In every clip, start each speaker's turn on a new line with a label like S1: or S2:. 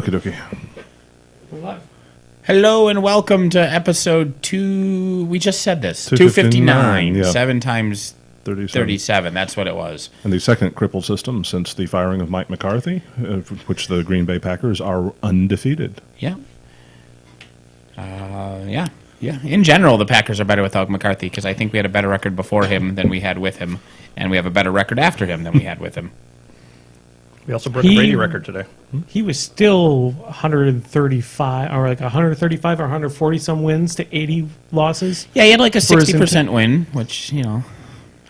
S1: Okie dokie.
S2: Hello and welcome to episode 2. We just said this.
S1: 259.
S2: 259.
S1: Yeah.
S2: 7 times
S1: 37.
S2: 37. That's what it was.
S1: And the second Crippled system since the firing of Mike McCarthy, which the Green Bay Packers are undefeated.
S2: Yeah. Yeah. In general, the Packers are better without McCarthy because I think we had a better record before him than we had with him, and we have a better record after him than we had with him.
S3: We also broke the Brady record today.
S4: He was still 135 or 140 some wins to 80 losses.
S2: Yeah, he had like a 60% win, which, you know.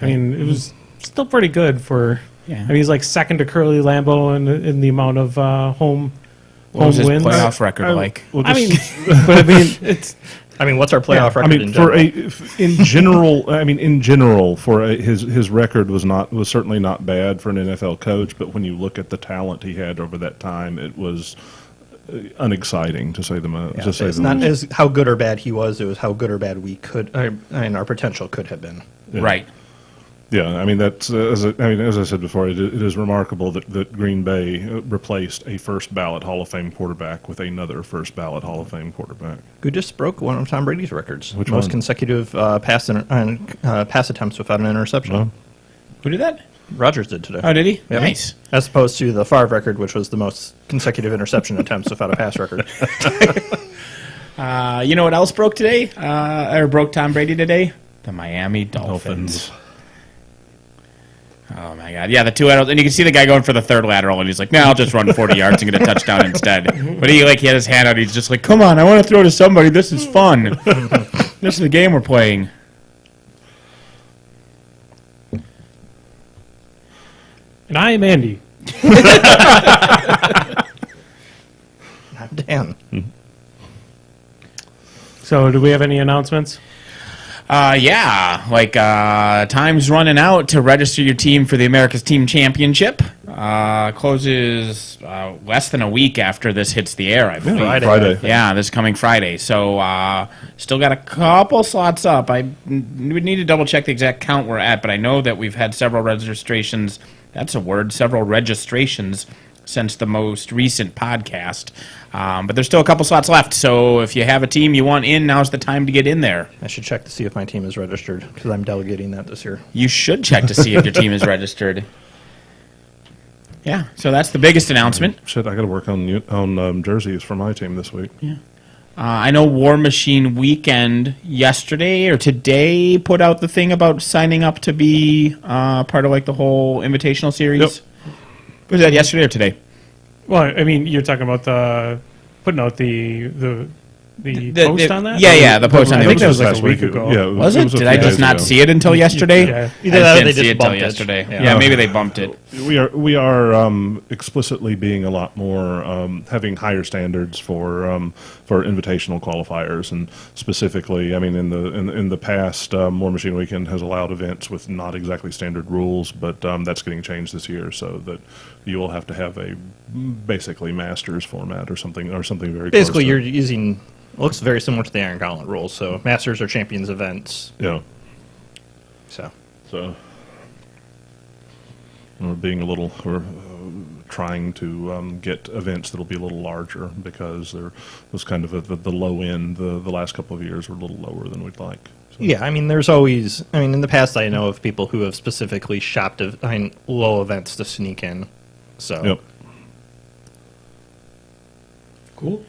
S4: I mean, it was still pretty good for.
S2: Yeah.
S4: I mean, he's like second to Curly Lambeau in the amount of home
S2: What was his
S4: wins.
S2: playoff record like?
S1: Well,
S4: I mean, but I mean, it's.
S3: I mean, what's our playoff record
S1: I mean,
S3: in general?
S1: in general, his record was certainly not bad for an NFL coach. But when you look at the talent he had over that time, it was unexciting to say the most.
S3: Yeah, it's not as how good or bad he was; it was how good or bad we could, and our potential could have been.
S1: Yeah.
S2: Right.
S1: Yeah, I mean as I said before, it is remarkable that Green Bay replaced a first ballot Hall of Fame quarterback with another first ballot Hall of Fame quarterback.
S3: Who just broke one of Tom Brady's records?
S1: Which
S3: most
S1: one?
S3: consecutive pass attempts without an interception.
S1: No?
S2: Who did that?
S3: Rodgers did today.
S2: Oh, did he?
S3: Yep.
S2: Nice.
S3: As opposed to the Favre record, which was the most consecutive interception attempts without a pass record.
S2: You know what else broke today? Or broke Tom Brady today? The Miami Dolphins. Oh, my God. Yeah, the two laterals. And you can see the guy going for the third lateral, and he's like, no, I'll just run 40 yards and get a touchdown instead. But he had his hand out. He's just like, come on, I want to throw to somebody. This is fun. This is the game we're playing.
S4: And I am Andy.
S3: I'm Dan.
S4: So, do we have any announcements?
S2: Time's running out to register your team for the America's Team Championship. Closes less than a week after this hits the air, I believe.
S1: Friday.
S2: Yeah, this coming Friday. So, still got a couple slots up. I would need to double check the exact count we're at, but I know that we've had several registrations. That's a word. Several registrations since the most recent podcast. But there's still a couple slots left, so if you have a team you want in, now's the time to get in there.
S3: I should check to see if my team is registered because I'm delegating that this year.
S2: You should check to see if your team is registered. Yeah, so that's the biggest announcement.
S1: Shit, I got to work on jerseys for my team this week.
S2: Yeah. I know War Machine Weekend yesterday or today put out the thing about signing up to be part of the whole invitational series.
S1: Yep.
S2: Was that yesterday or today?
S4: Well, I mean, you're talking about putting out the post on that?
S2: Yeah, the post on
S4: I
S2: it.
S4: think that was
S1: last
S4: a week ago.
S1: Yeah,
S2: Was it?
S1: a
S2: Did I
S1: few
S2: just
S1: days
S2: not
S1: ago.
S2: see it until yesterday?
S4: Yeah.
S3: Either
S2: I
S3: that or
S2: didn't
S3: they
S2: see
S3: just
S2: it until
S3: bumped it.
S2: yesterday.
S3: Yeah.
S2: Yeah, maybe they bumped it.
S1: We are explicitly being a lot more having higher standards for invitational qualifiers, and specifically, I mean, in the past, War Machine Weekend has allowed events with not exactly standard rules, but that's getting changed this year, so that you will have to have a basically Masters format or something very
S3: Basically,
S1: close
S3: you're
S1: to it.
S3: using looks very similar to the Iron Gauntlet rules. So Masters or Champions events.
S1: Yeah.
S3: So
S1: we're trying to get events that'll be a little larger because there was kind of the low end. The last couple of years were a little lower than we'd like. So.
S3: yeah, I mean, there's always. I mean, in the past, I know of people who have specifically shopped low events to sneak in. So.
S1: Yep.
S4: Cool.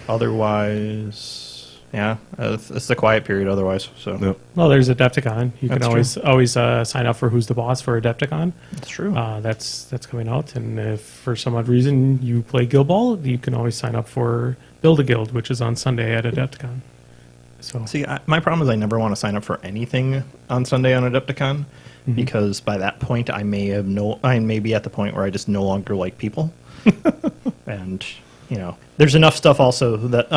S3: Otherwise, yeah, it's the quiet period. Otherwise, so
S1: Yep.
S4: Well, there's Adepticon. You
S3: That's
S4: can always sign up for Who's the Boss for Adepticon.
S3: that's true.
S4: That's coming out, and if for some odd reason you play Guild Ball, you can always sign up for Build a Guild, which is on Sunday at Adepticon. So
S3: See, my problem is I never want to sign up for anything on Sunday on Adepticon because by that point I may be at the point where I just no longer like people, and there's enough stuff also that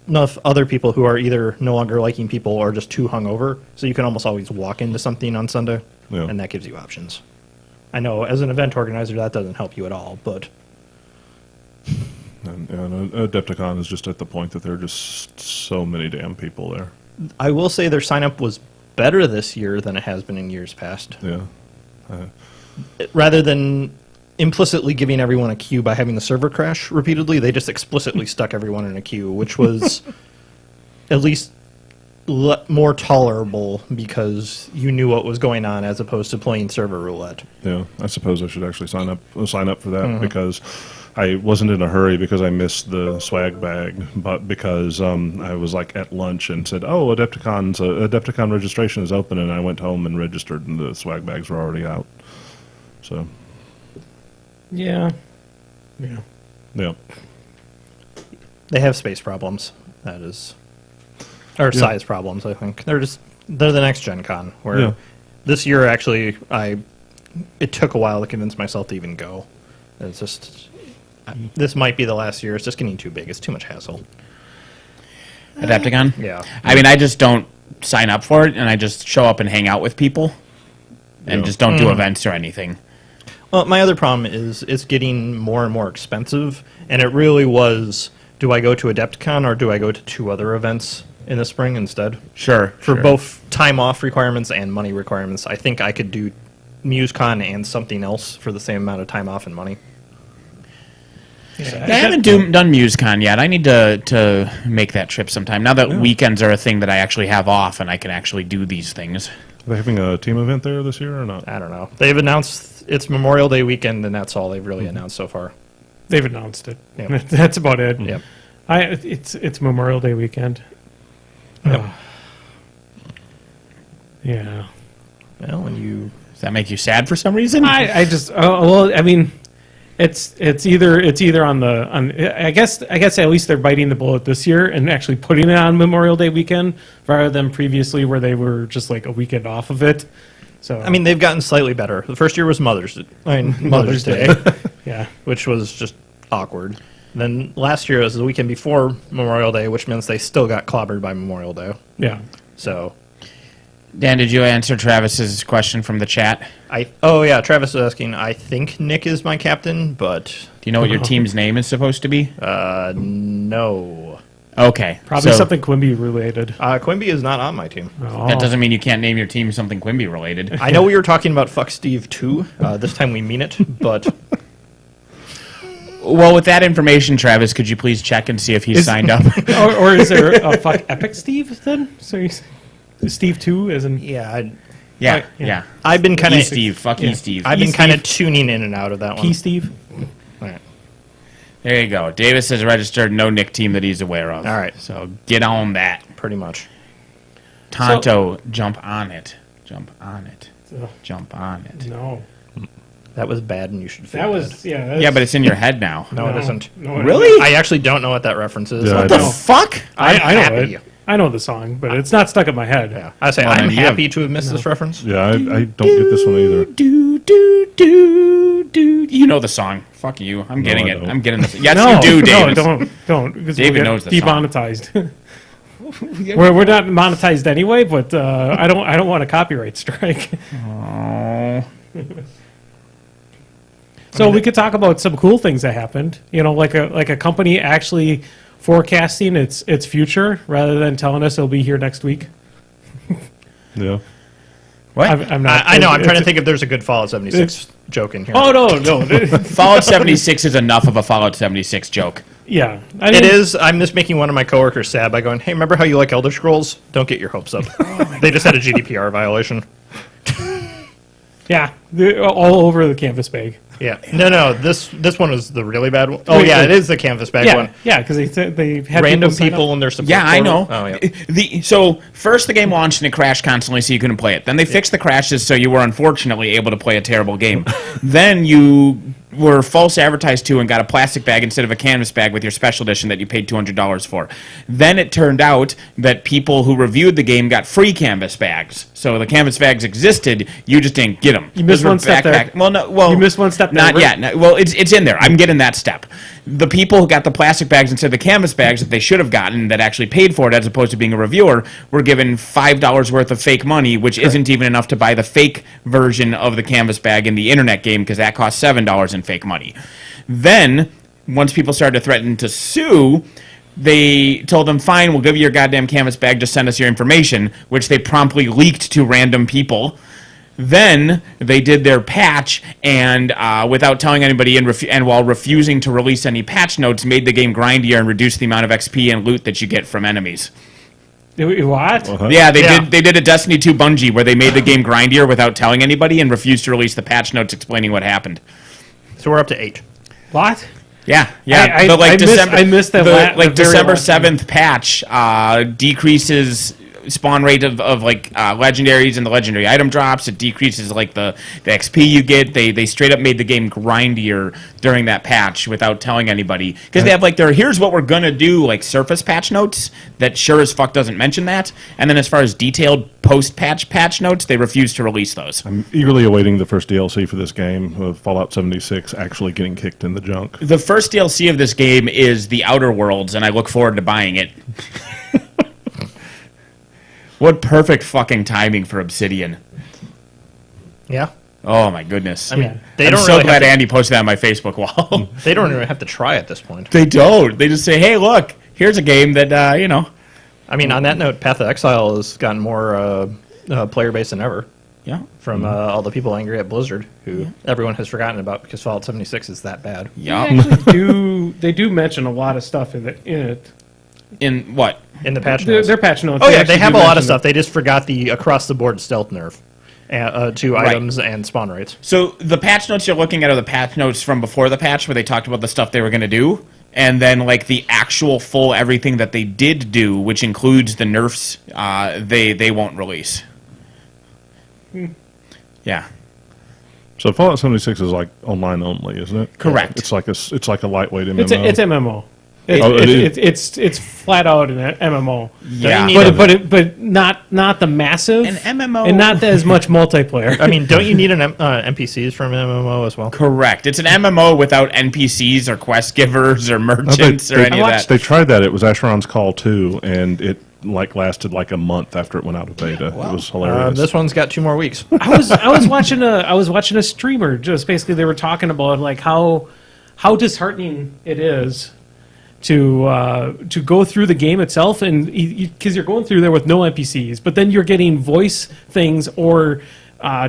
S3: enough other people who are either no longer liking people or just too hungover, so you can almost always walk into something on Sunday,
S1: Yeah.
S3: and that gives you options. I know as an event organizer that doesn't help you at all, but
S1: And Adepticon is just at the point that there are just so many damn people there.
S3: I will say their sign up was better this year than it has been in years past.
S1: Yeah.
S3: Rather than implicitly giving everyone a queue by having the server crash repeatedly. They just explicitly stuck everyone in a queue, which was at least more tolerable because you knew what was going on as opposed to playing server roulette.
S1: Yeah, I suppose I should actually sign up for that because I wasn't in a hurry because I missed the swag bag, but because I was like at lunch and said, "Oh, Adepticon registration is open," and I went home and registered, and the swag bags were already out. So,
S4: Yeah.
S1: yeah,
S3: They have space problems. That is, or size problems. I think they're the next Gen Con. Where
S1: Yeah.
S3: this year actually, it took a while to convince myself to even go. It's just this might be the last year. It's just getting too big. It's too much hassle.
S2: Adepticon?
S3: Yeah.
S2: I mean, I just don't sign up for it, and I just show up and hang out with people, and
S1: Yeah.
S2: just don't do events or anything.
S3: Well, my other problem is it's getting more and more expensive, and it really was, do I go to Adepticon or do I go to 2 other events in the spring instead?
S2: Sure.
S3: For both time off requirements and money requirements, I think I could do MuseCon and something else for the same amount of time off and money.
S2: Yeah, I haven't done MuseCon yet. I need to make that trip sometime. Now that weekends are a thing that I actually have off and I can actually do these things.
S1: Are they having a team event there this year or not?
S3: I don't know. They've announced it's Memorial Day weekend, and that's all they've really announced so far.
S4: They've announced it.
S3: Yep.
S4: That's about it.
S3: Yep.
S4: It's Memorial Day weekend. Yeah.
S3: Well, when you
S2: Does that make you sad for some reason?
S4: I just well, I mean, it's either on I guess at least they're biting the bullet this year and actually putting it on Memorial Day weekend rather than previously where they were just like a weekend off of it. So
S3: I mean, they've gotten slightly better. The first year was Mother's Day,
S4: yeah,
S3: which was just awkward. Then last year was the weekend before Memorial Day, which means they still got clobbered by Memorial Day.
S4: yeah.
S3: So,
S2: Dan, did you answer Travis's question from the chat?
S3: Travis was asking. I think Nick is my captain, but
S2: Do you know what your team's name is supposed to be?
S3: no.
S2: Okay.
S4: Probably
S2: so
S4: something Quimby related.
S3: Quimby is not on my team.
S4: Oh.
S2: That doesn't mean you can't name your team something Quimby related.
S3: I know we were talking about Fuck Steve too. This time we mean it, but
S2: Well, with that information, Travis, could you please check and see if he's signed up?
S4: or is there a fuck Epic Steve then? So he's Steve 2 as in
S3: yeah,
S2: Yeah.
S3: I've been kind of
S2: Steve. Fuck you, Steve.
S3: I've been
S4: Steve.
S3: kind of tuning in and out of that
S4: P
S3: one.
S4: Steve.
S3: All right.
S2: There you go. Davis has registered no Nick team that he's aware of.
S3: All right.
S2: So get on that.
S3: Pretty much.
S2: Tonto, jump on it. Jump on it.
S4: Ugh.
S2: Jump on it.
S4: No,
S3: That was bad, and you should feel
S4: that was
S3: bad.
S4: yeah.
S2: Yeah, but it's in your head now.
S3: No, it isn't.
S4: No, it
S2: Really?
S3: I actually don't know what that reference is.
S1: Yeah,
S3: What
S1: I
S3: the
S1: don't.
S2: Fuck?
S4: I know
S3: happy.
S4: it. I know the song, but it's not stuck in my head.
S3: Yeah, I say
S2: Well,
S3: I'm
S2: then you have-
S3: happy to have missed this reference.
S1: Yeah, I don't get this one either.
S2: Do, do, do, do. You know the song. Fuck you. I'm getting
S1: I
S2: it.
S1: don't.
S2: I'm getting this. Yes,
S4: No,
S2: you do, Davis.
S4: no, don't. Because
S2: David
S4: we'll get
S2: knows the song.
S4: demonetized. we're not monetized anyway, but I don't want a copyright strike.
S2: Oh.
S4: So we could talk about some cool things that happened. You know, like a company actually forecasting its future rather than telling us it'll be here next week.
S1: Yeah.
S2: What?
S4: I'm not.
S3: I know. I'm trying to
S4: it's-
S3: think if there's a good Fallout 76 joke in here.
S4: Oh no.
S2: Fallout 76 is enough of a Fallout 76 joke.
S4: Yeah,
S3: It is. I'm just making one of my coworkers sad by going, "Hey, remember how you like Elder Scrolls? Don't get your hopes up. They just had a GDPR violation."
S4: Yeah, they're all over the canvas bag.
S3: Yeah. No. This one is the really bad one. Oh
S4: Wait,
S3: yeah,
S4: wait.
S3: it is the canvas bag
S4: Yeah,
S3: one.
S4: yeah, because they had
S3: Random
S4: sign up.
S3: people in their support.
S2: Yeah, I know.
S3: portal. Oh yeah.
S2: So first the game launched and it crashed constantly, so you couldn't play it. Then they fixed the crashes, so you were unfortunately able to play a terrible game. Then you were false advertised to and got a plastic bag instead of a canvas bag with your special edition that you paid $200 for. Then it turned out that people who reviewed the game got free canvas bags. So the canvas bags existed, you just didn't get them.
S4: You missed one step there.
S2: Well,
S4: You missed one step there,
S2: Not
S4: Rick.
S2: yet. No, well, it's in there. I'm getting that step. The people who got the plastic bags instead of the canvas bags that they should have gotten that actually paid for it as opposed to being a reviewer were given $5 worth of fake money, which isn't even enough to buy the fake version of the canvas bag in the internet game because that costs $7 in fake money. Then, once people started to threaten to sue, they told them, fine, we'll give you your goddamn canvas bag, just send us your information, which they promptly leaked to random people. Then they did their patch, and without telling anybody, and while refusing to release any patch notes, made the game grindier and reduced the amount of XP and loot that you get from enemies.
S4: What?
S2: Yeah, they did a Destiny 2 Bungie where they made the game grindier without telling anybody and refused to release the patch notes explaining what happened.
S3: So we're up to 8.
S4: What?
S2: Yeah.
S4: I missed that.
S2: December 7th patch decreases spawn rate of legendaries and the legendary item drops. It decreases like the XP you get. They straight up made the game grindier during that patch without telling anybody, because they have like their here's what we're gonna do like surface patch notes that sure as fuck doesn't mention that, and then as far as detailed post patch notes, they refuse to release those.
S1: I'm eagerly awaiting the first DLC for this game, of Fallout 76 actually getting kicked in the junk.
S2: The first DLC of this game is the Outer Worlds, and I look forward to buying it. What perfect fucking timing for Obsidian.
S3: Yeah.
S2: Oh my goodness.
S3: I mean, they
S2: I'm
S3: don't
S2: so
S3: really
S2: glad
S3: have
S2: Andy posted that on my Facebook wall.
S3: They don't even have to try at this point.
S2: They don't. They just say, hey, look, here's a game that,
S3: I mean, on that note, Path of Exile has gotten more player base than ever
S2: Yeah.
S3: from all the people angry at Blizzard, who everyone has forgotten about because Fallout 76 is that bad.
S2: Yeah.
S4: They do mention a lot of stuff in it.
S2: In what?
S3: In the patch notes.
S4: Their patch notes.
S3: Oh, yeah,
S4: actually
S3: they have
S4: do
S3: a lot
S4: mention
S3: of stuff. They just forgot the across-the-board stealth nerf to
S2: Right.
S3: items and spawn rates.
S2: So the patch notes you're looking at are the patch notes from before the patch where they talked about the stuff they were going to do. And then, like, the actual full everything that they did do, which includes the nerfs, they won't release. Yeah.
S1: So Fallout 76 is like online only, isn't it?
S2: Correct.
S1: It's like a lightweight MMO.
S4: It's MMO. It's flat out an MMO.
S2: Yeah.
S4: But not the massive
S2: An MMO.
S4: and not as much multiplayer.
S3: I mean, don't you need an NPCs from an MMO as well?
S2: Correct. It's an MMO without NPCs or quest givers or merchants or any of that.
S1: They tried that. It was Asheron's Call 2, and it lasted like a month after it went out of beta. It was hilarious.
S3: This one's got 2 more weeks.
S4: I was watching a streamer. Just basically, they were talking about like how disheartening it is to go through the game itself, and because you're going through there with no NPCs, but then you're getting voice things or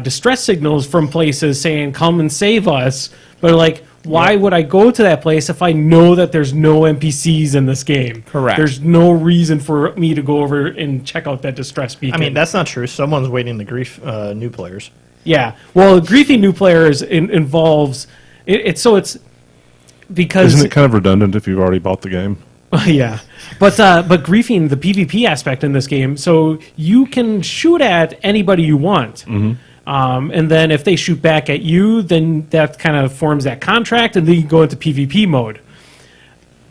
S4: distress signals from places saying "come and save us." But like, why would I go to that place if I know that there's no NPCs in this game?
S2: Correct.
S4: There's no reason for me to go over and check out that distress beacon.
S3: I mean, that's not true. Someone's waiting to grief new players.
S4: Yeah. Well, griefing new players involves it's because
S1: Isn't it kind of redundant if you've already bought the game?
S4: yeah, but griefing the PvP aspect in this game, so you can shoot at anybody you want, and then if they shoot back at you, then that kind of forms that contract, and then you go into PvP mode.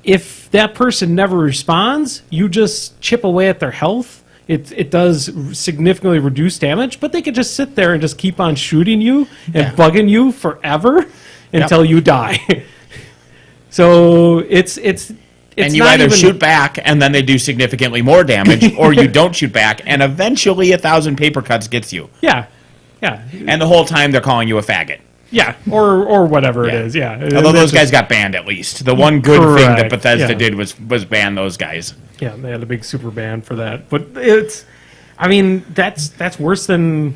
S4: If that person never responds, you just chip away at their health. It does significantly reduce damage, but they could just sit there and just keep on shooting you and bugging you forever until you die. So it's
S2: and you
S4: not
S2: either
S4: even,
S2: shoot back and then they do significantly more damage, or you don't shoot back and eventually 1,000 paper cuts gets you.
S4: yeah,
S2: And the whole time they're calling you a faggot.
S4: yeah, or whatever it
S2: Yeah.
S4: is. Yeah,
S2: Although those guys got banned at least. The one good thing that
S4: Correct,
S2: Bethesda
S4: yeah.
S2: did was ban those guys.
S4: yeah, they had a big super ban for that. But I mean, that's worse than.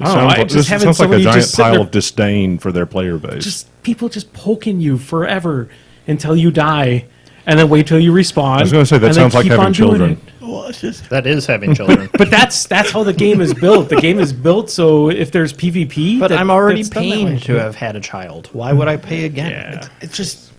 S4: I don't know, I just having
S1: sounds like a
S4: somebody
S1: giant
S4: just sit
S1: pile
S4: there-
S1: of disdain for their player base.
S4: Just people just poking you forever until you die, and then wait till you respawn.
S1: I was going to say, that
S4: and then
S1: sounds like
S4: keep
S1: having
S4: on doing
S1: children.
S4: it.
S3: That is having children.
S4: But that's how the game is built. The game is built so if there's PvP,
S3: But I'm already
S4: that's done that way.
S3: paying to have had a child. Why would I pay again?
S4: Yeah.
S2: It's just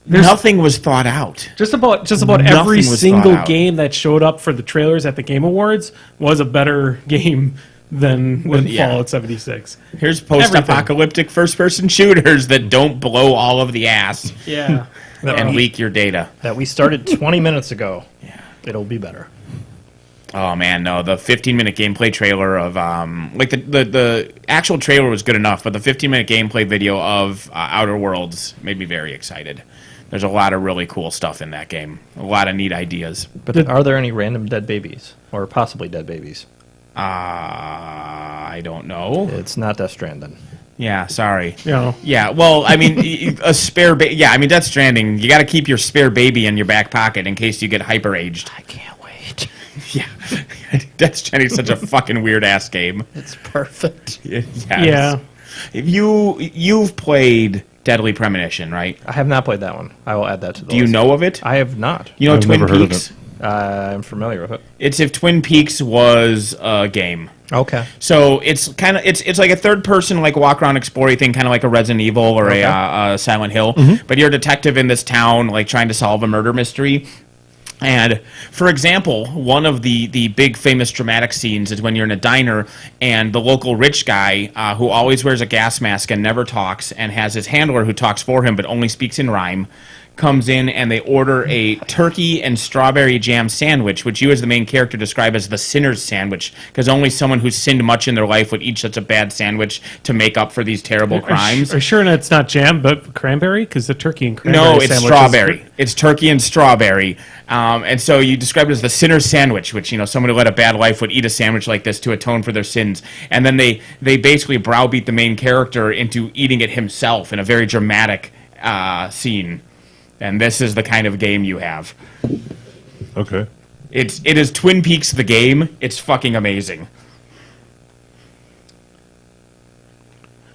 S2: nothing was thought out.
S4: Just about
S2: Nothing
S4: every
S2: was
S4: single
S2: thought out.
S4: game that showed up for the trailers at the Game Awards was a better game than
S2: yeah.
S4: Fallout 76.
S2: Here's post-apocalyptic first-person shooters that don't blow all of the ass
S4: Yeah.
S2: and leak your data.
S3: That we started 20 minutes ago. Yeah. It'll be better.
S2: Oh man, no! The 15-minute gameplay trailer of like the actual trailer was good enough, but the 15-minute gameplay video of Outer Worlds made me very excited. There's a lot of really cool stuff in that game. A lot of neat ideas.
S3: But are there any random dead babies? Or possibly dead babies?
S2: I don't know.
S3: It's not Death Stranding.
S2: Yeah, sorry.
S4: Yeah.
S2: Yeah, well, I mean, a spare baby. Yeah, I mean, Death Stranding, you got to keep your spare baby in your back pocket in case you get hyper-aged.
S3: I can't wait.
S2: Yeah. Death Stranding's such a fucking weird ass game.
S3: It's perfect.
S2: Yes.
S4: Yeah.
S2: If you've played Deadly Premonition, right?
S3: I have not played that one. I will add that to the
S2: Do you
S3: list.
S2: know of it?
S3: I have not.
S2: You know
S1: I've
S2: Twin
S1: never heard of
S2: Peaks?
S3: I'm familiar with it.
S2: It's if Twin Peaks was a game.
S3: Okay.
S2: So it's kind of it's like a third person like walk around exploring thing, kind of like a Resident Evil or a Silent Hill. But you're a detective in this town, like trying to solve a murder mystery. And for example, one of the big famous dramatic scenes is when you're in a diner and the local rich guy who always wears a gas mask and never talks and has his handler who talks for him but only speaks in rhyme comes in and they order a turkey and strawberry jam sandwich, which you as the main character describe as the sinner's sandwich, because only someone who's sinned much in their life would eat such a bad sandwich to make up for these terrible crimes.
S4: Are you sure it's not jam, but cranberry? Because the turkey and cranberry
S2: No, it's
S4: sandwich
S2: strawberry. It's turkey and strawberry. And so you describe it as the sinner's sandwich, which, someone who led a bad life would eat a sandwich like this to atone for their sins. And then they basically browbeat the main character into eating it himself in a very dramatic scene. And this is the kind of game you have.
S1: Okay.
S2: It is Twin Peaks the game. It's fucking amazing.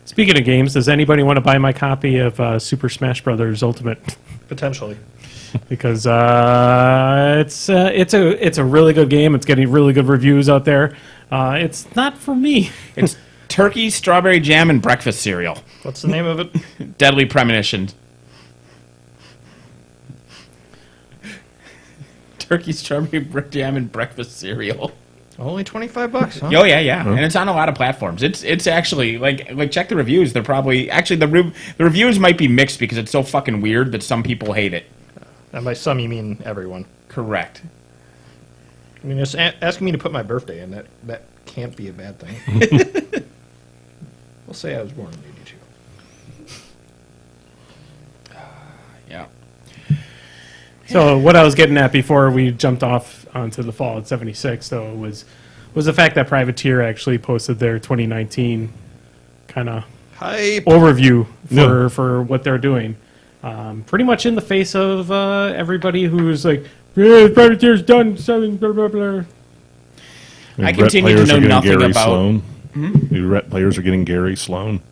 S4: Speaking of games, does anybody want to buy my copy of Super Smash Brothers Ultimate?
S3: Potentially.
S4: Because it's a really good game. It's getting really good reviews out there. It's not for me.
S2: It's turkey, strawberry jam, and breakfast cereal.
S3: What's the name of it?
S2: Deadly Premonition. Turkey, strawberry jam, and breakfast cereal.
S3: Only $25, huh?
S2: Oh yeah, and it's on a lot of platforms. It's actually like check the reviews. They're probably actually the reviews might be mixed because it's so fucking weird that some people hate it.
S3: And by some, you mean everyone.
S2: Correct.
S3: I mean, just asking me to put my birthday in, that can't be a bad thing. We'll say I was born in 82.
S2: Yeah.
S4: So what I was getting at before we jumped off onto the Fallout 76, though, was the fact that Privateer actually posted their 2019 kind of
S3: Hype.
S4: overview for what they're doing. Pretty much in the face of everybody who's like, yeah, Privateer's done selling, blah, blah, blah.
S2: I continue to know nothing
S1: Gary
S2: about-
S1: Sloan. The Ret players are getting Gary Sloan.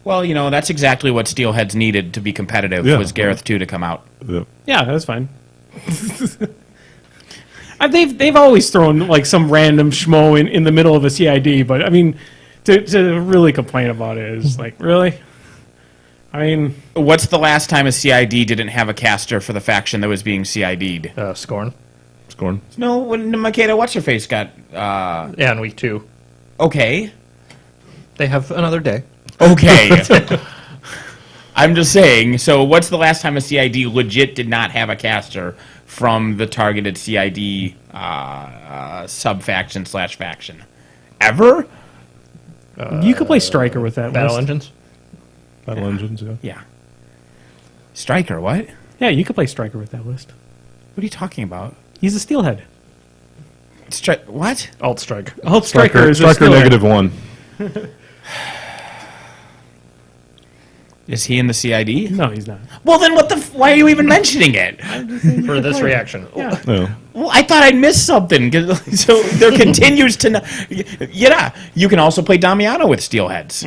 S2: Well, that's exactly what Steelheads needed to be competitive
S1: Yeah.
S2: was Gareth 2 to come out.
S4: Yeah, that's fine. They've always thrown like some random schmo in the middle of a CID, but I mean, to really complain about it is like, really? I mean,
S2: What's the last time a CID didn't have a caster for the faction that was being CID'd?
S3: Scorn.
S1: Scorn.
S2: No, when Makeda What's-Her-Face got...
S3: Yeah, in week 2.
S2: Okay.
S3: They have another day.
S2: Okay. I'm just saying, so what's the last time a CID legit did not have a caster from the targeted CID sub-faction / faction? Ever?
S4: you could play Striker with that
S3: Battle
S4: list.
S3: Engines.
S1: Battle Engines, yeah.
S2: Yeah. Striker, what?
S4: Yeah, you could play Striker with that list.
S2: What are you talking about?
S4: He's a Steelhead.
S2: What?
S3: Alt Strike.
S4: Alt Striker is a
S1: Striker
S4: Steelhead.
S1: -1.
S2: Is he in the CID?
S4: No, he's not.
S2: Well, then why are you even mentioning it?
S3: For this reaction.
S4: Yeah.
S1: No.
S2: Well, I thought I'd missed something. So there continues to... Yeah, you can also play Damiano with Steelheads.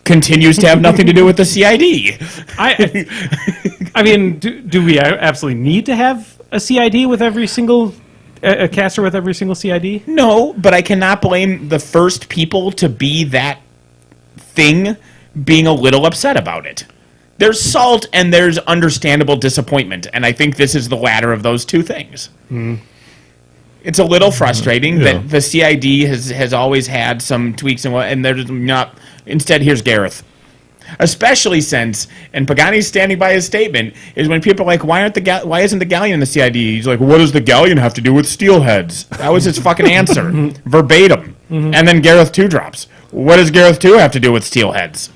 S2: Continues to have nothing to do with the CID.
S4: I mean, do we absolutely need to have a CID with every single... a caster with every single CID?
S2: No, but I cannot blame the first people to be that thing being a little upset about it. There's salt and there's understandable disappointment, and I think this is the latter of those two things. It's a little frustrating that the CID has always had some tweaks and there's not. Instead, here's Gareth. Especially since, and Pagani's standing by his statement, is when people are like, why isn't the Galleon in the CID? He's like, what does the Galleon have to do with Steelheads? That was his fucking answer. Verbatim. And then Gareth 2 drops. What does Gareth 2 have to do with Steelheads?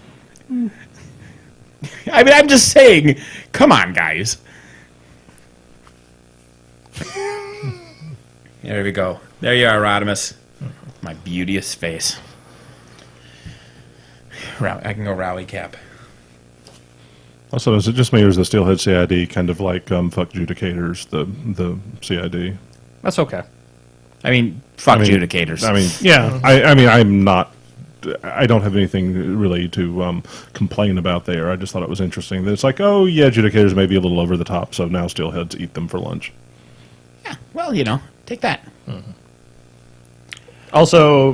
S2: I mean, I'm just saying, come on, guys. There we go. There you are, Rodimus. My beauteous face. I can go rally cap.
S1: Also, is it just me or is the Steelhead CID kind of like fuck Judicators, the CID?
S3: That's okay.
S2: I mean, fuck
S1: I mean,
S2: adjudicators.
S1: I mean,
S4: Yeah.
S1: I mean, I'm not. I don't have anything really to complain about there. I just thought it was interesting that it's like, oh yeah, adjudicators may be a little over the top, so now steelheads eat them for lunch.
S2: yeah, well, take that.
S3: Also,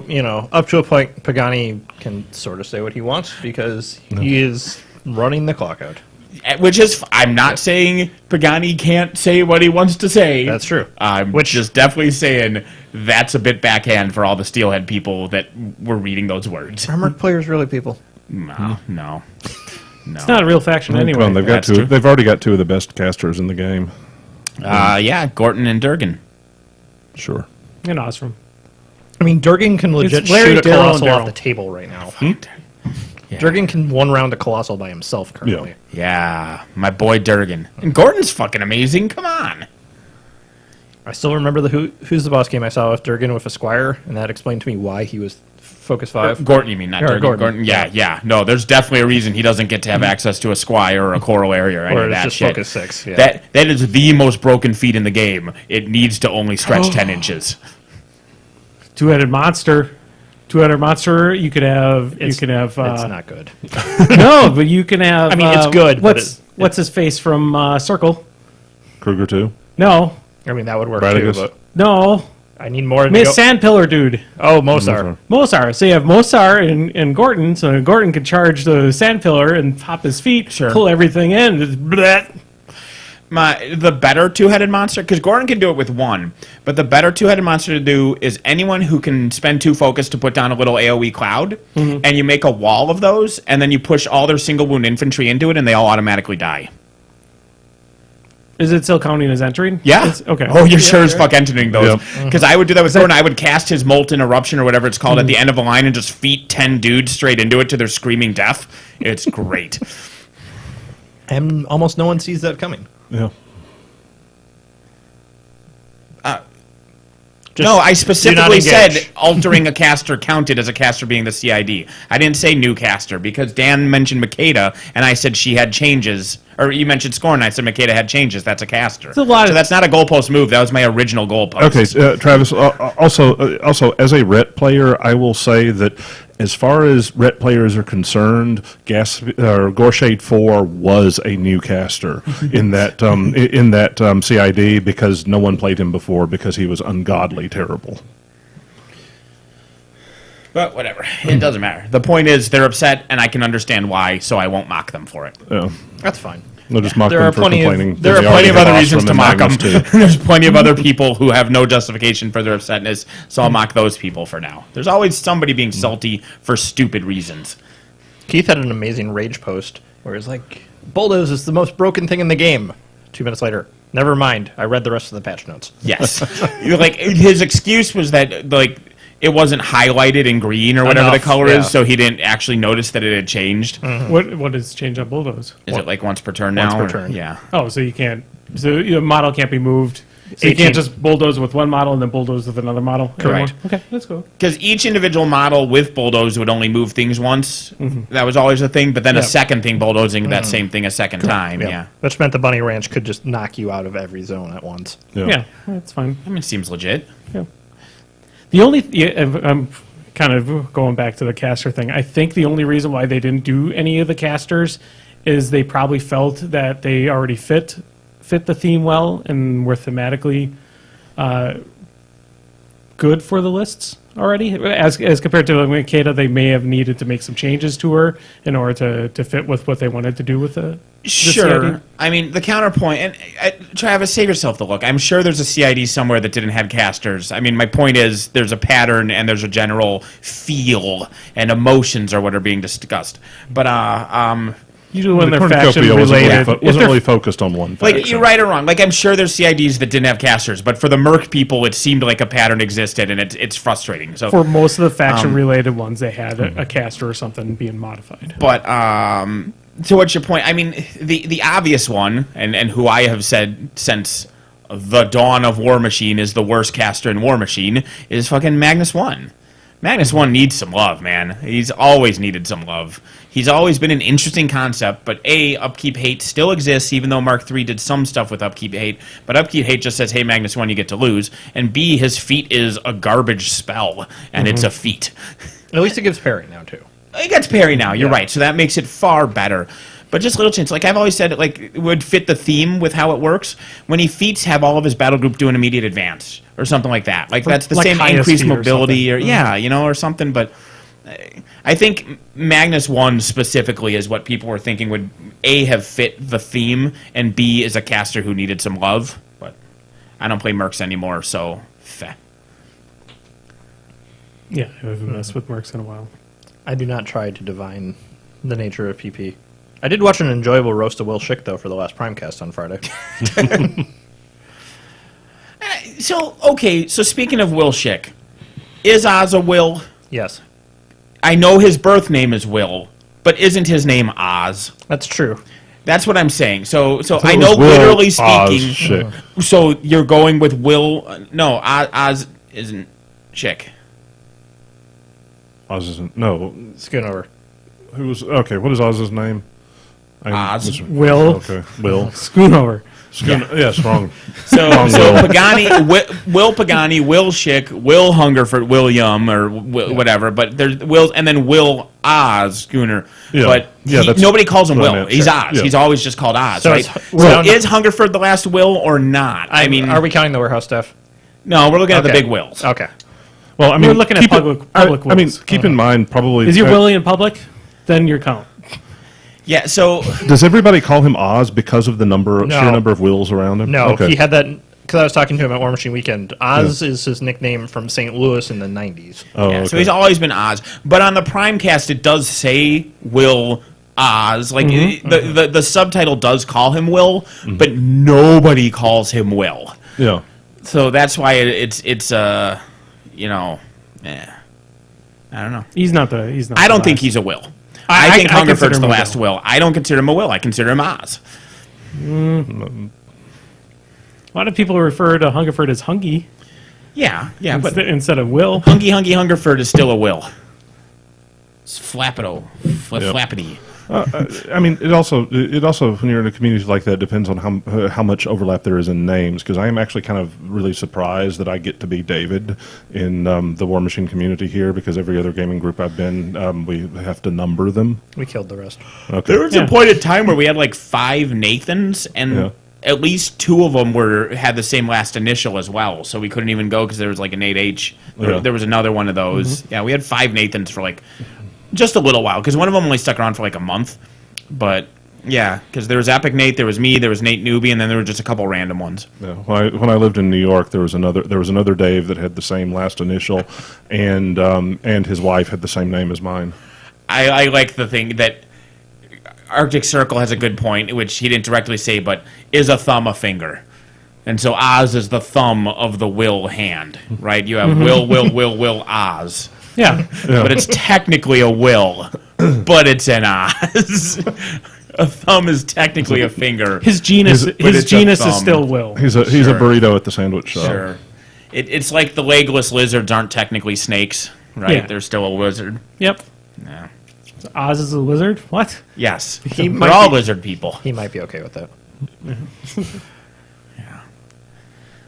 S3: up to a point, Pagani can sort of say what he wants because he is running the clock out.
S2: Which is, I'm not saying Pagani can't say what he wants to say.
S3: That's true.
S2: I'm just definitely saying that's a bit backhand for all the steelhead people that were reading those words.
S3: Are merc players really people?
S2: No.
S4: It's not a real faction anyway.
S1: Come on, they've got
S2: that's true.
S1: They've already got two of the best casters in the game.
S2: Yeah, Gorton and Durgan.
S1: Sure.
S4: And Osram.
S3: I mean, Durgan can legit
S4: It's Larry,
S3: shoot a
S4: Daryl, and
S3: colossal
S4: Daryl.
S3: off the table right now.
S2: Yeah.
S3: Durgan can one round a colossal by himself currently.
S2: Yeah, my boy Durgan. And Gordon's fucking amazing. Come on.
S3: I still remember the Who's the Boss game I saw with Durgan with a Squire, and that explained to me why he was Focus 5.
S2: Gordon, you mean, not
S3: Or
S2: Durgan.
S3: Gordon.
S2: Gordon. Yeah. No, there's definitely a reason he doesn't get to have access to a Squire or a Corollary or any
S3: Or
S2: of
S3: it's
S2: that
S3: just
S2: shit.
S3: Focus 6. Yeah.
S2: That is the most broken feat in the game. It needs to only stretch 10 inches.
S4: Two-headed monster. Two-headed monster. You could have.
S3: It's
S4: It's
S3: not good.
S4: no, but you can have.
S3: I mean, it's good, but
S4: What's his face from Circle?
S1: Kruger too.
S4: No,
S3: I mean, that would work
S1: Bradigus.
S3: too, but
S4: no.
S3: I need more to
S4: Miss
S3: go.
S4: Sandpillar dude.
S3: Oh, Mozart.
S4: Mosar. So you have Mosar and Gordon. So Gordon could charge the Sandpillar and pop his feet,
S2: Sure.
S4: pull everything in. Just bleh.
S2: The better two-headed monster, because Gordon can do it with one, but the better two-headed monster to do is anyone who can spend 2 focus to put down a little AoE cloud, and you make a wall of those, and then you push all their single wound infantry into it, and they all automatically die.
S4: Is it still counting as entering?
S2: Yeah.
S4: Okay.
S2: Oh, you're sure as fuck entering those.
S1: Yep.
S2: Because I would do that with Gordon. I would cast his Molten Eruption or whatever it's called at the end of a line and just feet 10 dudes straight into it to their screaming death. It's great.
S3: And almost no one sees that coming.
S1: Yeah.
S2: No, I specifically said
S3: engage.
S2: altering a caster counted as a caster being the CID. I didn't say new caster because Dan mentioned Makeda, and I said she had changes. Or you mentioned Scorn, and I said Makeda had changes. That's a caster.
S4: a lot
S2: so
S4: of-
S2: that's not a goalpost move. That was my original goalpost.
S1: Okay, Travis. Also, as a Ret player, I will say that as far as Ret players are concerned, Gorshade 4 was a new caster in that CID because no one played him before because he was ungodly terrible.
S2: But whatever. It doesn't matter. The point is they're upset, and I can understand why, so I won't mock them for it.
S1: Yeah.
S3: That's fine.
S1: They'll just mock
S3: There
S1: them
S3: are
S1: for
S3: plenty of-
S1: complaining.
S2: There
S1: that
S2: are
S1: they
S2: plenty
S1: already
S2: of
S1: have
S2: other
S1: Ostrom
S2: reasons to
S1: and
S2: mock them.
S1: Magnus, too.
S2: There's plenty of other people who have no justification for their upsetness, so I'll mock those people for now. There's always somebody being salty for stupid reasons.
S3: Keith had an amazing rage post where he's like, Bulldoze is the most broken thing in the game. 2 minutes later, never mind. I read the rest of the patch notes.
S2: Yes. Like, his excuse was that, like, it wasn't highlighted in green or whatever
S3: Enough,
S2: the color
S3: yeah.
S2: is, so he didn't actually notice that it had changed.
S4: What has changed on Bulldoze?
S2: Is it like once per turn now?
S3: Once per
S2: or-
S3: turn.
S2: Yeah.
S4: Oh, so you can't. So your model can't be moved. So you
S3: 18.
S4: can't just bulldoze with one model and then bulldoze with another model.
S2: Correct.
S4: anymore? Okay, that's cool.
S2: Because each individual model with bulldoze would only move things once. That was always a thing, but then a
S4: Yeah.
S2: second thing bulldozing that same thing a second time. Yeah.
S3: Which meant the Bunny Ranch could just knock you out of every zone at once.
S4: Yeah, that's fine.
S2: I mean, it seems legit.
S4: Yeah. The only I'm kind of going back to the caster thing. I think the only reason why they didn't do any of the casters is they probably felt that they already fit the theme well and were thematically good for the lists already. As compared to Makeda, they may have needed to make some changes to her in order to fit with what they wanted to do with the
S2: Sure.
S4: CID.
S2: I mean, the counterpoint, and Travis, save yourself the look. I'm sure there's a CID somewhere that didn't have casters. I mean, my point is there's a pattern and there's a general feel and emotions are what are being discussed. But,
S4: Usually when
S1: The
S4: they're faction
S1: cornucopia wasn't really
S4: related,
S1: fo-
S4: if
S1: wasn't
S4: they're
S1: really focused on one
S2: like,
S1: faction.
S2: you're right or wrong. Like, I'm sure there's CIDs that didn't have casters, but for the Merc people, it seemed like a pattern existed, and it's frustrating. So,
S4: for most of the faction related ones, they had a caster or something being modified.
S2: but to what's your point? I mean, the obvious one, and who I have said since the dawn of War Machine is the worst caster in War Machine, is fucking Magnus 1. Magnus 1 needs some love, man. He's always needed some love. He's always been an interesting concept, but A, Upkeep Hate still exists, even though Mark 3 did some stuff with Upkeep Hate. But Upkeep Hate just says, hey, Magnus 1, you get to lose. And B, his feat is a garbage spell, and it's a feat.
S3: At least it gives parry now, too.
S2: It gets parry now, you're right. So that makes it far better. But just little changes. Like I've always said, it would fit the theme with how it works. When he feats, have all of his battle group do an immediate advance or something like that. Like that's the
S4: like
S2: same
S4: highest
S2: increased
S4: feat or
S2: mobility or,
S4: something.
S2: or something. But I think Magnus 1 specifically is what people were thinking would A, have fit the theme, and B, is a caster who needed some love. But I don't play Mercs anymore, so feh.
S4: Yeah, I haven't messed with Mercs in a while.
S3: I do not try to divine the nature of PP. I did watch an enjoyable roast of Will Schick, though, for the last Primecast on Friday.
S2: So speaking of Will Schick, is Oz a Will?
S3: Yes,
S2: I know his birth name is Will, but isn't his name Oz?
S3: that's true.
S2: That's what I'm saying. So
S1: thought
S2: I
S1: it
S2: know
S1: was Will
S2: literally
S1: Oz
S2: speaking.
S1: Schick.
S2: So you're going with Will? No, Oz isn't Schick.
S1: Oz isn't. No.
S3: Schoonover.
S1: Who was. Okay, what is Oz's name?
S2: Oz.
S4: Will.
S1: Okay, Will.
S4: Schoonover.
S1: Yes, wrong.
S2: So
S1: Wrong Will.
S2: Pagani, Will Pagani, Will Schick, Will Hungerford, William, or whatever. But there's Will, and then Will Oz Schooner.
S1: Yeah.
S2: But
S1: Yeah, that's
S2: nobody calls him
S1: what I
S2: Will.
S1: meant.
S2: He's
S1: Sure.
S2: Oz.
S1: Yeah.
S2: He's always just called Oz,
S3: So
S2: right?
S3: it's-
S2: So
S3: well,
S2: is Hungerford the last Will or not? I mean,
S3: are we counting the warehouse staff?
S2: no, we're looking at the
S3: Okay.
S2: big Wills.
S3: Okay.
S1: Well, I mean,
S4: We're looking at
S1: keep
S4: public
S1: I mean,
S4: wills.
S1: keep in mind, probably.
S4: Is your Willie in public? Then your count.
S2: Yeah. So
S1: Does everybody call him Oz because of the
S3: No.
S1: sheer number of wills around him?
S3: No,
S1: Okay.
S3: he had that because I was talking to him at War Machine Weekend. Oz is his nickname from St. Louis in the 90s.
S1: Oh,
S2: yeah,
S1: okay.
S2: so he's always been Oz. But on the Primecast, it does say Will Oz. Like the subtitle does call him Will, but nobody calls him Will.
S1: Yeah.
S2: So that's why it's I don't know.
S4: He's not.
S2: I don't think he's a Will.
S4: I
S2: I think
S4: consider
S2: Hungerford's
S4: him
S2: the
S4: a
S2: last Will. I don't consider him a Will. I consider him Oz.
S4: A lot of people refer to Hungerford as Hungy
S2: Yeah, but
S4: instead of Will.
S2: Hungy Hungerford is still a Will. It's flappity.
S1: I mean, it also when you're in a community like that depends on how much overlap there is in names. Because I am actually kind of really surprised that I get to be David in the War Machine community here. Because every other gaming group I've been, we have to number them.
S3: We killed the rest.
S1: Okay.
S2: There was a point in time where we had like 5 Nathans, and
S1: Yeah.
S2: at least 2 of them had the same last initial as well. So we couldn't even go because there was like an 8H.
S1: Yeah.
S2: There was another one of those. Yeah, we had 5 Nathans for like just a little while because one of them only stuck around for like a month. But yeah, because there was Epic Nate, there was me, there was Nate Newbie, and then there were just a couple random ones.
S1: Yeah. When I lived in New York, there was another Dave that had the same last initial, and his wife had the same name as mine.
S2: I like the thing that Arctic Circle has a good point, which he didn't directly say, but is a thumb a finger? And so Oz is the thumb of the will hand, right? You have will, Oz.
S4: Yeah.
S2: But it's technically a will, but it's an Oz. A thumb is technically a finger.
S4: His genus.
S1: But
S4: His
S2: it's a
S4: genus is
S2: thumb.
S4: still Will.
S1: He's a
S2: Sure.
S1: burrito at the sandwich shop.
S2: Sure. It's like the legless lizards aren't technically snakes, right?
S4: Yeah.
S2: They're still a lizard.
S4: Yep.
S2: Yeah.
S4: Oz is a lizard. What?
S2: Yes.
S3: He
S2: We're
S3: might
S2: all
S3: be-
S2: lizard people.
S3: He might be okay with that.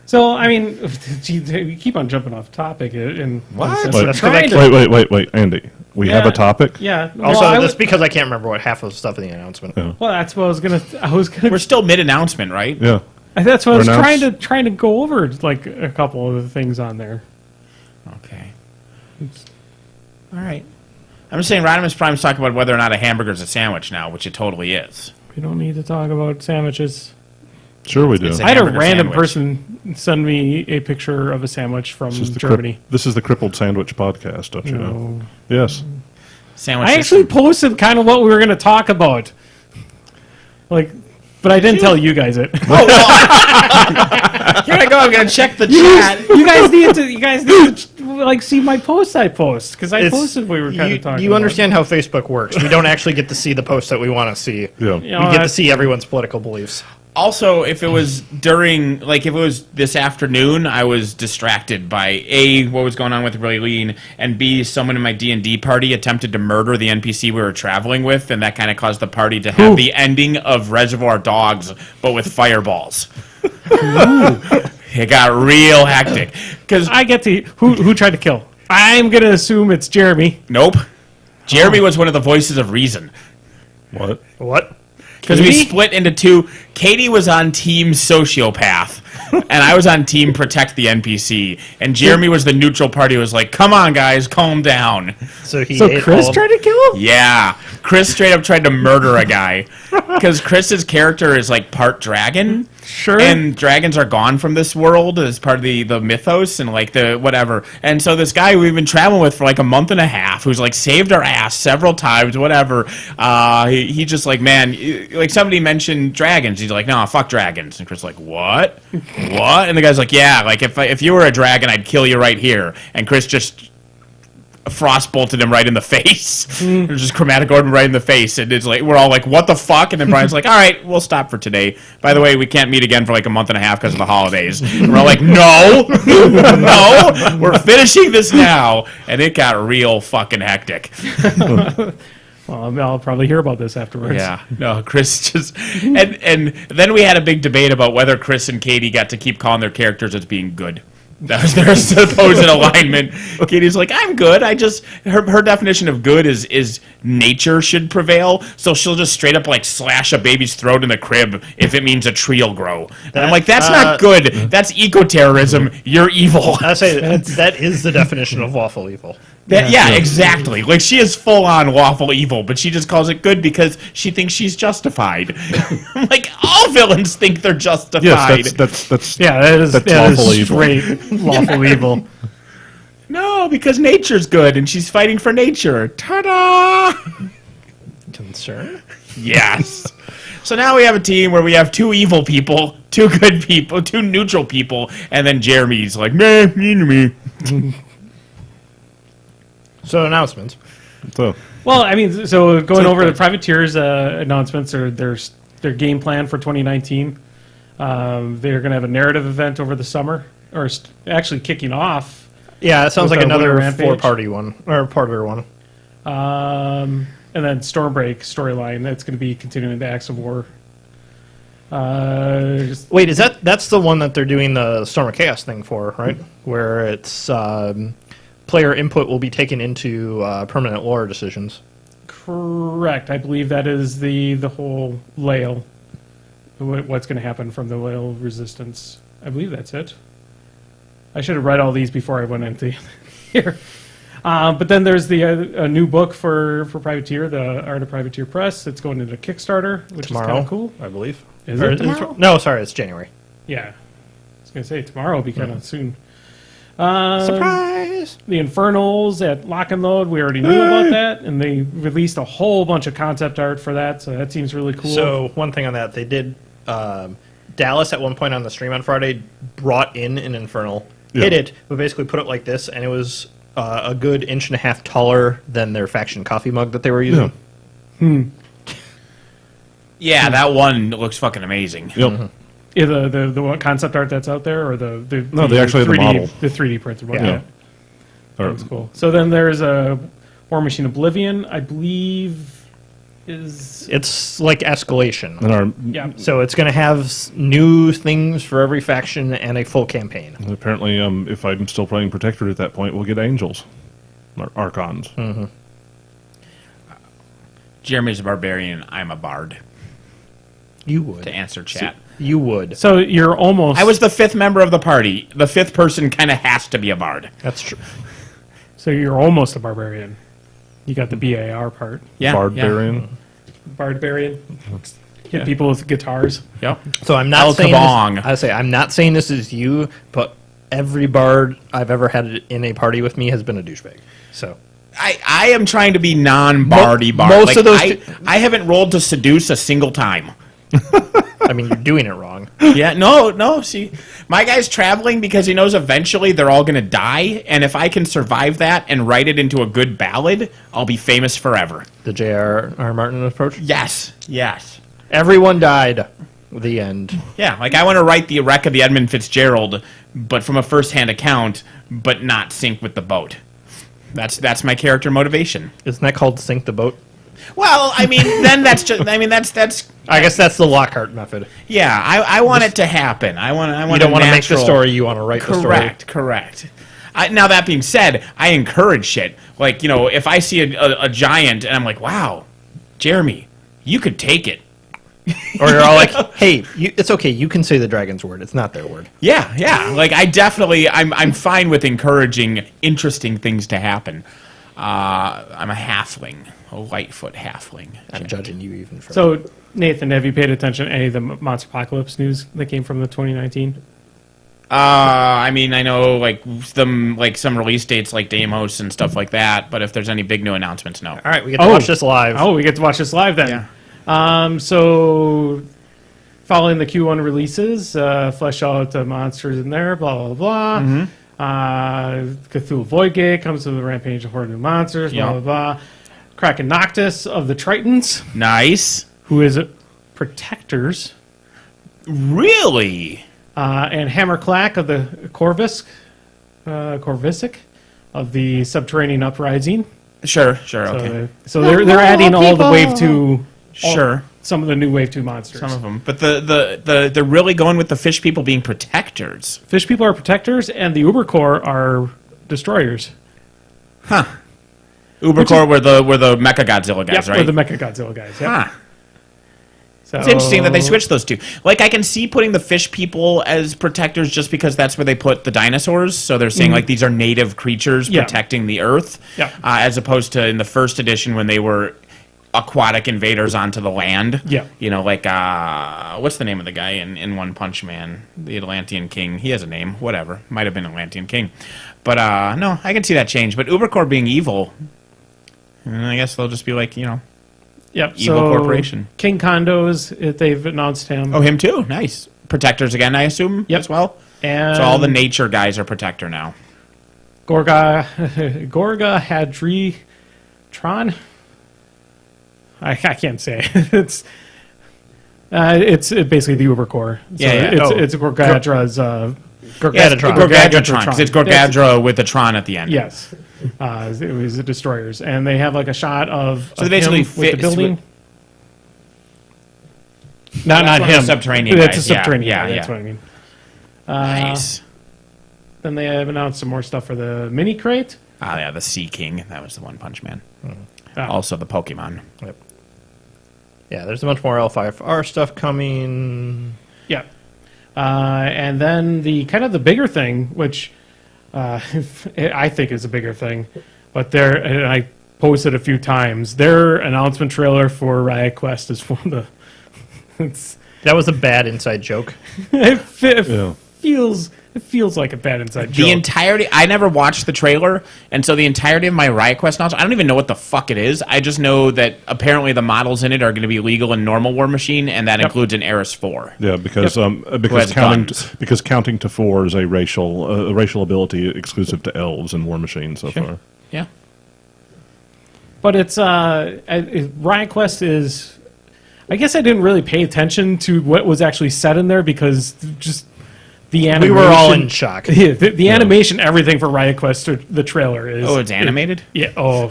S4: So I mean, gee, we keep on jumping off topic. And
S2: What?
S1: Wait,
S3: That's 'cause I
S1: wait, Andy. We have
S4: Yeah.
S1: a topic.
S4: Yeah.
S3: Also,
S4: well,
S3: that's because I can't remember what half of the stuff in the announcement.
S1: Yeah.
S4: well, that's what I was gonna.
S2: We're still mid-announcement, right?
S1: Yeah.
S4: That's what I was
S1: Announce-
S4: trying to go over, like a couple of the things on there.
S2: Okay. All right. I'm just saying Rodimus Prime's talking about whether or not a hamburger is a sandwich now, which it totally is.
S4: We don't need to talk about sandwiches.
S1: Sure, we do.
S2: It's
S4: I had a
S2: hamburger
S4: random
S2: sandwich.
S4: person send me a picture of a sandwich from
S1: This is the
S4: Germany.
S1: This is the Crippled Sandwich podcast, don't you know?
S4: No.
S1: Yes.
S2: Sandwich
S4: I actually
S2: system.
S4: posted kind of what we were going to talk about, like, but I didn't tell you guys it.
S2: Here I go. I'm gonna check the chat.
S4: You guys need to like see my post I post because I posted we were kind of talking.
S3: You
S4: about.
S3: understand how Facebook works. We don't actually get to see the posts that we want to see.
S1: Yeah.
S4: You know,
S3: We get to
S4: that's-
S3: see everyone's political beliefs.
S2: Also, if it was during, like, if it was this afternoon, I was distracted by A, what was going on with Raylene, and B, someone in my D&D party attempted to murder the NPC we were traveling with, and that kind of caused the party to have the ending of Reservoir Dogs, but with fireballs. It got real hectic. Because
S4: I get to who tried to kill. I'm gonna assume it's Jeremy.
S2: Nope. Jeremy was one of the voices of reason.
S3: What?
S2: Because we split into two. Katie was on Team Sociopath, and I was on Team Protect the NPC. And Jeremy was the neutral party who was like, come on, guys, calm down.
S3: So
S4: Chris tried to kill him?
S2: Yeah. Chris straight up tried to murder a guy. Because Chris's character is like part dragon.
S4: Sure.
S2: And dragons are gone from this world as part of the mythos and like the whatever. And so this guy we've been traveling with for like a month and a half who's like saved our ass several times, whatever. He just like, man, like somebody mentioned dragons. He's like, no, fuck dragons. And Chris is like, what? What? And the guy's like, yeah, like if you were a dragon, I'd kill you right here. And Chris just frost bolted him right in the face. Just chromatic orb right in the face, and it's like we're all like, "What the fuck?" And then Brian's like, "All right, we'll stop for today. By the way, we can't meet again for like a month and a half because of the holidays." And we're all like, "No, no, we're finishing this now." And it got real fucking hectic.
S4: Well, I'll probably hear about this afterwards.
S2: Yeah, no, Chris just and then we had a big debate about whether Chris and Katie got to keep calling their characters as being good. That was their supposed alignment. Katie's like, I'm good. I just her definition of good is nature should prevail. So she'll just straight up like slash a baby's throat in the crib if it means a tree will grow. And I'm like, that's not good. That's eco-terrorism. You're evil.
S3: I say that is the definition of lawful evil.
S2: Yeah, exactly. Like she is full on lawful evil, but she just calls it good because she thinks she's justified. I'm like, all villains think they're justified.
S1: Yes, that's
S4: that is
S1: lawful evil.
S4: Straight lawful evil.
S2: No, because nature's good and she's fighting for nature. Ta-da!
S3: Concern?
S2: Yes. So now we have a team where we have two evil people, two good people, two neutral people, and then Jeremy's like, meh, me.
S3: So announcements.
S1: So
S4: Well, I mean, so going over the Privateers announcements or their game plan for 2019. They're going to have a narrative event over the summer, or actually kicking off.
S3: Yeah, it sounds
S4: With
S3: like
S4: the
S3: another
S4: Winter Rampage.
S3: four-party one, or parter one.
S4: And then Stormbreak storyline. That's going to be continuing the Acts of War.
S3: Wait, that's the one that they're doing the Storm of Chaos thing for, right? Where it's player input will be taken into permanent lore decisions.
S4: Correct. I believe that is the whole Lael. What's going to happen from the Lael resistance. I believe that's it. I should have read all these before I went into here. But then there's a new book for Privateer, the Art of Privateer Press. It's going into Kickstarter, which
S3: Tomorrow,
S4: is kind of cool.
S3: I believe.
S4: Is
S3: Or
S4: it tomorrow?
S3: No, sorry, it's January.
S4: Yeah. I was going to say tomorrow will be kind of soon.
S3: Surprise!
S4: The Infernals at Lock and Load, we already knew about that, and they released a whole bunch of concept art for that, so that seems really cool.
S3: So one thing on that, they did. Dallas at one point on the stream on Friday brought in an Infernal, hit it, but basically put it like this, and it was a good inch and a half taller than their faction coffee mug that they were using.
S2: Yeah, that one looks fucking amazing.
S1: yep.
S3: Mm-hmm.
S4: Yeah, the one concept art that's out there, or the
S1: No, they actually have the
S4: 3D,
S1: model.
S4: the 3D printed one.
S3: Yeah.
S4: Yeah, that looks cool. So then there's a War Machine Oblivion, I believe, is
S3: It's like escalation.
S1: And our
S4: yeah.
S3: So it's going to have new things for every faction and a full campaign.
S1: apparently, if I'm still playing Protectorate at that point, we'll get angels, or archons.
S2: Jeremy's a barbarian. I'm a bard.
S3: You would.
S2: To answer chat.
S3: You would.
S4: So you're almost.
S2: I was the fifth member of the party. The fifth person kind of has to be a bard.
S3: That's true.
S4: So you're almost a barbarian. You got the BAR part.
S2: Yeah.
S1: Barbarian.
S4: Barbarian. Hit people with guitars.
S2: Yep.
S3: So I'm not
S2: El
S3: saying
S2: Kabong.
S3: this, I say I'm not saying this is you, but every bard I've ever had in a party with me has been a douchebag. So
S2: I am trying to be non-bardy bard.
S3: most
S2: Like,
S3: of those
S2: I haven't rolled to seduce a single time.
S3: I mean, you're doing it wrong.
S2: Yeah, no. See, my guy's traveling because he knows eventually they're all going to die, and if I can survive that and write it into a good ballad, I'll be famous forever.
S3: The J.R.R. Martin approach.
S2: Yes.
S3: Everyone died. The end.
S2: Yeah, like I want to write the wreck of the Edmund Fitzgerald, but from a first-hand account, but not sink with the boat. That's my character motivation.
S3: Isn't that called sink the boat?
S2: Well, I mean, then that's just. I mean, that's.
S3: I guess that's the Lockhart method.
S2: Yeah, I want it to happen. I want.
S3: You don't want to make the story. You want to write the story.
S2: Correct. Now that being said, I encourage shit. Like, you know, if I see a giant and I'm like, wow, Jeremy, you could take it.
S3: Or you're all like, hey, it's okay. You can say the dragon's word. It's not their word.
S2: Yeah. Like, I'm fine with encouraging interesting things to happen. I'm a halfling, a Lightfoot halfling.
S3: I'm judging you even for
S4: So, Nathan, have you paid attention to any of the Monster Apocalypse news that came from the 2019?
S2: I mean, I know like some release dates like Deimos and stuff like that, but if there's any big new announcements, no.
S3: All right, we get to watch this live.
S4: Oh, we get to watch this live then.
S2: Yeah.
S4: So, following the Q1 releases, flesh out the monsters in there, blah, blah, blah. Cthulhu Voidgate comes with a rampage of horde new monsters, blah, blah, blah. Kraken Noctis of the Tritons,
S2: Nice.
S4: who is Protectors,
S2: Really?
S4: and Hammerclack of the Corvisic of the Subterranean Uprising.
S2: Sure. Okay.
S4: So they're adding all the Wave 2,
S2: Sure.
S4: some of the new Wave 2 monsters.
S2: Some of them, but they're really going with the fish people being protectors.
S4: Fish people are Protectors, and the Ubercorps are Destroyers.
S2: Ubercorps were the Mecha Godzilla guys,
S4: Yep,
S2: right?
S4: or the Mecha Godzilla guys. Yep.
S2: Huh.
S4: So,
S2: It's interesting that they switched those two. Like, I can see putting the fish people as protectors just because that's where they put the dinosaurs. So they're saying, like, these are native creatures
S4: Yeah.
S2: protecting the Earth.
S4: Yeah.
S2: As opposed to in the first edition when they were aquatic invaders onto the land.
S4: Yeah.
S2: You know, like, what's the name of the guy in One Punch Man? The Atlantean King. He has a name. Whatever. Might have been Atlantean King. But, no, I can see that change. But Ubercorps being evil, I guess they'll just be like, you know,
S4: Yep.
S2: Evil
S4: so
S2: Corporation.
S4: King Kondo's, they've announced him.
S2: oh, him too. Nice. Protectors again, I assume,
S4: Yep.
S2: as well.
S4: And
S2: So all the nature guys are protector now.
S4: Gorga Hadri Tron. I can't say it. It's basically the Ubercorps. So
S2: Yeah.
S4: It's Gorgadra's.
S2: Gorgadron. Gorgadron. 'Cause it's Gorgadra with the Tron at the end.
S4: Yes. It was the Destroyers, and they have like a shot of,
S2: So
S4: of
S2: they basically
S4: him with the
S2: fit-
S4: building.
S2: That's
S4: Not
S2: one of
S4: him.
S2: the subterranean
S4: That's
S2: guys.
S4: a subterranean.
S2: Yeah,
S4: guy, That's
S2: yeah.
S4: what I mean.
S2: Nice.
S4: Then they have announced some more stuff for the mini crate.
S2: Yeah, the Sea King. That was the One Punch Man.
S4: Ah.
S2: Also the Pokemon.
S3: Yep. Yeah, there's a bunch more L5R stuff coming.
S4: Yeah. And then the kind of the bigger thing, which I think is a bigger thing, but and I posted a few times, their announcement trailer for Riot Quest is one of the.
S3: That was a bad inside joke.
S4: It
S1: Yeah.
S4: feels like a bad inside joke.
S2: The entirety. I never watched the trailer, and so the entirety of my Riot Quest knowledge, I don't even know what the fuck it is. I just know that apparently the models in it are going to be legal in normal War Machine, and that includes an Eris 4.
S1: Yeah, because
S2: has
S1: counting to 4 is a racial ability exclusive to elves in War Machine so far.
S2: Yeah.
S4: But it's Riot Quest is. I guess I didn't really pay attention to what was actually said in there because just the animation.
S3: We were all in shock.
S4: Yeah, the animation, everything for Riot Quest, the trailer is.
S2: Oh, it's animated?
S4: Yeah.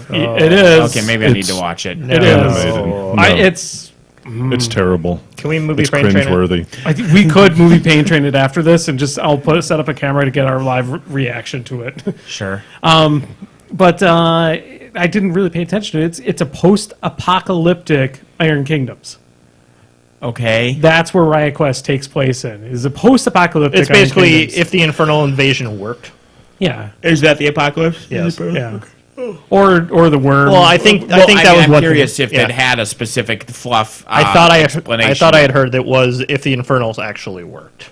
S4: It is.
S2: Okay, maybe I need to watch it.
S4: It is.
S1: Animated. No.
S4: It's
S1: terrible.
S3: Can we movie
S1: It's
S3: train it?
S1: cringeworthy.
S4: I think we could movie pain train it after this, and I'll set up a camera to get our live reaction to it.
S2: Sure.
S4: But I didn't really pay attention to it. It's a post-apocalyptic Iron Kingdoms.
S2: Okay.
S4: That's where Riot Quest takes place in. Is a post-apocalyptic.
S3: It's
S4: Iron
S3: basically
S4: Kingdoms.
S3: if the Infernal Invasion worked.
S4: Yeah.
S2: Is that the apocalypse?
S3: Yes.
S4: Yeah. Or the worm.
S3: Well, I think that was
S2: I'm
S3: what
S2: curious if
S3: yeah.
S2: it had a specific fluff.
S3: I thought I
S2: explanation.
S3: had heard that was if the Infernals actually worked,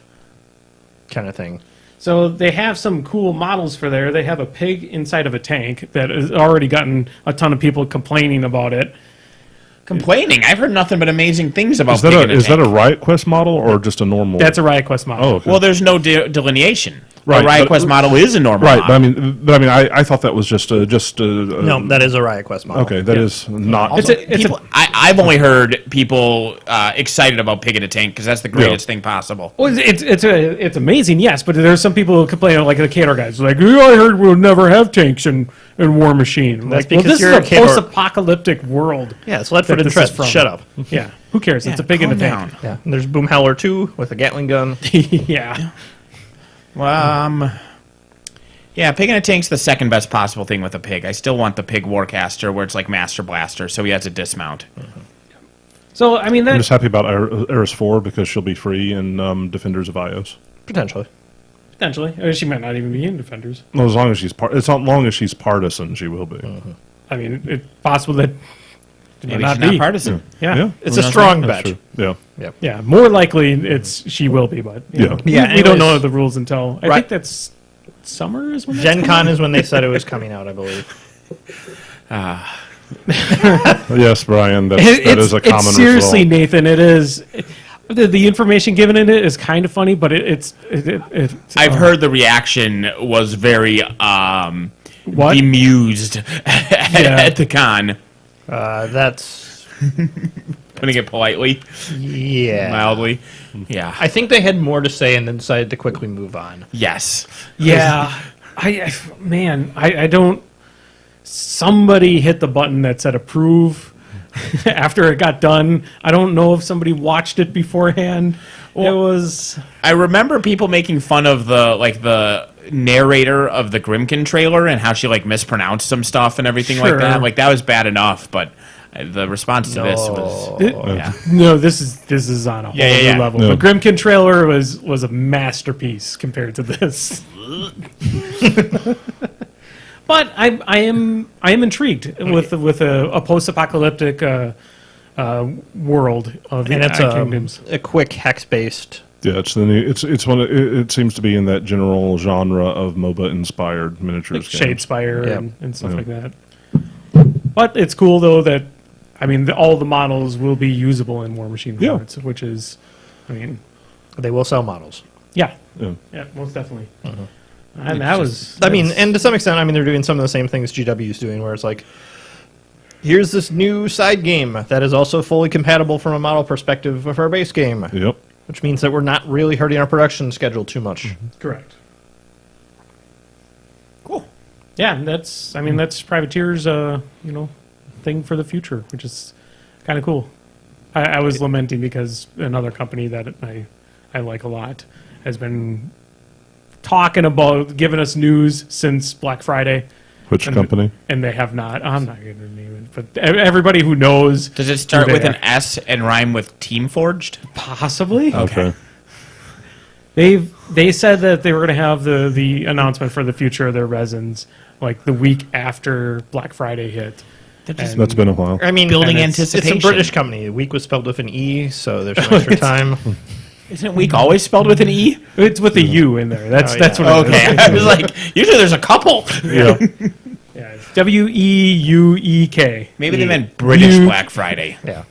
S3: kind of thing.
S4: So they have some cool models for there. They have a pig inside of a tank that has already gotten a ton of people complaining about it.
S2: complaining. I've heard nothing but amazing things about.
S1: Is that a Riot Quest model or just a normal?
S4: That's a Riot Quest model.
S1: Oh, okay.
S2: Well, there's no delineation.
S1: Right,
S2: a Riot
S1: but-
S2: Quest model is a normal
S1: Right,
S2: model.
S1: but I mean, I thought that was just
S3: No, that is a Riot Quest model.
S1: okay. That is not.
S4: It's a-
S2: People, I've only heard people excited about Pig in a Tank because that's the greatest thing possible.
S4: Well, it's amazing, yes, but there's some people who complain, like the Cater guys, like, oh, I heard we'll never have tanks in War Machine.
S3: That's
S4: Like, well,
S3: because
S4: this is
S3: you're
S4: a
S3: a Cater-
S4: post-apocalyptic world.
S3: Yeah, it's Ledford
S4: that
S3: and
S4: this
S3: Tread.
S4: is from.
S3: Shut up.
S4: Yeah, who cares? It's a pig in a
S2: Calm
S4: tank.
S2: down.
S3: Yeah, and there's Boomhowler 2 with a Gatling gun.
S4: Yeah.
S2: Yeah, Pig in a Tank's the second best possible thing with a pig. I still want the Pig Warcaster where it's like Master Blaster, so he has a dismount.
S4: So, I mean,
S1: I'm
S4: that,
S1: just happy about Eris 4 because she'll be free in Defenders of Ios.
S3: Potentially.
S4: potentially. Or she might not even be in Defenders.
S1: Well, as long as she's as long as she's partisan, she will be.
S4: I mean, it's possible that it
S2: Maybe
S4: might
S2: she's
S4: not
S2: not
S4: be.
S2: partisan.
S4: Yeah.
S3: It's
S2: Who
S3: a
S2: knows?
S3: strong
S1: That's
S3: bet.
S1: true. Yeah.
S4: Yeah, more likely she will be, but you
S1: Yeah.
S4: know,
S3: Yeah,
S4: we don't
S3: anyways.
S4: know the rules until I
S3: Right.
S4: think that's summer is when that's
S3: Gen
S4: coming
S3: Con
S4: out?
S3: is when they said it was coming out, I believe.
S1: Yes, Brian. That is a common
S4: it's seriously,
S1: result.
S4: Nathan. It is. The information given in it is kind of funny, but it's
S2: I've heard the reaction was very
S4: What?
S2: bemused
S4: Yeah.
S2: at the con.
S3: That's
S2: Putting it politely,
S3: yeah.
S2: mildly. Yeah.
S3: I think they had more to say and then decided to quickly move on.
S2: Yes.
S4: Yeah, I don't. Somebody hit the button that said approve after it got done. I don't know if somebody watched it beforehand. It was
S2: I remember people making fun of the narrator of the Grimkin trailer and how she mispronounced some stuff and everything like
S4: Sure.
S2: that. Like that was bad enough, but the response to this was yeah.
S4: no. This is on a whole
S2: Yeah, yeah,
S4: new
S2: yeah.
S4: level.
S1: Yeah.
S4: The Grimkin trailer was a masterpiece compared to this. But I am intrigued with a post-apocalyptic world of
S3: And it's
S4: kingdoms.
S3: a quick hex-based.
S1: Yeah, it's the new. It's one. It seems to be in that general genre of MOBA-inspired miniatures. games.
S4: Shadespire
S3: Yeah.
S4: and stuff like that. But it's cool though that all the models will be usable in War Machine
S1: Yeah.
S4: cards, which is, I mean,
S3: They will sell models.
S4: yeah,
S1: Yeah.
S4: most definitely. And that was,
S3: I mean, and to some extent, I mean, they're doing some of the same things GW is doing, where it's like, here's this new side game that is also fully compatible from a model perspective of our base game,
S1: Yep.
S3: which means that we're not really hurting our production schedule too much.
S4: correct.
S2: Cool.
S4: Yeah, that's Privateer's thing for the future, which is kind of cool. I was lamenting because another company that I like a lot has been talking about giving us news since Black Friday,
S1: Which company?
S4: and they have not. I'm not going to name it, but everybody who knows.
S2: Does it start
S4: who
S2: with
S4: they
S2: an
S4: are.
S2: S and rhyme with Team Forged?
S4: Possibly.
S1: Okay.
S4: They said that they were going to have the announcement for the future of their resins like the week after Black Friday hit. And-
S1: That's been a while.
S3: I mean,
S2: Building
S3: and it's
S2: anticipation.
S3: a British company. Week was spelled with an E, so there's some extra time.
S2: Isn't week always spelled with an E?
S4: It's with a U in there. That's
S3: Oh,
S4: that's
S3: yeah.
S4: what.
S2: Okay.
S4: It
S2: I was like, usually there's a couple.
S1: Yeah.
S4: is. Yeah, WEUEK.
S2: Maybe they meant British
S4: You-
S2: Black Friday.
S3: Yeah.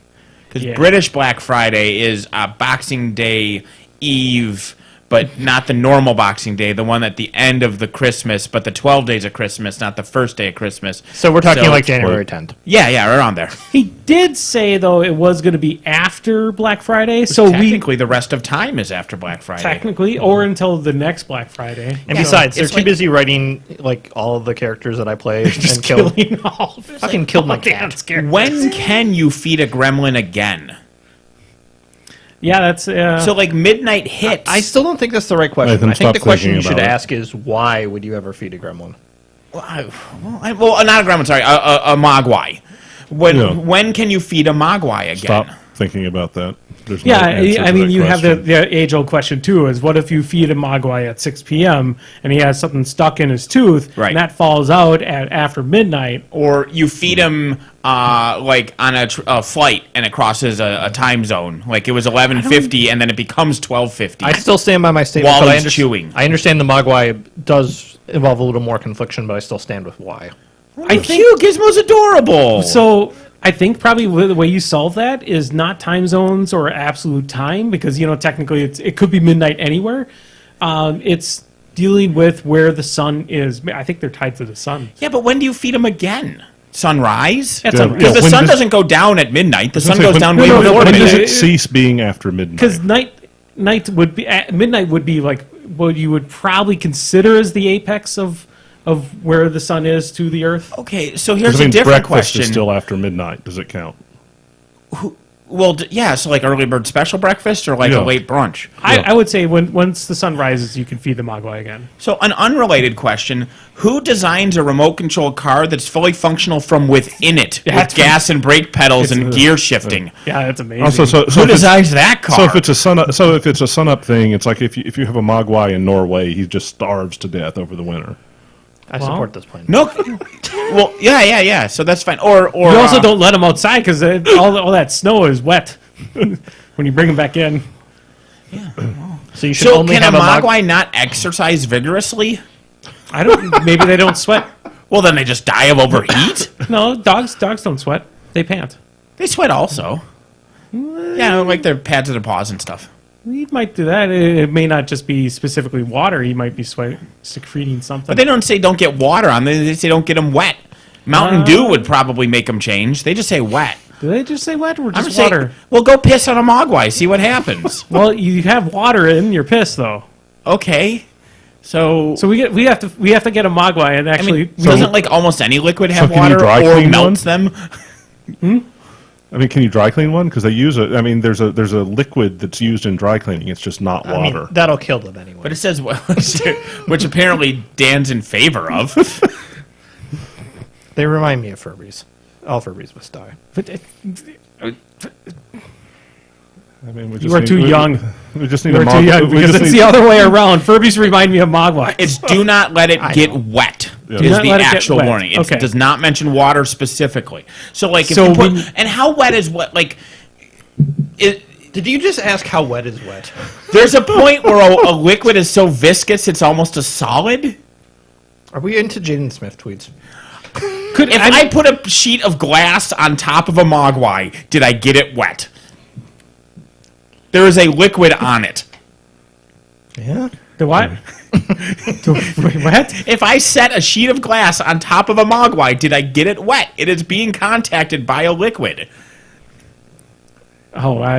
S2: Because
S4: Yeah.
S2: British Black Friday is Boxing Day Eve, but not the normal Boxing Day, the one at the end of the Christmas, but the 12 days of Christmas, not the first day of Christmas.
S3: So we're talking
S2: So
S3: like
S2: it's-
S3: January 10th.
S2: Yeah, around there.
S4: He did say though it was going to be after Black Friday, so we
S2: Technically, the rest of time is after Black Friday.
S4: technically or until the next Black Friday.
S3: And
S2: Yeah.
S3: besides, they're
S2: It's
S3: too
S2: like-
S3: busy writing like all of the characters that I play and killed.
S4: Killing all of
S3: Fucking killed my
S4: damn
S3: cat.
S4: scared.
S2: When can you feed a gremlin again?
S4: Yeah, that's
S2: So, like, midnight hits.
S3: I still don't think that's the right question.
S1: Nathan,
S3: I think the
S1: stop
S3: question you
S1: thinking
S3: should
S1: about it.
S3: ask is why would you ever feed a gremlin?
S2: Well, not a gremlin, sorry, a mogwai.
S1: Yeah.
S2: When can you feed a mogwai again?
S1: Stop thinking about that. There's no
S4: yeah.
S1: answer
S4: I
S1: to
S4: mean,
S1: that
S4: you have the,
S1: question.
S4: the age-old question too: is what if you feed a mogwai at 6 p.m. and he has something stuck in his tooth,
S2: Right.
S4: and that falls out after midnight?
S2: Or you feed him like on a flight and it crosses a time zone. Like it was 11:50 and then it becomes 12:50.
S3: I still stand by my statement.
S2: While
S3: but
S2: he's chewing.
S3: I understand the Mogwai does involve a little more confliction, but I still stand with why.
S4: I think
S2: Cute, Gizmo's adorable.
S4: so. I think probably the way you solve that is not time zones or absolute time because technically it could be midnight anywhere. It's dealing with where the sun is. I think they're tied to the sun.
S2: Yeah, but when do you feed them again? Sunrise?
S4: That's
S1: Yeah,
S4: a,
S2: Because the
S1: when
S2: sun
S1: does-
S2: doesn't go down at midnight. The sun
S1: say,
S2: goes
S1: when-
S2: down
S4: No,
S2: way
S4: no, no,
S2: before
S1: When does
S2: midnight.
S1: it cease being after midnight?
S4: because night would be at midnight would be like what you would probably consider as the apex of where the sun is to the earth.
S2: Okay, so
S1: 'Cause,
S2: here's
S1: I mean,
S2: a different
S1: breakfast
S2: question.
S1: is still after midnight. Does it count?
S2: Well, yeah, so like early bird special breakfast or like
S1: Yeah.
S2: a late brunch.
S4: I would say once the sun rises, you can feed the Mogwai again.
S2: So an unrelated question: who designs a remote control car that's fully functional from within it with
S4: That's
S2: gas and brake pedals and
S4: it's-
S2: gear shifting?
S4: Yeah, that's amazing.
S1: Also, so
S2: Who
S1: if it's-
S2: designs that car?
S1: So if it's a sun up thing, it's like if you have a Mogwai in Norway, he just starves to death over the winter.
S3: I
S4: Well,
S3: support this plan.
S2: no, well, yeah. So that's fine. Or
S4: you also don't let them outside because all that snow is wet when you bring them back in.
S3: So you should
S2: So
S3: only
S2: can a
S3: have a
S2: Mogwai not exercise vigorously?
S4: I don't. Maybe they don't sweat.
S2: Well, then they just die of overheat.
S4: No, dogs don't sweat. They pant.
S2: They sweat also. Yeah, like their pads of their paws and stuff.
S4: He might do that. It may not just be specifically water. He might be secreting something.
S2: But they don't say don't get water on them. They say don't get them wet. Mountain Dew would probably make them change. They just say wet.
S4: Do they just say wet or
S2: I'm
S4: just
S2: saying,
S4: water?
S2: well, go piss on a Mogwai. See what happens.
S4: Well, you have water in your piss though.
S2: Okay. So
S4: So we have to get a Mogwai and
S2: I
S4: actually.
S2: mean, doesn't like almost any liquid have
S1: can you
S2: water
S1: dry
S2: or
S1: clean
S2: melts them?
S1: I mean, can you dry clean one? Because they use it. I mean, there's a liquid that's used in dry cleaning. It's just not
S3: I mean,
S1: water.
S3: that'll kill them anyway.
S2: But it says which apparently Dan's in favor of.
S3: They remind me of Furbies. All Furbies must die.
S4: But
S1: I mean, we
S4: you
S1: just
S4: are
S1: need-
S4: too young.
S1: We just need
S4: You
S1: a
S4: are too
S1: Mogwai.
S4: young
S1: we
S4: because
S1: just
S4: it's
S1: need-
S4: the other way around. Furbies remind me of Mogwai.
S2: It's do not let it get wet.
S1: Yeah.
S2: Is
S1: Do
S4: not
S2: the
S4: let it get
S2: actual
S4: wet.
S2: warning. It
S4: Okay.
S2: does not mention water specifically. So like if
S4: So
S2: you put,
S4: when-
S2: and how wet is wet? Like
S3: Did you just ask how wet is wet?
S2: there's a point where a liquid is so viscous it's almost a solid.
S3: Are we into Jaden Smith tweets?
S4: Could
S2: If I put a sheet of glass on top of a Mogwai, did I get it wet? There is a liquid on it.
S3: Yeah.
S4: the what? Wait, what?
S2: If I set a sheet of glass on top of a Mogwai, did I get it wet? It is being contacted by a liquid.
S4: Oh,
S3: Like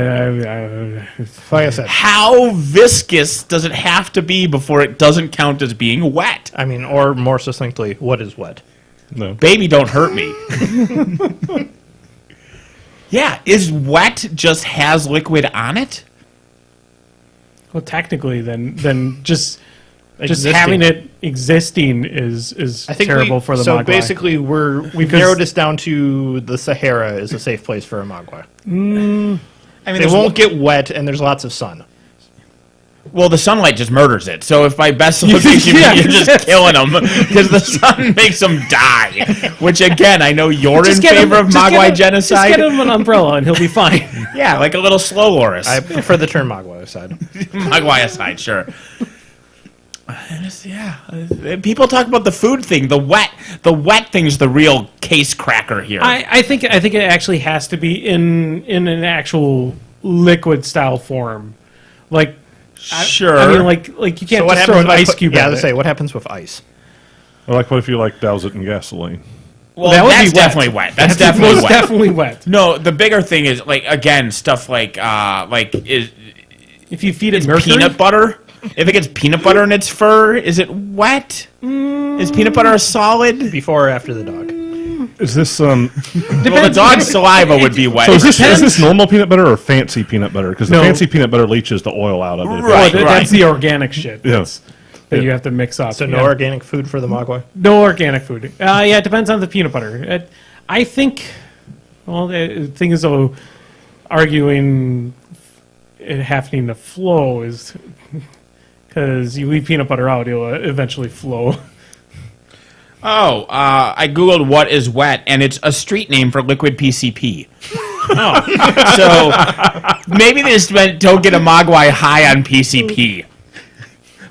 S3: I said,
S2: How viscous does it have to be before it doesn't count as being wet?
S3: I mean, or more succinctly, what is wet?
S1: No.
S2: Baby, don't hurt me. Yeah, is wet just has liquid on it?
S4: well, technically, then just
S3: Existing.
S4: having it existing is
S3: I think
S4: terrible for the
S3: so.
S4: Mogwai.
S3: Basically, we've
S4: Because-
S3: narrowed this down to the Sahara is a safe place for a Mogwai.
S2: I mean,
S3: They
S2: there's
S3: won't get wet, and there's lots of sun.
S2: well, the sunlight just murders it. So if by best location
S4: Yeah.
S2: you're just killing them because the sun makes them die, which again I know you're in
S4: Just get
S2: favor
S4: him-
S2: of
S4: just get
S2: Mogwai
S4: him-
S2: genocide.
S4: Just get him an umbrella and he'll be fine.
S2: Yeah, like a little slow loris.
S3: I prefer the term Mogwaicide.
S2: Mogwaicide, sure. Yeah, people talk about the food thing. The wet thing's the real case cracker here.
S4: I think it actually has to be in an actual liquid style form, like.
S2: Sure.
S4: I mean, like you can't just throw an
S3: if I
S4: ice
S3: put-
S4: cube
S3: Yeah,
S4: at
S3: to
S4: it.
S3: say what happens with ice.
S1: Or like, what if you like douse it in gasoline?
S2: well,
S4: that would be
S2: that's
S4: wet.
S2: definitely wet. That's definitely
S4: most
S2: wet.
S4: definitely wet.
S2: No, the bigger thing is like again stuff like is
S4: If you feed it mercury,
S2: peanut butter. If it gets peanut butter in its fur, is it wet? Is peanut butter a solid?
S3: Before or after the dog?
S1: Is this
S2: Well, the dog's saliva would be wet.
S1: so? Is this normal peanut butter or fancy peanut butter? Because the
S4: No.
S1: fancy peanut butter leaches the oil out of it.
S2: Right.
S4: That's the organic shit.
S1: Yes.
S4: That you have to mix up.
S3: So no
S4: yeah.
S3: organic food for the Mogwai?
S4: No organic food. Yeah, it depends on the peanut butter. I think. Well, the thing is, though, arguing it having to flow is because you leave peanut butter out, it'll eventually flow.
S2: Oh, I googled what is wet, and it's a street name for liquid PCP. So maybe they just meant don't get a Mogwai high on PCP.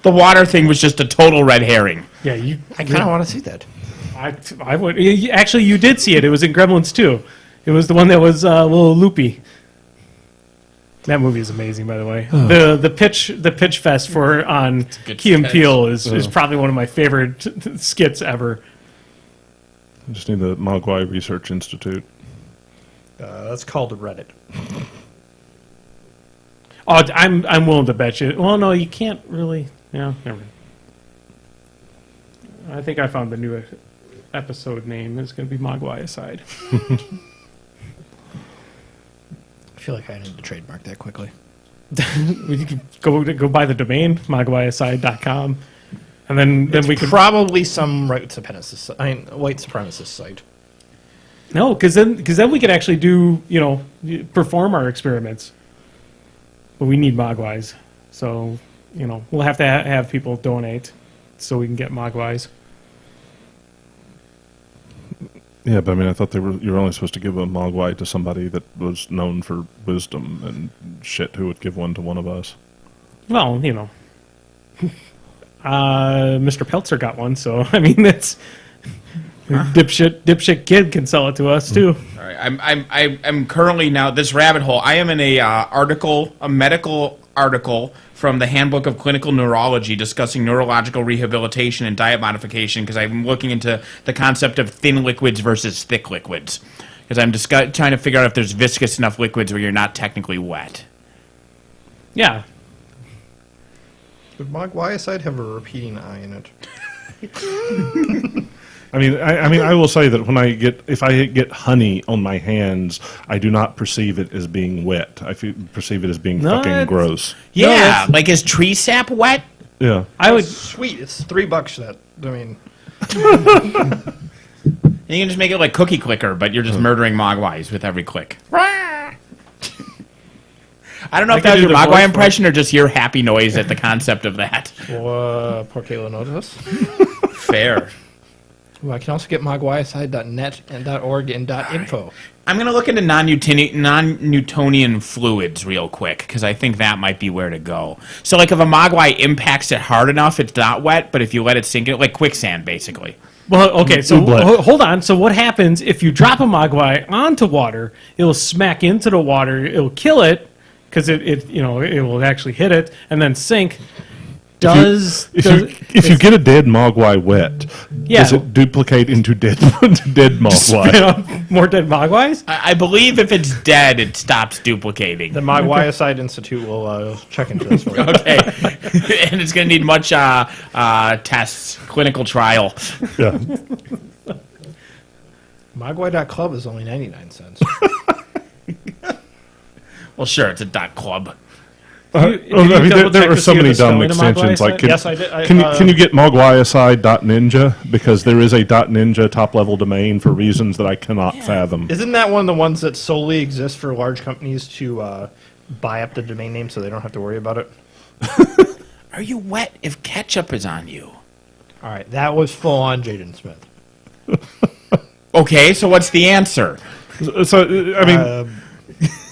S2: The water thing was just a total red herring.
S4: Yeah, you.
S3: I kind of want to see that.
S4: I would actually. You did see it. It was in Gremlins too. It was the one that was a little loopy. That movie is amazing, by the way. The pitch fest for on
S2: good
S4: Key and
S2: sketch.
S4: Peele is probably one of my favorite skits ever.
S1: I just need the Mogwai Research Institute.
S3: That's called Reddit.
S4: Oh, I'm willing to bet you. Well, no, you can't really. Yeah, never mind. I think I found the new episode name. It's going to be Mogwaicide.
S3: I feel like I need to trademark that quickly.
S4: We can go buy the domain mogwaicide.com, and then we can
S3: Probably some white supremacist site.
S4: no, because then we could actually do perform our experiments. But we need mogwais, so we'll have to have people donate so we can get mogwais.
S1: Yeah, but I mean, I thought you were only supposed to give a Mogwai to somebody that was known for wisdom and shit who would give one to one of us.
S4: Well, Mr. Peltzer got one, so I mean that's dipshit kid can sell it to us too.
S2: All right, I'm currently now this rabbit hole. I am in a medical article from the Handbook of Clinical Neurology discussing neurological rehabilitation and diet modification because I'm looking into the concept of thin liquids versus thick liquids because I'm trying to figure out if there's viscous enough liquids where you're not technically wet.
S4: Yeah,
S3: Would Mogwaicide have a repeating I in it?
S1: I mean, I will say that if I get honey on my hands, I do not perceive it as being wet. I perceive it as being
S4: No,
S1: fucking
S4: it's-
S1: gross.
S2: Yeah,
S4: that's-
S2: like is tree sap wet?
S1: Yeah.
S4: I would.
S3: Sweet, it's $3 that. I mean,
S2: And you can just make it like cookie clicker, but you're just murdering mogwais with every click. I don't know
S4: I
S2: if that
S4: could
S2: was
S4: do
S2: your
S4: the voice
S2: mogwai
S4: for
S2: impression or just your happy noise at the concept of that.
S3: well, poor Kayla knows this.
S2: Fair.
S3: Well, I can also get mogwaicide.net and .org and .info.
S2: I'm going to look into non-Newtonian fluids real quick because I think that might be where to go. So, like, if a mogwai impacts it hard enough, it's not wet, but if you let it sink in, like quicksand, basically.
S4: Well, okay, so
S1: Oobleck.
S4: hold on. So what happens if you drop a mogwai onto water? It'll smack into the water. It'll kill it because it will actually hit it and then sink.
S1: If you get a dead Mogwai wet,
S4: Yeah.
S1: does it duplicate into dead Mogwai?
S4: More dead mogwais?
S2: I believe if it's dead, it stops duplicating.
S3: The Mogwaicide Institute will check into this for you.
S2: Okay. And it's going to need much tests, clinical trial.
S1: Yeah.
S3: Mogwai.club is only 99 cents.
S2: Well, sure, it's a .club.
S4: Did you double
S1: There
S4: check
S1: are
S4: to
S1: so
S4: see
S1: many
S4: if the
S1: dumb
S4: spelling of
S1: extensions.
S4: Mogwai
S1: Like,
S4: site?
S3: Yes, I did.
S1: can you get Mogwaicide.ninja? Because there is a .ninja top-level domain for reasons that I cannot fathom.
S3: Isn't that one of the ones that solely exists for large companies to buy up the domain name so they don't have to worry about it?
S2: Are you wet if ketchup is on you?
S3: All right, that was full on Jaden Smith.
S2: Okay, so what's the answer?
S1: So, I mean,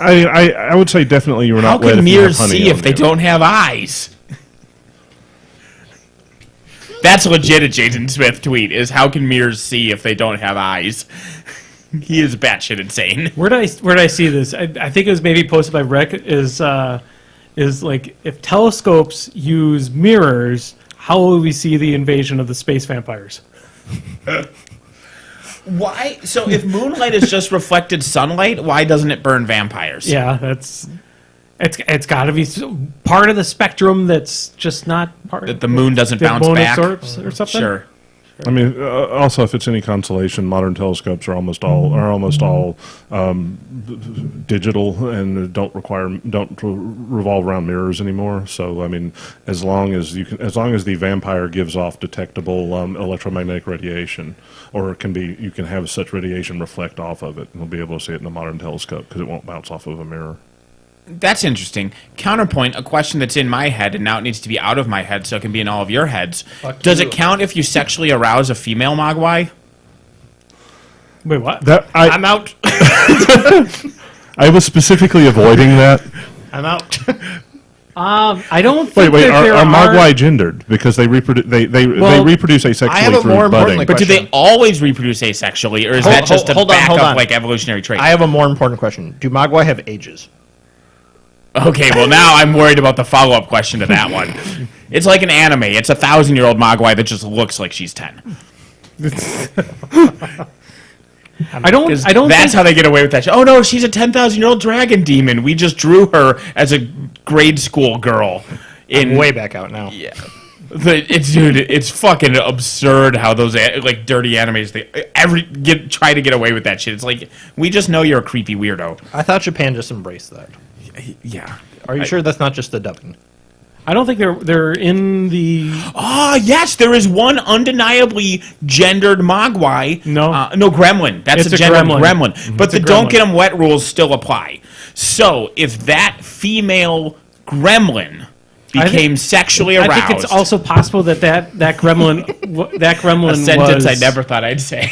S1: I would say definitely you were
S2: How
S1: not wet
S2: can
S1: if you have
S2: mirrors
S1: honey
S2: see
S1: on
S2: if they
S1: you.
S2: don't have eyes? That's legit a Jaden Smith tweet, is how can mirrors see if they don't have eyes? He is batshit insane.
S4: Where did I see this? I think it was maybe posted by Rick. Is like if telescopes use mirrors, how will we see the invasion of the space vampires?
S2: Why? So if moonlight is just reflected sunlight, why doesn't it burn vampires?
S4: Yeah, it's got to be part of the spectrum that's just not part.
S2: That the moon doesn't
S4: that
S2: bounce
S4: moon
S2: back?
S4: absorbs or something.
S2: Sure.
S1: I mean, also if it's any consolation, modern telescopes are almost all digital and don't revolve around mirrors anymore. So I mean, as long as the vampire gives off detectable electromagnetic radiation, or you can have such radiation reflect off of it, and we'll be able to see it in a modern telescope because it won't bounce off of a mirror.
S2: That's interesting. Counterpoint, a question that's in my head, and now it needs to be out of my head so it can be in all of your heads. Does it count if you sexually arouse a female mogwai?
S4: Wait, what?
S3: I'm out.
S1: I was specifically avoiding that.
S3: I'm out.
S4: I don't think
S1: Wait,
S4: that there
S1: are Mogwai gendered because they reproduce? They reproduce
S3: I have
S1: asexually
S3: a
S1: through
S3: more
S1: budding.
S3: important
S2: But do they
S3: Question.
S2: always reproduce asexually, or is that just a
S3: hold on,
S2: backup,
S3: hold on.
S2: like, evolutionary trait?
S3: I have a more important question. Do Mogwai have ages?
S2: Okay, well now I'm worried about the follow-up question to that one. It's like an anime. It's a 1,000-year-old Mogwai that just looks like she's 10.
S4: I don't
S2: That's
S4: think,
S2: how they get away with that. Oh no, she's a 10,000-year-old dragon demon. We just drew her as a grade school girl.
S3: I'm way back out now.
S2: Yeah. It's fucking absurd how those like dirty animes try to get away with that shit. It's like, we just know you're a creepy weirdo.
S3: I thought Japan just embraced that.
S2: Yeah.
S3: Are you sure that's not just the dubbing?
S4: I don't think they're in the.
S2: Oh yes, there is one undeniably gendered Mogwai.
S4: No.
S2: Gremlin. That's
S4: It's
S2: a
S4: a
S2: gendered
S4: gremlin.
S2: gremlin. But
S4: It's a
S2: the don't
S4: gremlin.
S2: get them wet rules still apply. So if that female gremlin became sexually aroused,
S4: I think it's also possible that gremlin
S2: a sentence
S4: was.
S2: I never thought I'd say.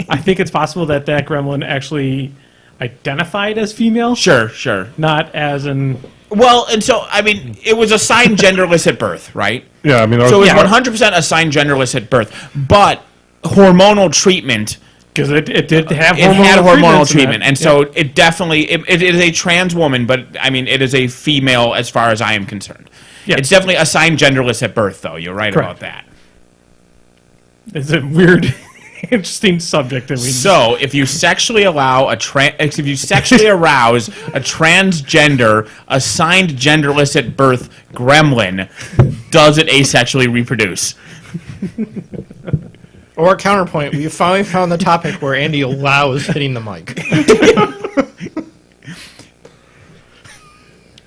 S4: I think it's possible that gremlin actually identified as female,
S2: Sure.
S4: not as an.
S2: Well, and so I mean, it was assigned genderless at birth, right?
S1: Yeah, I mean,
S2: So it was
S4: Yeah.
S2: 100% assigned genderless at birth, but hormonal treatment.
S4: Because it did have
S2: It had hormonal
S4: treatments in
S2: treatment,
S4: that.
S2: and so it definitely it is a trans woman, but I mean it is a female as far as I am concerned.
S4: Yeah.
S2: It's definitely assigned genderless at birth, though. You're right about
S4: Correct.
S2: that.
S4: It's a weird, interesting subject that we.
S2: So if you sexually arouse a transgender assigned genderless at birth gremlin, does it asexually reproduce?
S3: Or counterpoint, we finally found the topic where Andy allows hitting the mic.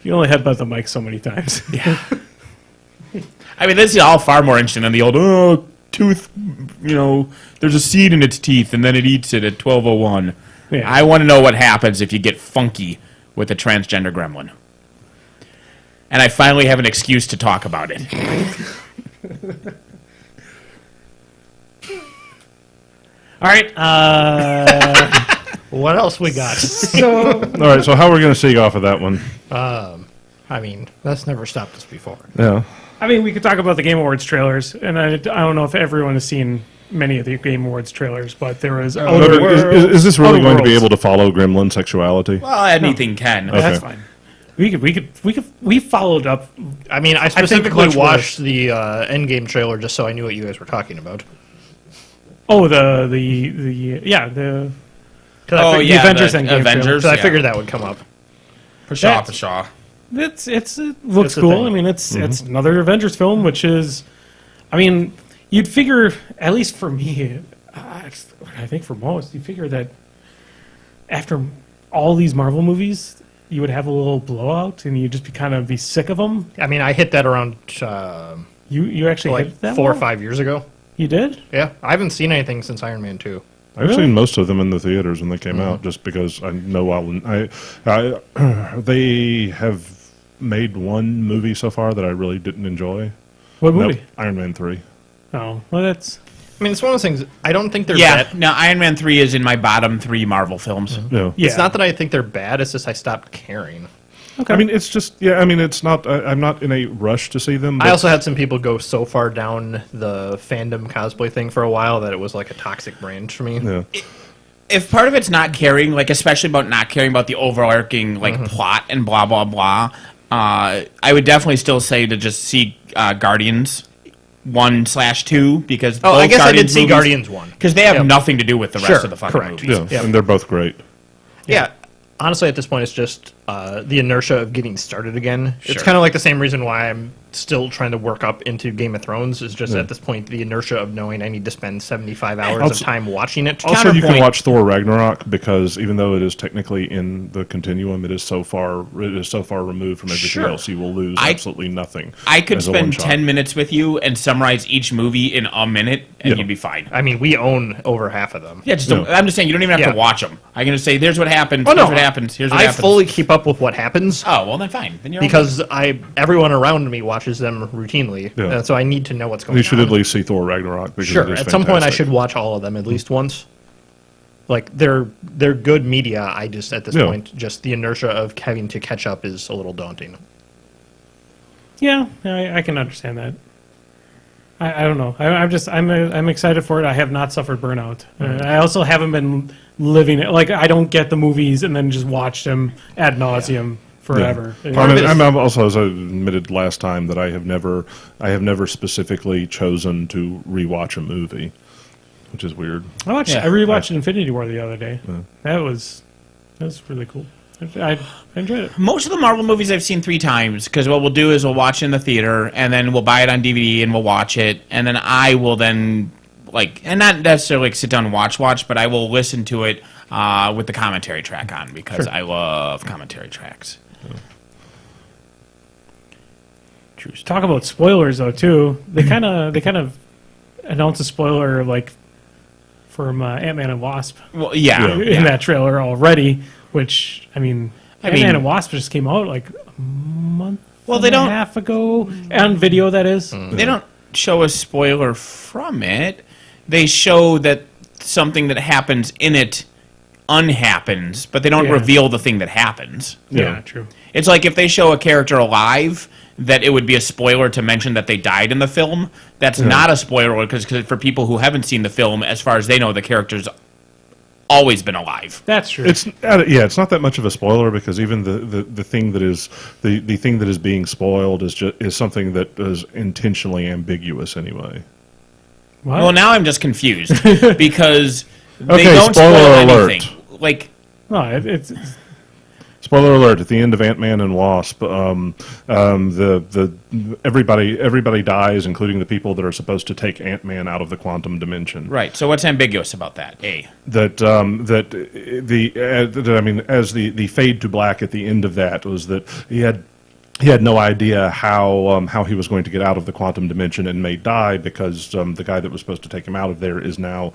S4: You only headbutt the mic so many times.
S2: Yeah. I mean, this is all far more interesting than the old tooth. There's a seed in its teeth, and then it eats it at 12:01.
S4: Yeah.
S2: I want to know what happens if you get funky with a transgender gremlin. And I finally have an excuse to talk about it.
S4: All right.
S3: What else we got?
S4: So
S1: all right. So how are we going to see off of that one?
S3: I mean, that's never stopped us before.
S1: Yeah.
S4: I mean, we could talk about the Game Awards trailers, and I don't know if everyone has seen many of the Game Awards trailers, but there was.
S1: Is this really
S4: Outer
S1: going to be
S4: Worlds.
S1: able to follow gremlin sexuality?
S2: Well, anything can.
S4: That's
S1: Okay.
S4: fine. We followed up.
S3: I mean, I
S4: think
S3: specifically
S4: much
S3: watched the Endgame trailer just so I knew what you guys were talking about.
S4: Oh, the
S2: Oh,
S4: the
S2: yeah,
S4: Avengers
S2: the
S4: Endgame trailer.
S2: Avengers.
S3: So I
S2: Yeah.
S3: figured that would come up.
S2: For sure,
S4: That's-
S2: for sure.
S4: it looks
S3: It's a
S4: cool.
S3: thing.
S4: I mean, it's another Avengers film, which is, I mean, you'd figure, at least for me, I think for most, you figure that after all these Marvel movies, you would have a little blowout, and you'd just be sick of them.
S3: I mean, I hit that around
S4: You actually hit that
S3: 4 or
S4: one?
S3: 5 years ago.
S4: You did?
S3: Yeah, I haven't seen anything since Iron Man 2.
S1: I've
S4: Really?
S1: seen most of them in the theaters when they came out, just because I know they have made one movie so far that I really didn't enjoy.
S4: What movie?
S1: Iron Man 3.
S4: Oh, well, that's.
S3: I mean, it's one of those things. I don't think they're
S2: Yeah,
S3: bad.
S2: no, Iron Man 3 is in my bottom 3 Marvel films.
S1: Yeah.
S4: Yeah.
S3: It's not that I think they're bad. It's just I stopped caring.
S4: Okay.
S1: I mean, it's just, I mean, it's not, I'm not in a rush to see them.
S3: I
S1: but-
S3: also had some people go so far down the fandom cosplay thing for a while that it was like a toxic brand for me.
S1: Yeah.
S2: If part of it's not caring, like especially about not caring about the overarching like plot and blah blah blah, I would definitely still say to just see Guardians 1/2 because
S3: Oh, I
S2: both
S3: guess I did
S2: Guardians
S3: see
S2: movies-
S3: Guardians 1.
S2: because they have
S3: Yep.
S2: nothing to do with the rest
S3: Sure,
S2: of the fucking
S3: correct.
S2: movies.
S1: Yeah. And they're both great.
S3: Yeah. Honestly, at this point, it's just the inertia of getting started again.
S2: Sure.
S3: It's kind of like the same reason why I'm still trying to work up into Game of Thrones. Is just
S1: Yeah.
S3: at this point the inertia of knowing I need to spend 75 hours
S1: Also-
S3: of time watching it.
S1: Also, you can
S2: Counterpoint-
S1: watch Thor Ragnarok because even though it is technically in the continuum, it is so far removed from everything
S3: Sure.
S1: else. You will lose
S2: I-
S1: absolutely nothing.
S2: I could
S1: as a
S2: spend
S1: one-shot.
S2: 10 minutes with you and summarize each movie in a minute, and
S1: Yeah.
S2: you'd be fine.
S3: I mean, we own over half of them.
S2: Yeah, just
S1: Yeah.
S2: I'm just saying you don't even have
S3: Yeah.
S2: to watch them. I can just say, "Here's what happens.
S3: Oh,
S2: here's
S3: no,
S2: what happens. Here's what
S3: I
S2: happens."
S3: fully keep up with what happens
S2: Oh well, then fine. Then you're
S3: because everyone around me watches them routinely,
S1: Yeah.
S3: so I need to know what's going on.
S1: You should at least see Thor Ragnarok. Because
S3: Sure.
S1: it is
S3: At some point, I
S1: fantastic.
S3: should watch all of them at least once. Like they're good media. I just at this
S1: Yeah.
S3: point, just the inertia of having to catch up is a little daunting.
S4: Yeah, I can understand that. I don't know. I'm excited for it. I have not suffered burnout. I also haven't been living it. Like I don't get the movies and then just watch them ad nauseum forever.
S1: I'm also, as I admitted last time, that I have never specifically chosen to rewatch a movie, which is weird.
S4: I rewatched Infinity War the other day. That was really cool. I enjoyed it.
S2: Most of the Marvel movies I've seen 3 times, because what we'll do is we'll watch it in the theater, and then we'll buy it on DVD and we'll watch it, and then I will then, and not necessarily sit down and watch, but I will listen to it with the commentary track on, because I love commentary tracks.
S4: Talk about spoilers though too. They kind of announced a spoiler from Ant-Man and Wasp.
S2: Well, yeah.
S4: In that trailer already, which Ant-Man and Wasp just came out a month and a half ago on video. That is,
S2: they don't show a spoiler from it. They show that something that happens in it unhappens, but they don't reveal the thing that happens.
S4: Yeah, true.
S2: It's like if they show a character alive, that it would be a spoiler to mention that they died in the film. That's not a spoiler, because for people who haven't seen the film, as far as they know, the character's always been alive.
S4: That's true.
S1: It's not that much of a spoiler, because even the thing that is the thing that is being spoiled is something that is intentionally ambiguous anyway.
S4: What?
S2: Well, now I'm just confused because they
S1: Okay,
S2: don't
S1: spoiler
S2: spoil
S1: alert.
S2: anything.
S4: No, it's
S1: Spoiler alert! At the end of Ant-Man and Wasp, everybody dies, including the people that are supposed to take Ant-Man out of the quantum dimension.
S2: Right. So what's ambiguous about that?
S1: As the fade to black at the end of that was that he had no idea how he was going to get out of the quantum dimension and may die, because the guy that was supposed to take him out of there is now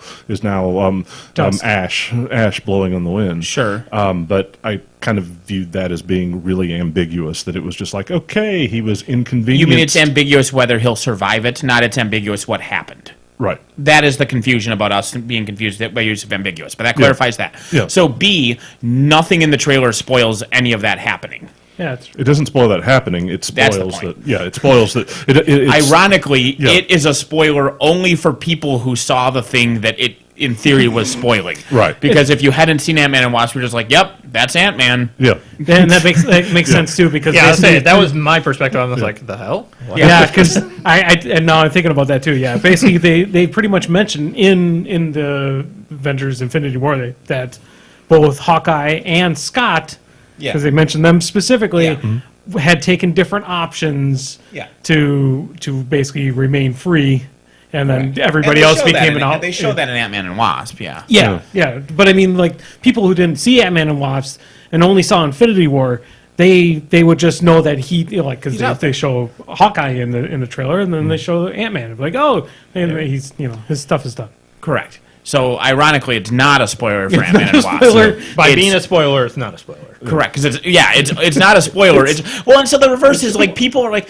S1: ash blowing on the wind.
S2: Sure.
S1: But I kind of viewed that as being really ambiguous, that it was just like, okay, he was inconvenienced.
S2: You mean it's ambiguous whether he'll survive it, not it's ambiguous what happened.
S1: Right.
S2: That is the confusion about us being confused by use of ambiguous, but that clarifies that.
S1: Yeah.
S2: So B, nothing in the trailer spoils any of that happening.
S4: yeah, it's
S1: It doesn't spoil that happening. It
S2: That's the
S1: spoils
S2: point.
S1: that. Yeah, it spoils that. It's,
S2: Ironically,
S1: Yeah.
S2: it is a spoiler only for people who saw the thing that it, in theory, was spoiling.
S1: Right.
S2: Because if you hadn't seen Ant-Man and Wasp, you're just like, yep, that's Ant-Man.
S1: yeah.
S4: and that makes sense too, because
S3: Yeah, I was
S4: basically
S3: saying, that was my perspective. I was like, the hell? What?
S4: yeah, because and now I'm thinking about that too. Yeah, basically they pretty much mentioned in the Avengers Infinity War that both Hawkeye and Scott,
S2: Yeah.
S4: because they mentioned them specifically,
S2: Yeah.
S4: had taken different options
S2: Yeah.
S4: to basically remain free, and then
S2: Correct.
S4: everybody
S2: And they
S4: else
S2: show
S4: became
S2: that
S4: an
S2: in, They show that in Ant-Man and Wasp, yeah.
S4: Yeah. But I mean, people who didn't see Ant-Man and Wasp and only saw Infinity War, they would just know that because
S2: He's out
S4: they show Hawkeye in the trailer, and then they show Ant-Man, like, oh, and he's his stuff is done.
S2: Correct. So, ironically, it's not a spoiler for Ant-Man
S4: not
S2: and
S4: a
S2: Wasp.
S4: spoiler.
S3: By
S2: It's-
S3: being a spoiler, it's not a spoiler.
S2: Correct, because it's not a spoiler. And so the reverse is people are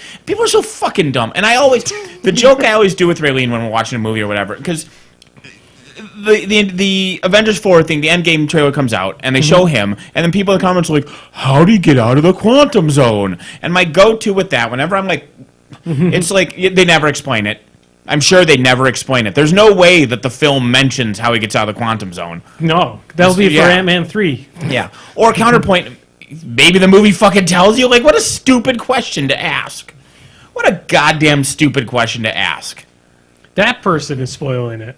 S2: so fucking dumb. And the joke I always do with Raylene when we're watching a movie or whatever, because the Avengers 4 thing, the Endgame trailer comes out, and they show him, and then people in the comments are like, how do you get out of the quantum zone? And my go-to with that, whenever I'm like, it's like, they never explain it. I'm sure they never explain it. There's no way that the film mentions how he gets out of the quantum zone.
S4: No, that'll be
S2: Yeah.
S4: for Ant-Man 3.
S2: Yeah. Or counterpoint, maybe the movie fucking tells you. Like, what a stupid question to ask. What a goddamn stupid question to ask.
S4: That person is spoiling it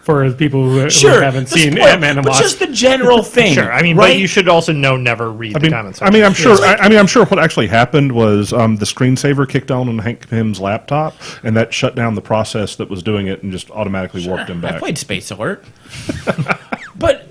S4: for the people who haven't
S2: the
S4: seen
S2: spoil-
S4: Ant-Man and
S2: but
S4: Wasp.
S2: just the general thing.
S3: Sure, I mean,
S2: right?
S3: but you should also never read the comments.
S1: I'm sure. I'm sure what actually happened was the screensaver kicked on Hank Pym's laptop, and that shut down the process that was doing it, and just automatically warped him
S2: I
S1: back.
S2: played Space Alert. But,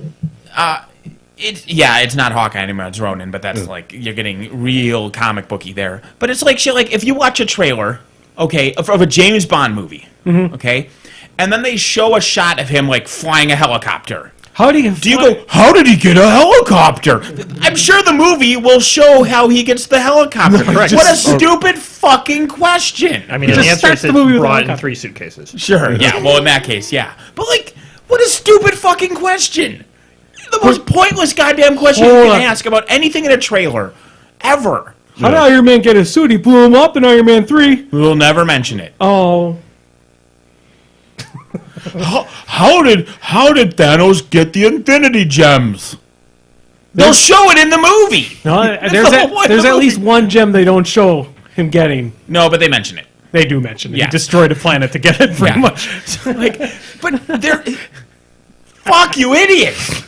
S2: it's not Hawkeye anymore, it's Ronin, but that's you're getting real comic booky there. But it's like shit, if you watch a trailer, okay, of a James Bond movie, okay, and then they show a shot of him, flying a helicopter.
S4: How do you
S2: go, how did he get a helicopter? I'm sure the movie will show how he gets the helicopter.
S3: Correct.
S2: What a stupid fucking question.
S3: I mean, the
S4: Just
S3: answer
S4: start
S3: is
S4: the
S3: it's
S4: movie with a
S3: brought in
S4: helicopter.
S3: 3 suitcases.
S2: Sure, yeah, well, in that case, yeah. But, what a stupid fucking question. The most pointless goddamn question you
S4: Hold
S2: can
S4: on.
S2: ask about anything in a trailer. Ever.
S4: How did Iron Man get his suit? He blew him up in Iron Man 3.
S2: We'll never mention it.
S4: Oh.
S2: How did Thanos get the Infinity Gems? They'll show it in the movie.
S4: No,
S2: the whole point of
S4: there's
S2: the
S4: at
S2: movie.
S4: least one gem they don't show him getting.
S2: No, but they mention it.
S4: They do mention it.
S2: Yeah.
S4: He destroyed a planet to get it, pretty
S2: Yeah.
S4: much.
S2: Like, but they're fuck you, idiots.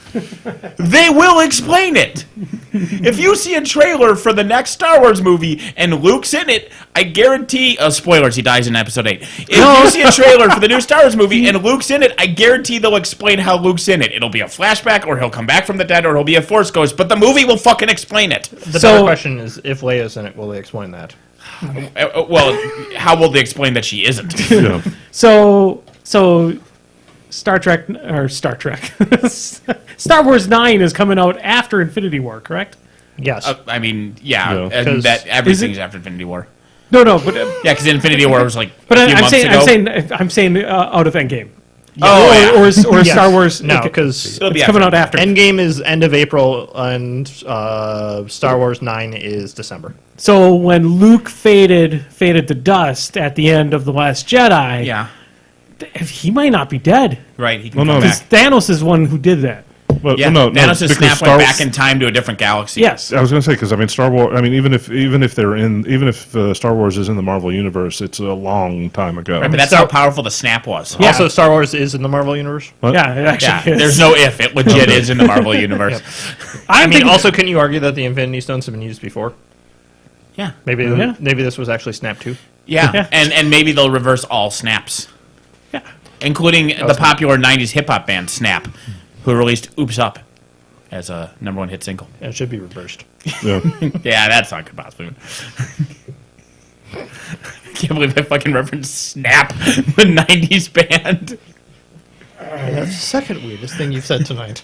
S2: They will explain it. If you see a trailer for the next Star Wars movie and Luke's in it, I guarantee. Spoilers: he dies in Episode 8. If you see a trailer for the new Star Wars movie and Luke's in it, I guarantee they'll explain how Luke's in it. It'll be a flashback, or he'll come back from the dead, or he'll be a Force ghost. But the movie will fucking explain it.
S3: The
S4: So-
S3: better question is, if Leia's in it, will they explain that?
S2: Well, how will they explain that she isn't?
S1: Yeah.
S4: So Star Trek. Star Wars 9 is coming out after Infinity War, correct?
S3: Yes.
S2: I mean, yeah,
S1: Yeah.
S2: and
S3: 'Cause-
S2: that everything's after Infinity War.
S4: No, but
S2: Yeah, because Infinity War was like
S4: but
S2: a few
S4: I'm
S2: months
S4: saying
S2: ago.
S4: I'm saying out of Endgame.
S2: Oh, yeah.
S4: or
S3: Yes.
S4: Star Wars.
S3: No,
S4: okay.
S3: because
S2: It'll be
S4: It's coming out after.
S3: Endgame is end of April, and Star Wars 9 is December.
S4: So when Luke faded to dust at the end of The Last Jedi,
S2: Yeah,
S4: he might not be dead.
S2: right. He can
S1: Well, no,
S2: come back.
S4: Thanos is one who did that.
S1: Well,
S2: Yeah,
S1: no,
S2: Thanos'
S1: because
S2: snap
S1: Star
S2: went back in time to a different galaxy.
S4: Yes.
S1: I was going to say because I mean Star Wars. I mean even if Star Wars is in the Marvel universe, it's a long time ago.
S2: Right, but that's how powerful the snap was.
S4: Yeah.
S3: Also, Star Wars is in the Marvel universe.
S1: What?
S4: Yeah, it actually
S2: Yeah,
S4: is.
S2: there's no if. It legit is in the Marvel universe.
S3: I mean, also, can you argue that the Infinity Stones have been used before?
S2: Yeah.
S3: Maybe
S4: Yeah.
S3: maybe this was actually Snap 2.
S2: Yeah,
S4: Yeah.
S2: and maybe they'll reverse all snaps,
S4: Yeah.
S2: including the popular '90s hip hop band Snap, who released "Oops Up" as a #1 hit single.
S3: And it should be reversed.
S1: Yeah.
S2: Yeah, that's not good possibly. Can't believe I fucking referenced Snap, the '90s band.
S3: That's the second weirdest thing you've said tonight.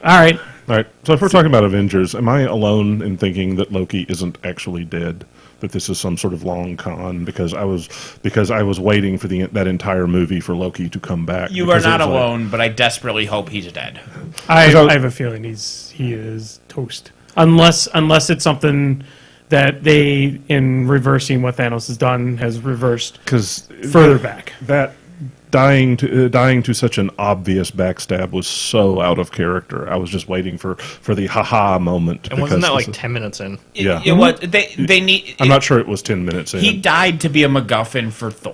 S4: All right.
S1: All right. So if we're talking about Avengers, am I alone in thinking that Loki isn't actually dead? That this is some sort of long con because I was waiting for that entire movie for Loki to come back.
S2: You are
S1: because it
S2: not
S1: was like-
S2: alone, but I desperately hope he's dead.
S4: I
S1: So-
S4: have a feeling he is toast. Unless it's something that they, in reversing what Thanos has done, has reversed
S1: because
S4: further back.
S1: that dying to such an obvious backstab was so out of character. I was just waiting for the haha moment.
S3: And wasn't
S1: because
S3: that like
S1: this is-
S3: 10 minutes in?
S1: Yeah.
S2: You know what? They need.
S1: I'm not sure it was 10 minutes in.
S2: He died to be a MacGuffin for Thor.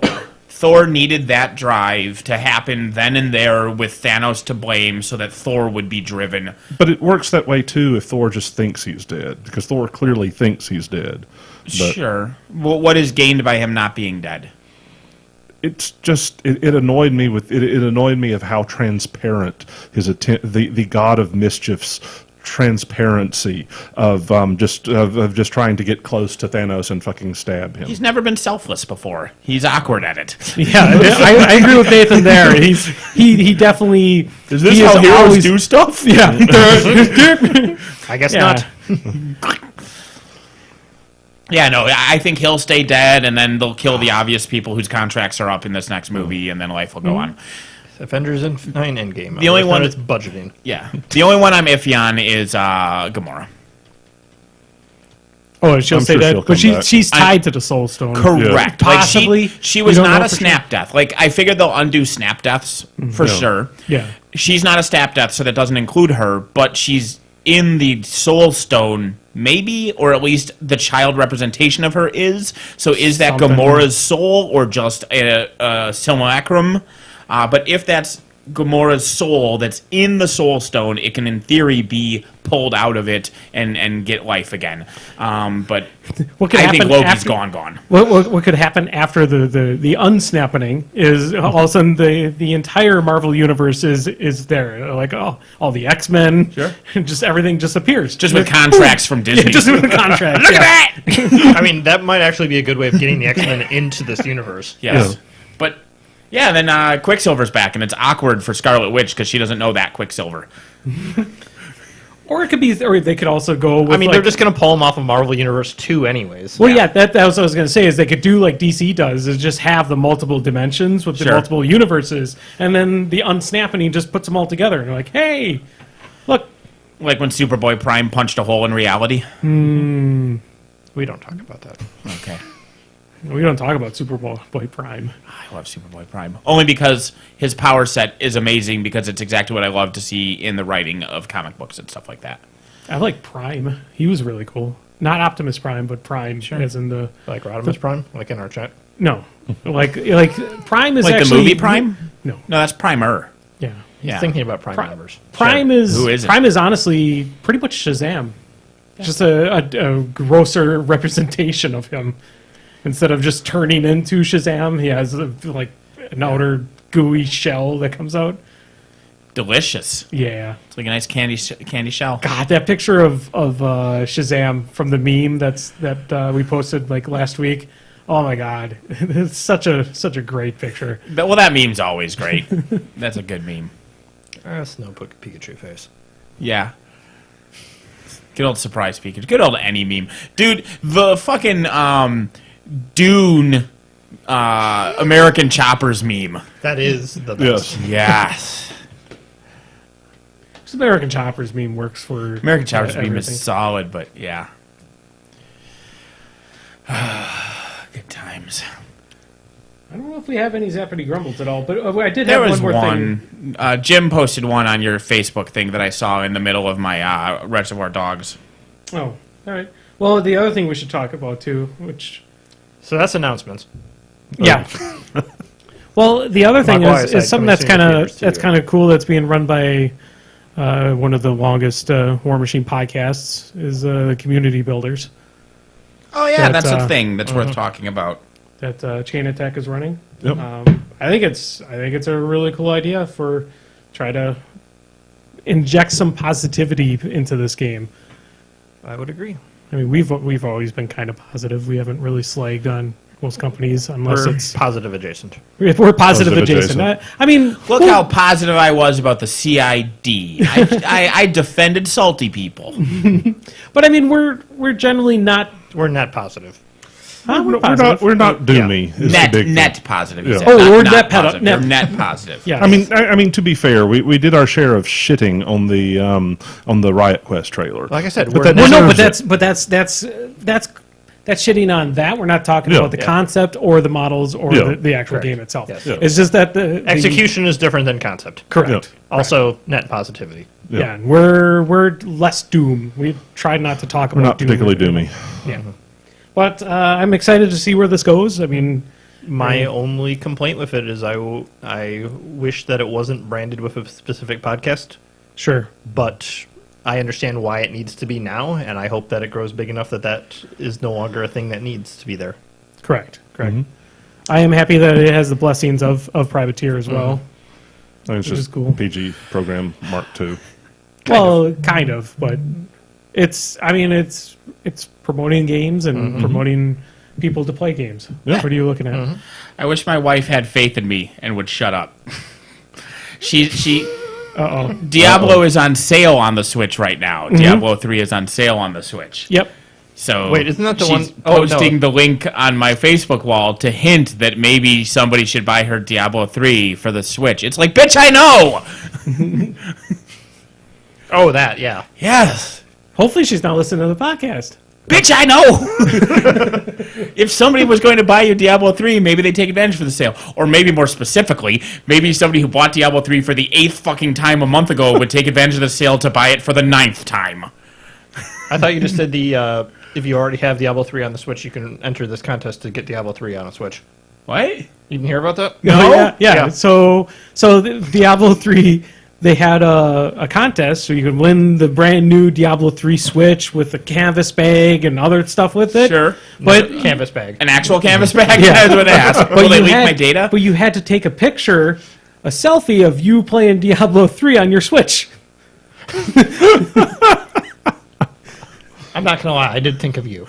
S2: Thor needed that drive to happen then and there with Thanos to blame so that Thor would be driven.
S1: But it works that way too if Thor just thinks he's dead, because Thor clearly thinks he's dead. But
S2: Sure. Well, what is gained by him not being dead?
S1: it's just it annoyed me it annoyed me of how transparent the god of mischief's transparency of just trying to get close to Thanos and fucking stab him.
S2: He's never been selfless before. He's awkward at it.
S4: Yeah, I agree with Nathan there. He definitely.
S2: Is this
S4: he
S2: how heroes
S4: always-
S2: do stuff?
S4: Yeah.
S3: I guess
S4: Yeah.
S3: not.
S2: Yeah, no, I think he'll stay dead, and then they'll kill the obvious people whose contracts are up in this next movie, and then life will go on.
S3: Avengers 9 Endgame.
S2: The only one
S3: it's budgeting.
S2: Yeah. The only one I'm iffy on is Gamora.
S4: Oh, she'll
S1: I'm
S4: say
S1: sure
S4: that,
S1: she'll
S4: but
S1: come back.
S4: she's tied to the Soul Stone.
S2: Correct.
S4: Yeah.
S2: Like
S4: Possibly.
S2: she
S4: We
S2: was
S4: don't
S2: not
S4: know
S2: a
S4: for
S2: snap death. Like I figured they'll undo snap deaths for
S1: Yeah.
S2: sure.
S4: Yeah.
S2: She's not a snap death, so that doesn't include her, but she's in the Soul Stone, maybe, or at least the child representation of her is. So is that
S4: Something.
S2: Gamora's soul or just a simulacrum? But if that's Gamora's soul that's in the Soul Stone, it can in theory be pulled out of it and get life again. But
S4: What could
S2: I think
S4: happen
S2: Loki's
S4: after-
S2: gone.
S4: What could happen after the unsnapping is all of a sudden the entire Marvel universe is there, like all the X-Men,
S2: Sure.
S4: just everything just appears,
S2: Just with contracts from Disney.
S4: just with the contract.
S2: Look at that!
S3: I mean, that might actually be a good way of getting the X-Men into this universe.
S2: Yes.
S1: Yeah.
S2: But yeah, then Quicksilver's back, and it's awkward for Scarlet Witch because she doesn't know that Quicksilver.
S4: Or it could be, or they could also go with.
S3: I mean,
S4: like,
S3: they're just going to pull them off of Marvel Universe 2 anyways.
S4: Well, yeah, that was what I was going to say. Is they could do like DC does, is just have the multiple dimensions with the
S2: Sure.
S4: multiple universes, and then the unsnapping just puts them all together. And you're like, hey, look,
S2: Like when Superboy Prime punched a hole in reality.
S3: We don't talk about that.
S2: Okay.
S4: We don't talk about Superboy Prime.
S2: I love Superboy Prime. Only because his power set is amazing because it's exactly what I love to see in the writing of comic books and stuff like that.
S4: I like Prime. He was really cool. Not Optimus Prime, but Prime, as in the
S3: Like Rodimus Prime, like in our chat.
S4: no, like Prime is
S2: Like
S4: actually
S2: the movie Prime?
S4: No,
S2: No, that's Primer.
S4: yeah.
S2: Yeah.
S3: Thinking about Prime members.
S4: Prime is
S2: Who isn't?
S4: Prime is honestly pretty much Shazam. Just a grosser representation of him. Instead of just turning into Shazam, he has like an outer gooey shell that comes out.
S2: Delicious.
S4: Yeah.
S2: It's like a nice candy shell.
S4: God, that picture of Shazam from the meme that we posted like last week. Oh my God, it's such a great picture.
S2: Well, that meme's always great. That's a good meme.
S3: Snow Pikachu face.
S2: Yeah. Good old surprise Pikachu. Good old any meme. Dude, the fucking Dune American Choppers meme.
S3: That is the best.
S1: Yes.
S2: Yes.
S4: This American Choppers meme works for
S2: American Choppers meme
S4: everything.
S2: is solid, but yeah. Good times.
S4: I don't know if we have any Zappity Grumbles at all, but I did
S2: There
S4: have
S2: was
S4: one more thing.
S2: one. Jim posted one on your Facebook thing that I saw in the middle of my Reservoir Dogs.
S4: Oh, all right. Well, the other thing we should talk about too, which
S3: So that's announcements.
S4: yeah. Well, the other thing
S3: Mogwaicide
S4: is something
S3: coming
S4: that's
S3: soon to
S4: kind
S3: theaters,
S4: of
S3: too.
S4: that's kind of cool. That's being run by one of the longest War Machine podcasts is Community Builders
S2: Oh yeah,
S4: That,
S2: that's a thing that's worth talking about.
S4: that Chain Attack is running.
S1: Yep.
S4: I think it's a really cool idea for try to inject some positivity into this game.
S3: I would agree.
S4: I mean, we've always been kind of positive. We haven't really slagged on most companies unless
S3: We're
S4: it's
S3: positive adjent.
S4: if we're positive
S1: Positive
S4: adjacent.
S1: adjacent.
S4: I mean,
S2: Look how positive I was about the CID. I defended salty people.
S4: but I mean, we're generally not.
S3: We're net positive.
S1: We're not doomy. is the big thing.
S2: Net positive. he
S1: Yeah.
S2: said.
S4: Oh,
S2: Not
S4: we're
S2: not
S4: net
S2: positive.
S4: net-
S2: You're net positive.
S4: Yeah,
S1: I mean, to be fair, we did our share of shitting on the Riot Quest trailer.
S3: Like I said,
S1: But
S3: we're
S1: that
S3: net-
S4: Well, no,
S1: deserves
S4: but
S1: it.
S4: that's shitting on that. We're not talking
S1: Yeah.
S4: about the
S3: Yeah.
S4: concept or the models or
S1: Yeah.
S4: the actual
S3: Correct.
S4: game itself.
S3: Yes.
S1: Yeah.
S4: It's just that the
S3: execution is different than concept.
S4: correct.
S1: Yeah.
S3: Also, net positivity.
S4: Yeah, and we're less doom. We tried not to talk
S1: We're
S4: about
S1: not
S4: doom.
S1: particularly doomy.
S4: Yeah, but I'm excited to see where this goes. I mean,
S3: My only complaint with it is I wish that it wasn't branded with a specific podcast,
S4: sure.
S3: but I understand why it needs to be now, and I hope that it grows big enough that is no longer a thing that needs to be there.
S4: Correct. I am happy that it has the blessings of Privateer as well.
S1: I mean, it's
S4: Which is
S1: just
S4: cool.
S1: PG program Mark II.
S4: Well, kind of, but it's promoting games and promoting people to play games.
S1: Yeah.
S4: What are you looking at?
S2: I wish my wife had faith in me and would shut up. She
S4: Uh-oh.
S2: Diablo is on sale on the Switch right now. Diablo 3 is on sale on the Switch.
S4: Yep.
S2: So
S3: Wait, isn't that the
S2: she's
S3: one- oh, no.
S2: posting the link on my Facebook wall to hint that maybe somebody should buy her Diablo 3 for the Switch. It's like, bitch, I know.
S3: Oh, that, yeah.
S2: Yes.
S4: Hopefully she's not listening to the podcast.
S2: Bitch, I know. If somebody was going to buy you Diablo 3, maybe they take advantage for the sale. Or maybe more specifically, maybe somebody who bought Diablo 3 for the 8th fucking time a month ago would take advantage of the sale to buy it for the 9th time.
S3: I thought you just said if you already have Diablo 3 on the Switch, you can enter this contest to get Diablo 3 on a Switch.
S2: What?
S3: You didn't hear about that?
S4: No? Yeah.
S3: Yeah.
S4: So the Diablo 3, they had a contest, so you could win the brand new Diablo 3 Switch with a canvas bag and other stuff with it.
S2: Sure.
S4: But
S3: Canvas bag.
S2: An actual canvas bag?
S4: Yeah.
S2: That's what I asked. Will they
S4: you
S2: leak
S4: had,
S2: my data?
S4: But you had to take a picture, a selfie of you playing Diablo 3 on your Switch.
S3: I'm not going to lie, I did think of you.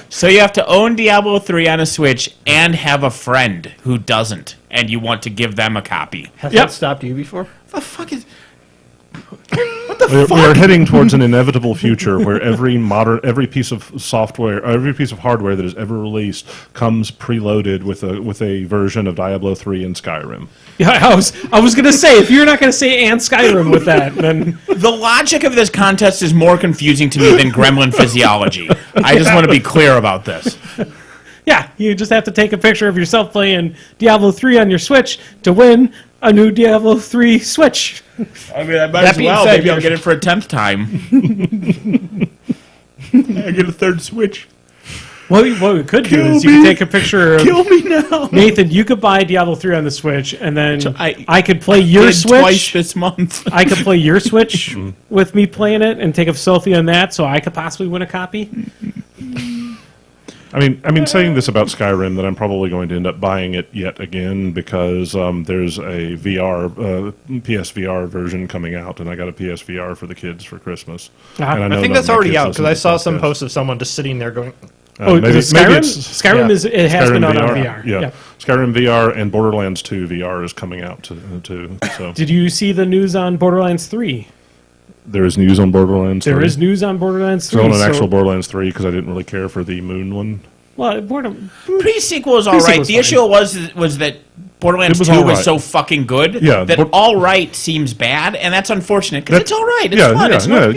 S2: So you have to own Diablo 3 on a Switch and have a friend who doesn't, and you want to give them a copy.
S3: Has
S4: Yep.
S3: that stopped you before?
S2: The fuck is...
S1: We are heading towards an inevitable future where every piece of software, every piece of hardware that is ever released comes preloaded with a version of Diablo 3 and Skyrim.
S4: Yeah, I was gonna say if you're not gonna say and Skyrim with that, then
S2: The logic of this contest is more confusing to me than gremlin physiology. I just want to be clear about this.
S4: Yeah, you just have to take a picture of yourself playing Diablo 3 on your Switch to win a new Diablo 3 Switch.
S2: I mean, I might
S3: That
S2: as
S3: being
S2: well.
S3: said,
S2: Maybe I'll
S3: you're-
S2: get it for a 10th time. I get a third Switch.
S4: What we could do is you could take a picture of
S2: Kill me now.
S4: Nathan. You could buy Diablo 3 on the Switch, and then
S2: I-
S4: I could play your
S2: Did twice
S4: Switch.
S2: this month.
S4: I could play your Switch with me playing it and take a selfie on that, so I could possibly win a copy.
S1: I mean, saying this about Skyrim, that I'm probably going to end up buying it yet again because there's a PSVR version coming out, and I got a PSVR for the kids for Christmas.
S4: Uh-huh.
S1: And
S3: I
S1: know
S3: think
S1: none
S3: that's
S1: of my
S3: already
S1: kids
S3: out
S1: listen
S3: because I
S1: to
S3: saw some
S1: podcasts.
S3: posts of someone just sitting there going,
S4: Is it Skyrim? Skyrim
S3: yeah.
S4: is it has
S1: Skyrim
S4: been out on VR.
S1: Yeah. Skyrim VR and Borderlands 2 VR is coming out too. So
S4: Did you see the news on Borderlands 3?
S1: there is news on Borderlands.
S4: There
S1: 3.
S4: is news on Borderlands 3.
S1: So on an
S4: so-
S1: actual Borderlands 3 because I didn't really care for the Moon one.
S4: Well,
S2: Pre-sequel is all right.
S4: Pre-sequel's
S2: The
S4: fine.
S2: issue was that Borderlands
S1: It was
S2: 2
S1: all
S2: was
S1: right.
S2: so fucking good
S1: Yeah,
S2: that
S1: Bor-
S2: all right seems bad, and that's unfortunate because it's all right. It's
S1: yeah,
S2: fun.
S1: yeah,
S2: It's
S1: yeah,
S2: not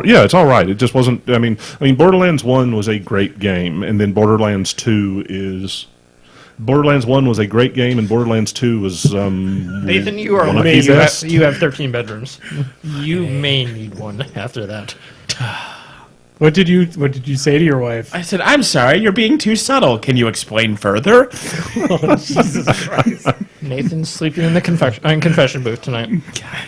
S1: yeah. It's all right. It just wasn't. I mean, Borderlands 1 was a great game, and then Borderlands 2 is. Borderlands 1 was a great game, and Borderlands 2 was.
S3: Nathan, you are
S1: one of
S3: lucky.
S1: the
S3: You have,
S1: best.
S3: you have 13 bedrooms. You may need one after that.
S4: what did you say to your wife?
S2: I said, I'm sorry, you're being too subtle. Can you explain further?
S4: Jesus Christ.
S3: Nathan's sleeping in the confession booth tonight.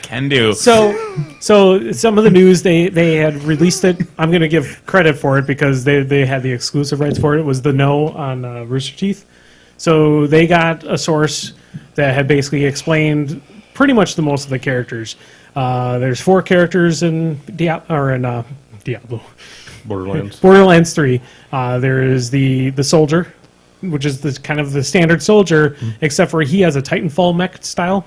S2: Can do.
S4: So some of the news they had released it. I'm going to give credit for it because they had the exclusive rights for it. It was the No on Rooster Teeth. So they got a source that had basically explained pretty much the most of the characters. There's 4 characters in Diablo.
S1: Borderlands.
S4: Borderlands 3. There is the soldier, which is the kind of the standard soldier, except for he has a Titanfall mech style.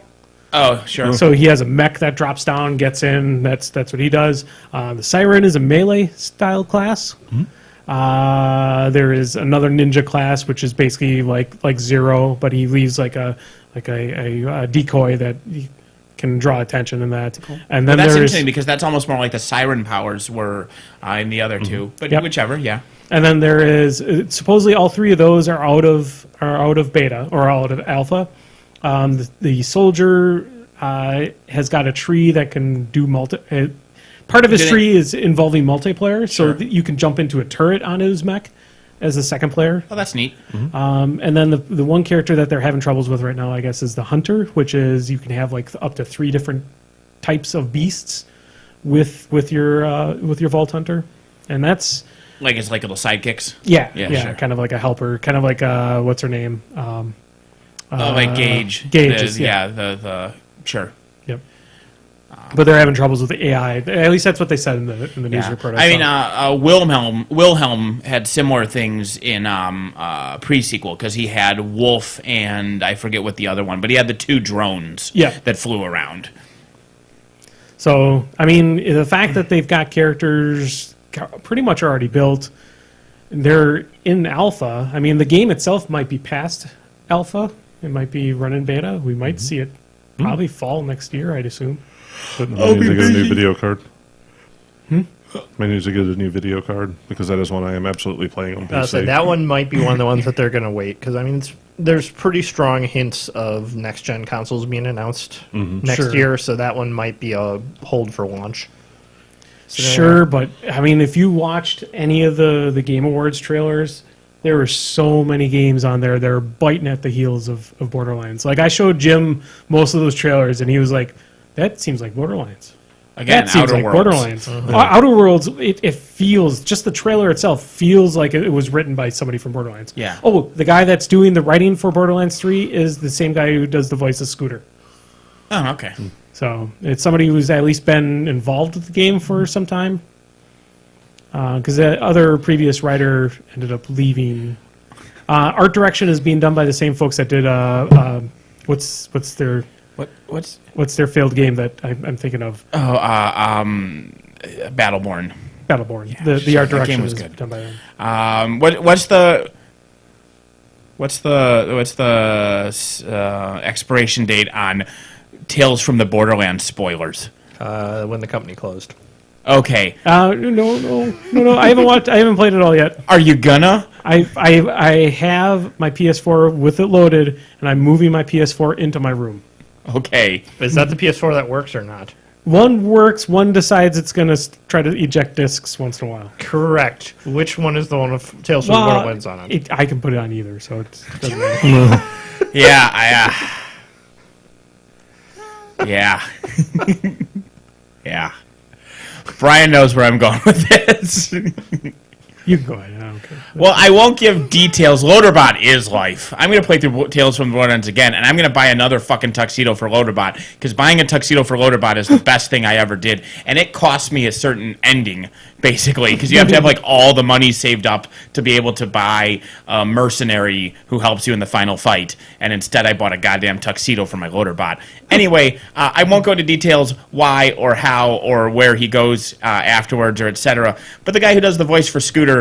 S2: Oh, sure.
S4: So he has a mech that drops down, gets in. That's what he does. The Siren is a melee style class. There is another ninja class, which is basically like Zero, but he leaves like a decoy that he can draw attention in that. And then
S2: Well, that's
S4: there's
S2: interesting because that's almost more like the siren powers were in the other two. But
S4: Yep.
S2: whichever, yeah.
S4: and then there is supposedly all 3 of those are out of beta or out of alpha. The soldier has got a tree that can do part of his
S2: Did it-
S4: tree is involving multiplayer, so
S2: Sure.
S4: that you can jump into a turret on his mech as a second player.
S2: Oh, that's neat.
S4: And then the one character that they're having troubles with right now, I guess, is the hunter, which is you can have like up to 3 different types of beasts with your vault hunter, and that's
S2: Like it's like little sidekicks.
S4: yeah,
S2: sure.
S4: kind of like a helper, kind of like what's her name?
S2: Like Gage.
S4: Gauge,
S2: Yeah, the sure.
S4: Yep. But they're having troubles with the AI. At least that's what they said in the news
S2: Yeah.
S4: report.
S2: I mean,
S4: saw.
S2: Wilhelm had similar things in pre-sequel because he had Wolf and I forget what the other one, but he had the 2 drones
S4: Yeah.
S2: that flew around.
S4: So I mean, the fact that they've got characters pretty much already built, they're in alpha. I mean, the game itself might be past alpha. It might be running beta. We might see it probably fall next year, I'd assume.
S1: I need to get a new video card. I need to get a new video card because that is one I am absolutely playing on PC.
S3: So that one might be one of the ones that they're going to wait because I mean there's pretty strong hints of next gen consoles being announced next
S4: Sure.
S3: year, so that one might be a hold for launch.
S4: Sure, but I mean, if you watched any of the Game Awards trailers, there were so many games on there that are biting at the heels of Borderlands. Like I showed Jim most of those trailers, and he was like, "That seems like Borderlands."
S2: Again,
S4: That seems
S2: Outer
S4: like
S2: Worlds.
S4: Borderlands. Outer Worlds, it feels, just the trailer itself feels like it was written by somebody from Borderlands.
S2: Yeah.
S4: Oh, the guy that's doing the writing for Borderlands 3 is the same guy who does the voice of Scooter.
S2: Oh, okay.
S4: So it's somebody who's at least been involved with the game for some time. Because the other previous writer ended up leaving. Art direction is being done by the same folks that did what's their
S2: What's
S4: failed game that I'm thinking of?
S2: Battleborn?
S4: Battleborn.
S2: Yeah,
S4: the
S2: sure,
S4: art
S2: that
S4: direction
S2: game was
S4: is
S2: good.
S4: done by them.
S2: What's the expiration date on Tales from the Borderlands spoilers?
S3: When the company closed.
S2: Okay.
S4: No. I haven't played it all yet.
S2: Are you gonna?
S4: I have my PS4 with it loaded, and I'm moving my PS4 into my room.
S2: Okay.
S3: Is that the PS4 that works or not?
S4: One works. One decides it's going to try to eject discs once in a while.
S3: Correct. Which one is the one with Tales from the Borderlands on it?
S4: I can put it on either, so it doesn't matter.
S2: Yeah. Yeah. Yeah. Brian knows where I'm going with this.
S4: You can go ahead. I don't care.
S2: Well, I won't give details. Loaderbot is life. I'm going to play through Tales from the Borderlands again, and I'm going to buy another fucking tuxedo for Loaderbot, because buying a tuxedo for Loaderbot is the best thing I ever did, and it cost me a certain ending, basically, because you have to have, like, all the money saved up to be able to buy a mercenary who helps you in the final fight, and instead I bought a goddamn tuxedo for my Loaderbot. Anyway, I won't go into details why or how or where he goes afterwards or etc., but the guy who does the voice for Scooter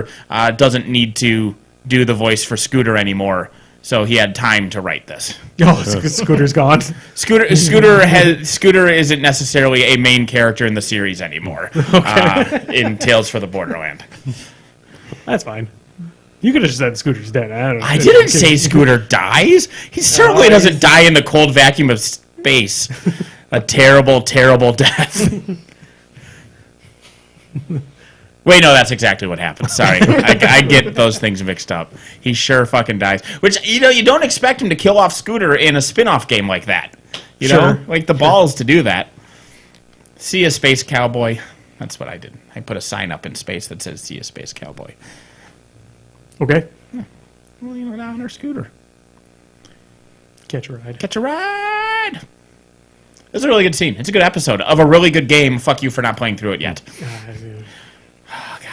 S2: doesn't need to do the voice for Scooter anymore, so he had time to write this.
S4: Oh, Scooter's gone.
S2: Scooter isn't necessarily a main character in the series anymore. In Tales for the Borderland.
S4: That's fine. You could have just said Scooter's dead. I don't know.
S2: I didn't say Scooter dies. He certainly doesn't die in the cold vacuum of space. A terrible, terrible death. Wait, no, that's exactly what happened. Sorry. I get those things mixed up. He sure fucking dies. Which, you don't expect him to kill off Scooter in a spin-off game like that. You know? Like, the balls to do that. See ya, Space Cowboy. That's what I did. I put a sign up in space that says, see ya, Space Cowboy.
S4: Okay.
S2: Well, down our Scooter.
S4: Catch a ride.
S2: Catch a ride! This is a really good scene. It's a good episode of a really good game. Fuck you for not playing through it yet.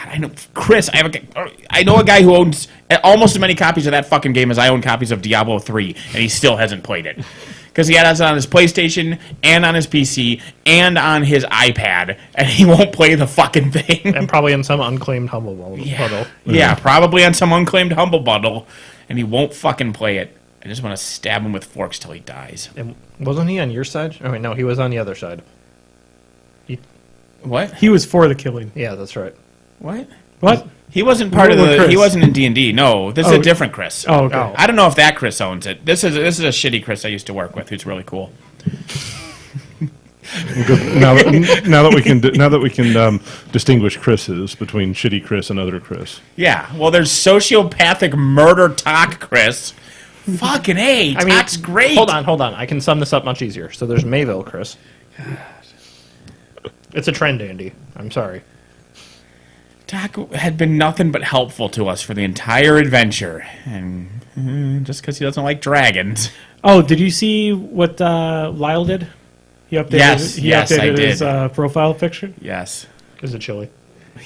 S2: I know, Chris. I know a guy who owns almost as many copies of that fucking game as I own copies of Diablo 3, and he still hasn't played it because he has it on his PlayStation and on his PC and on his iPad, and he won't play the fucking thing.
S3: And probably in some unclaimed Humble Bundle.
S2: Yeah, probably on some unclaimed Humble Bundle, and he won't fucking play it. I just want to stab him with forks till he dies.
S3: And wasn't he on your side? Oh, wait, no, he was on the other side.
S2: What?
S4: He was for the killing.
S3: Yeah, that's right.
S2: What? He wasn't part of
S4: What
S2: the.
S4: Chris?
S2: He wasn't in D&D. No, this is a different Chris.
S4: Oh, okay.
S3: Oh.
S2: I don't know if that Chris owns it. This is a shitty Chris I used to work with, who's really cool.
S1: Now that we can distinguish Chris's between shitty Chris and other Chris.
S2: Yeah. Well, there's sociopathic murder talk Chris. Fucking A. Talk's great.
S3: Hold on. I can sum this up much easier. So there's Mayville, Chris. It's a trend, Andy. I'm sorry.
S2: Doc had been nothing but helpful to us for the entire adventure, and just because he doesn't like dragons.
S4: Oh, did you see what Lyle did? He updated.
S2: Yes, I
S4: updated his
S2: did.
S4: profile picture.
S2: Yes,
S3: Is it chilly?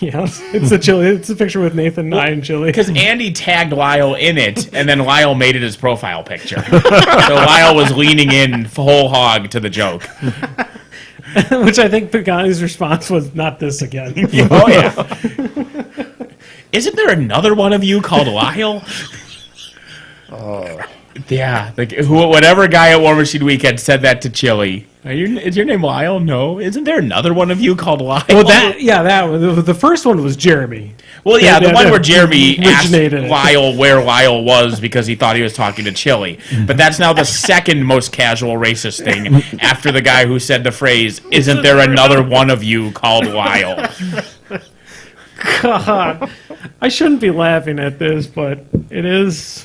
S4: Yes, it's a chili. It's a picture with Nathan and chili.
S2: because Andy tagged Lyle in it, and then Lyle made it his profile picture. So Lyle was leaning in whole hog to the joke.
S4: Which I think Pagani's response was, "Not this again."
S2: Oh yeah. Isn't there another one of you called Lyle? Oh. Yeah, whatever guy at War Machine Weekend said that to Chili. Is your name Lyle? No. Isn't there another one of you called Lyle?
S4: Well, that one. The first one was Jeremy.
S2: Well, yeah, the one where Jeremy asked
S4: originated it.
S2: Lyle where Lyle was because he thought he was talking to Chili. But that's now the second most casual racist thing after the guy who said the phrase, "Isn't there another one of you called Lyle?"
S4: God, I shouldn't be laughing at this, but it is.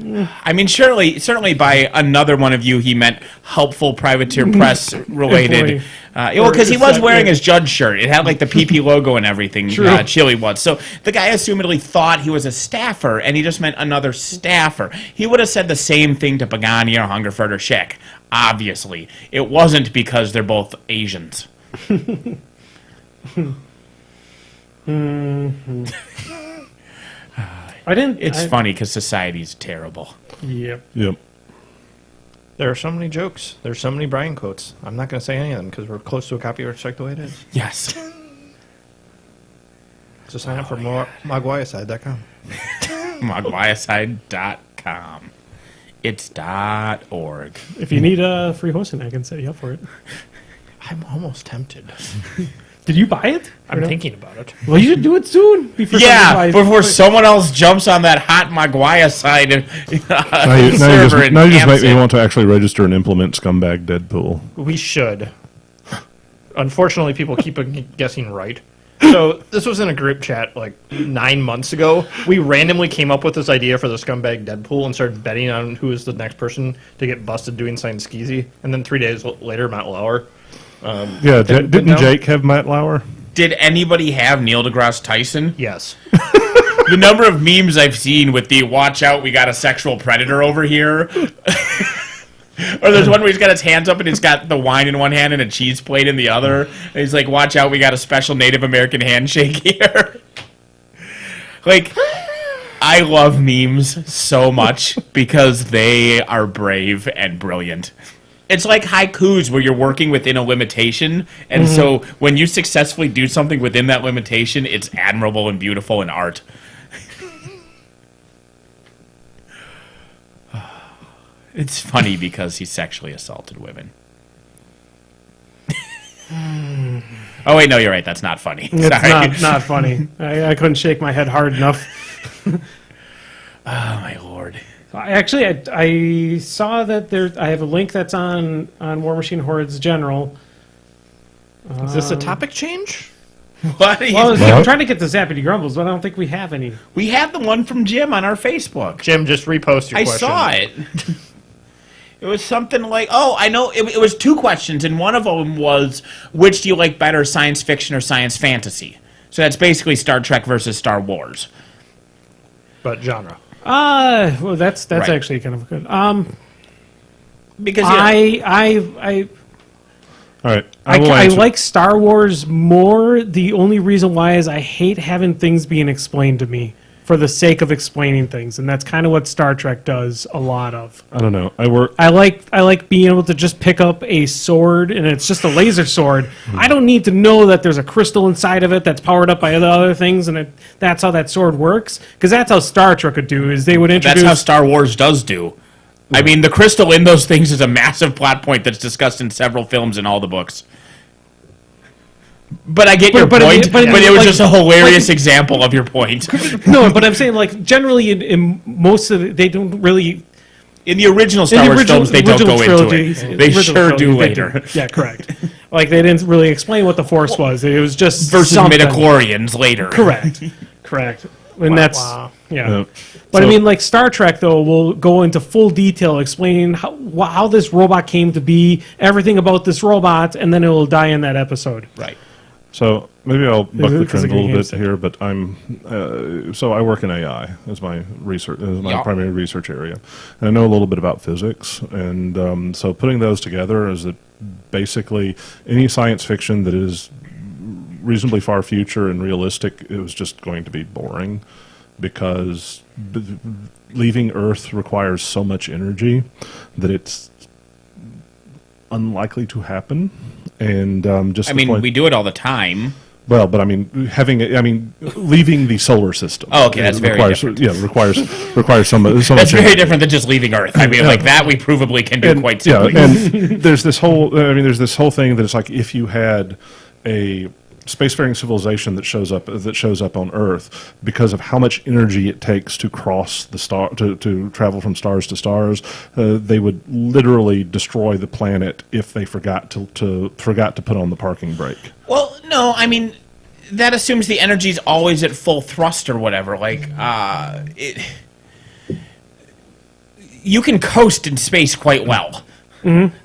S2: I mean, certainly by another one of you, he meant helpful privateer press related. Because he was wearing his judge shirt. It had like the PP logo and everything. Chili was. So the guy assumedly thought he was a staffer, and he just meant another staffer. He would have said the same thing to Pagani or Hungerford or Schick. Obviously, it wasn't because they're both Asians. It's funny because society's terrible.
S4: Yep.
S3: There are so many jokes. There's so many Brian quotes. I'm not going to say any of them because we're close to a copyright strike the way it is.
S2: Yes.
S3: So sign up for Mogwaicide.com.
S2: Mogwaicide.com. It's .org.
S4: If you need free hosting, I can set you up for it.
S3: I'm almost tempted.
S4: Did you buy it?
S3: I'm thinking about it.
S4: Well, you should do it soon. Before
S2: Yeah,
S4: somebody buys-
S2: before someone else jumps on that hot Mogwaicide server and
S1: now you just
S2: camps
S1: make me
S2: it.
S1: want to actually register and implement Scumbag Deadpool.
S3: We should. Unfortunately, people keep guessing right. So this was in a group chat like 9 months ago. We randomly came up with this idea for the Scumbag Deadpool and started betting on who is the next person to get busted doing Science Skeezy. And then 3 days later, Matt Lauer.
S1: Yeah, didn't
S3: down?
S1: Jake have Matt Lauer?
S2: Did anybody have Neil deGrasse Tyson?
S3: Yes.
S2: The number of memes I've seen with the "watch out, we got a sexual predator over here," or there's one where he's got his hands up and he's got the wine in one hand and a cheese plate in the other, and he's like, "Watch out, we got a special Native American handshake here." Like, I love memes so much because they are brave and brilliant. It's like haikus where you're working within a limitation, and so when you successfully do something within that limitation, it's admirable and beautiful in art. It's funny because he sexually assaulted women. Oh, wait, no, you're right. That's not funny.
S4: It's not funny. I couldn't shake my head hard enough.
S2: Oh, my Lord.
S4: I saw that I have a link that's on War Machine Hordes General.
S3: Is this a topic change?
S2: What?
S4: Well, I'm trying to get the Zappity Grumbles, but I don't think we have any.
S2: We have the one from Jim on our Facebook.
S3: Jim, just repost your
S2: I
S3: question.
S2: saw it. It was something like, oh, I know. It was 2 questions, and one of them was, which do you like better, science fiction or science fantasy? So that's basically Star Trek versus Star Wars.
S3: But genre.
S4: Well, that's
S2: Right.
S4: actually kind of good.
S2: Because you know,
S4: I
S1: All right, I will
S4: I
S1: answer.
S4: like Star Wars more. The only reason why is I hate having things being explained to me for the sake of explaining things, and that's kind of what Star Trek does a lot of.
S1: I don't know. I work.
S4: I like being able to just pick up a sword, and it's just a laser sword. I don't need to know that there's a crystal inside of it that's powered up by other things, and that's how that sword works. Because that's how Star Trek would do. Is they would introduce.
S2: that's how Star Wars does do. I mean, the crystal in those things is a massive plot point that's discussed in several films and all the books. But I get your
S4: but I mean-
S2: point,
S4: but I
S2: but
S4: mean,
S2: it was
S4: like-
S2: just a hilarious example of your point.
S4: No, but I'm saying like generally in most of they don't really.
S2: In the original
S4: In
S2: Star
S4: the
S2: Wars
S4: original,
S2: films, they don't go
S4: trilogies,
S2: into it. They
S4: original
S2: sure
S4: trilogies,
S2: do
S4: they
S2: later.
S4: Yeah, correct. Like they didn't really explain what the Force was. It was just
S2: Versus
S4: something.
S2: midichlorians later.
S4: Correct. Correct. And that's
S3: wow.
S4: yeah.
S1: Yeah.
S4: But I
S1: So-
S4: mean, like Star Trek, though, will go into full detail explaining how this robot came to be, everything about this robot, and then it will die in that episode.
S2: Right.
S1: So maybe I'll buck the
S4: Is it
S1: trend a
S4: getting
S1: little bit
S4: handsy?
S1: here, but so I work in AI as my research, as my
S2: Yeah.
S1: primary research area, and I know a little bit about physics, and so putting those together is that basically any science fiction that is reasonably far future and realistic, it was just going to be boring because leaving Earth requires so much energy that it's unlikely to happen. And just
S2: I
S1: the
S2: mean,
S1: point-
S2: we do it all the time.
S1: well, but I mean, leaving the solar system.
S2: Oh, okay, that's very
S1: requires,
S2: different.
S1: Yeah, requires some.
S2: That's
S1: much
S2: very
S1: energy.
S2: different than just leaving Earth. I mean, like that we provably can do
S1: And,
S2: quite
S1: yeah,
S2: simply.
S1: and there's this whole. I mean, there's this whole thing that it's like if you had a spacefaring civilization that shows up on Earth, because of how much energy it takes to cross the star to travel from stars to stars, they would literally destroy the planet if they forgot to put on the parking brake.
S2: Well, no, I mean, that assumes the energy's always at full thrust or whatever. Like, you can coast in space quite well. Mm-hmm.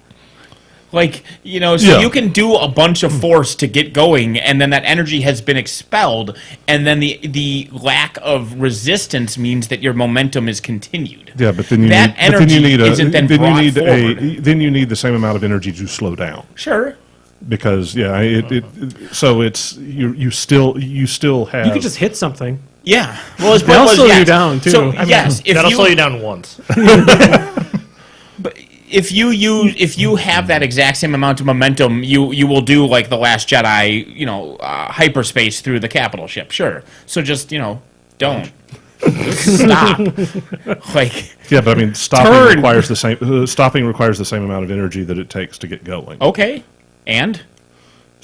S2: Like, you know, so
S1: Yeah.
S2: you can do a bunch of force to get going, and then that energy has been expelled, and then the lack of resistance means that your momentum is continued.
S1: Yeah, but then you
S2: that
S1: need, but then
S2: energy
S1: you need
S2: isn't then brought
S1: you need
S2: forward.
S1: then you need the same amount of energy to slow down.
S2: Sure.
S1: Because so it's you still have
S3: Uh,
S4: You could just hit something.
S2: Yeah. Well, his point
S4: That'll
S2: was,
S4: slow you
S2: yes.
S4: down, too.
S2: So,
S4: I mean,
S2: yes, if
S3: That'll
S2: you,
S3: slow you down once.
S2: But if you have that exact same amount of momentum, you will do like the Last Jedi, hyperspace through the capital ship. Sure. So just don't stop. Like
S1: yeah, but I mean stopping
S2: Turn.
S1: requires the same amount of energy that it takes to get going.
S2: okay, and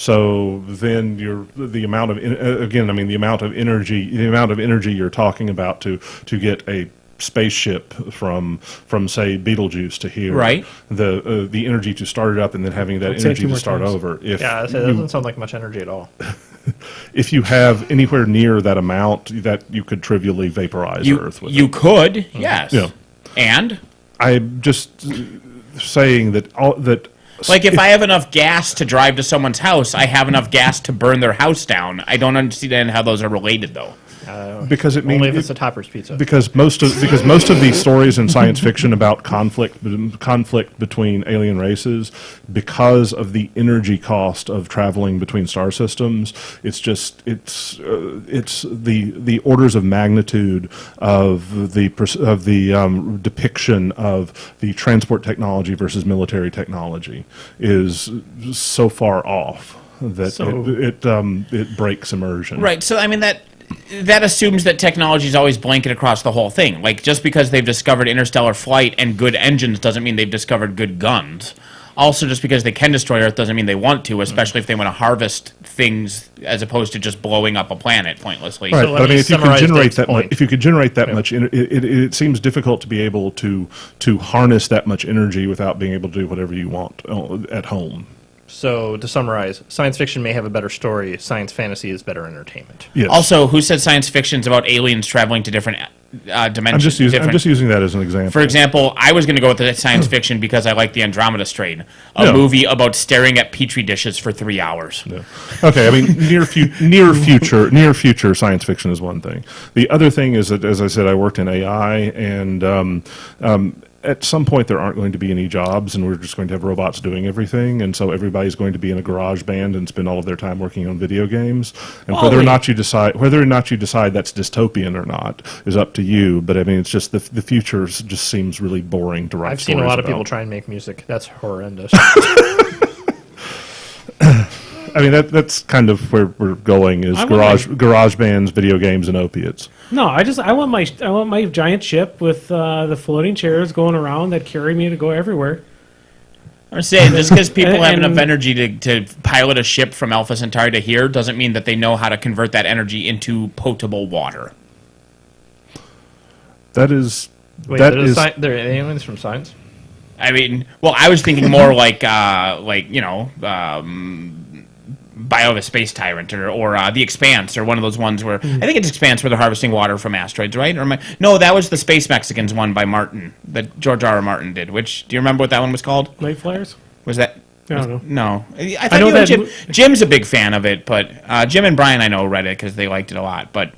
S1: So then the amount of the amount of energy you're talking about to get a spaceship from say Betelgeuse to here,
S2: Right.
S1: The energy to start it up and then having that
S4: I'd say
S1: energy
S4: two
S1: to
S4: more
S1: start
S4: times.
S1: over. If
S3: Yeah, so that doesn't sound like much energy at all.
S1: if you have anywhere near that amount, that you could trivially vaporize Earth with
S2: You
S1: it.
S2: could, yes.
S1: Yeah.
S2: And
S1: I'm just saying that
S2: like if I have enough gas to drive to someone's house, I have enough gas to burn their house down. I don't understand how those are related, though.
S1: because it means
S3: Only if it's a Topper's Pizza.
S1: because most of these stories in science fiction about conflict between alien races, because of the energy cost of traveling between star systems, it's the orders of magnitude of the depiction of the transport technology versus military technology is so far off that
S4: So-
S1: it breaks immersion.
S2: Right. So I mean that assumes that technology is always blanket across the whole thing. Like just because they've discovered interstellar flight and good engines doesn't mean they've discovered good guns. Also, just because they can destroy Earth doesn't mean they want to, especially if they want to harvest things as opposed to just blowing up a planet pointlessly.
S1: Right,
S3: So let
S1: but I
S3: me
S1: mean, if you could
S3: summarize
S1: generate
S3: Dave's
S1: that much,
S3: point.
S1: if you could generate that much, it seems difficult to be able to harness that much energy without being able to do whatever you want at home.
S3: So to summarize, science fiction may have a better story. Science fantasy is better entertainment.
S1: Yes.
S2: Also, who said science fiction's about aliens traveling to different dimensions?
S1: I'm just using that as an example.
S2: For example, I was going to go with the science fiction because I like the Andromeda Strain, a
S1: Yeah.
S2: movie about staring at petri dishes for 3 hours.
S1: Yeah. Okay, I mean, near future science fiction is one thing. The other thing is that, as I said, I worked in AI, and at some point there aren't going to be any jobs, and we're just going to have robots doing everything, and so everybody's going to be in a garage band and spend all of their time working on video games. And whether or not you decide that's dystopian or not is up to you. But I mean, it's just the future just seems really boring to write.
S3: I've seen a
S1: stories
S3: lot of people
S1: about.
S3: try and make music. That's horrendous.
S1: I mean, that's kind of where we're going is
S4: I want
S1: garage bands, video games, and opiates.
S4: No, I want my giant ship with the floating chairs going around that carry me to go everywhere.
S2: I'm saying just because people have
S4: And-
S2: enough energy to pilot a ship from Alpha Centauri to here doesn't mean that they know how to convert that energy into potable water.
S1: That is
S3: Wait,
S1: that
S3: there's
S1: is
S3: there are aliens from science?
S2: I mean, well, I was thinking more like Bio of a Space Tyrant or The Expanse or one of those ones where I think it's Expanse where they're harvesting water from asteroids, right? No, that was the Space Mexicans one by Martin that George R. R. Martin did. Which do you remember what that one was called?
S4: Night flyers?
S2: Was that?
S4: I don't know.
S2: No, I thought
S4: know
S2: you and
S4: that
S2: Jim's a big fan of it, but Jim and Brian I know read it because they liked it a lot. But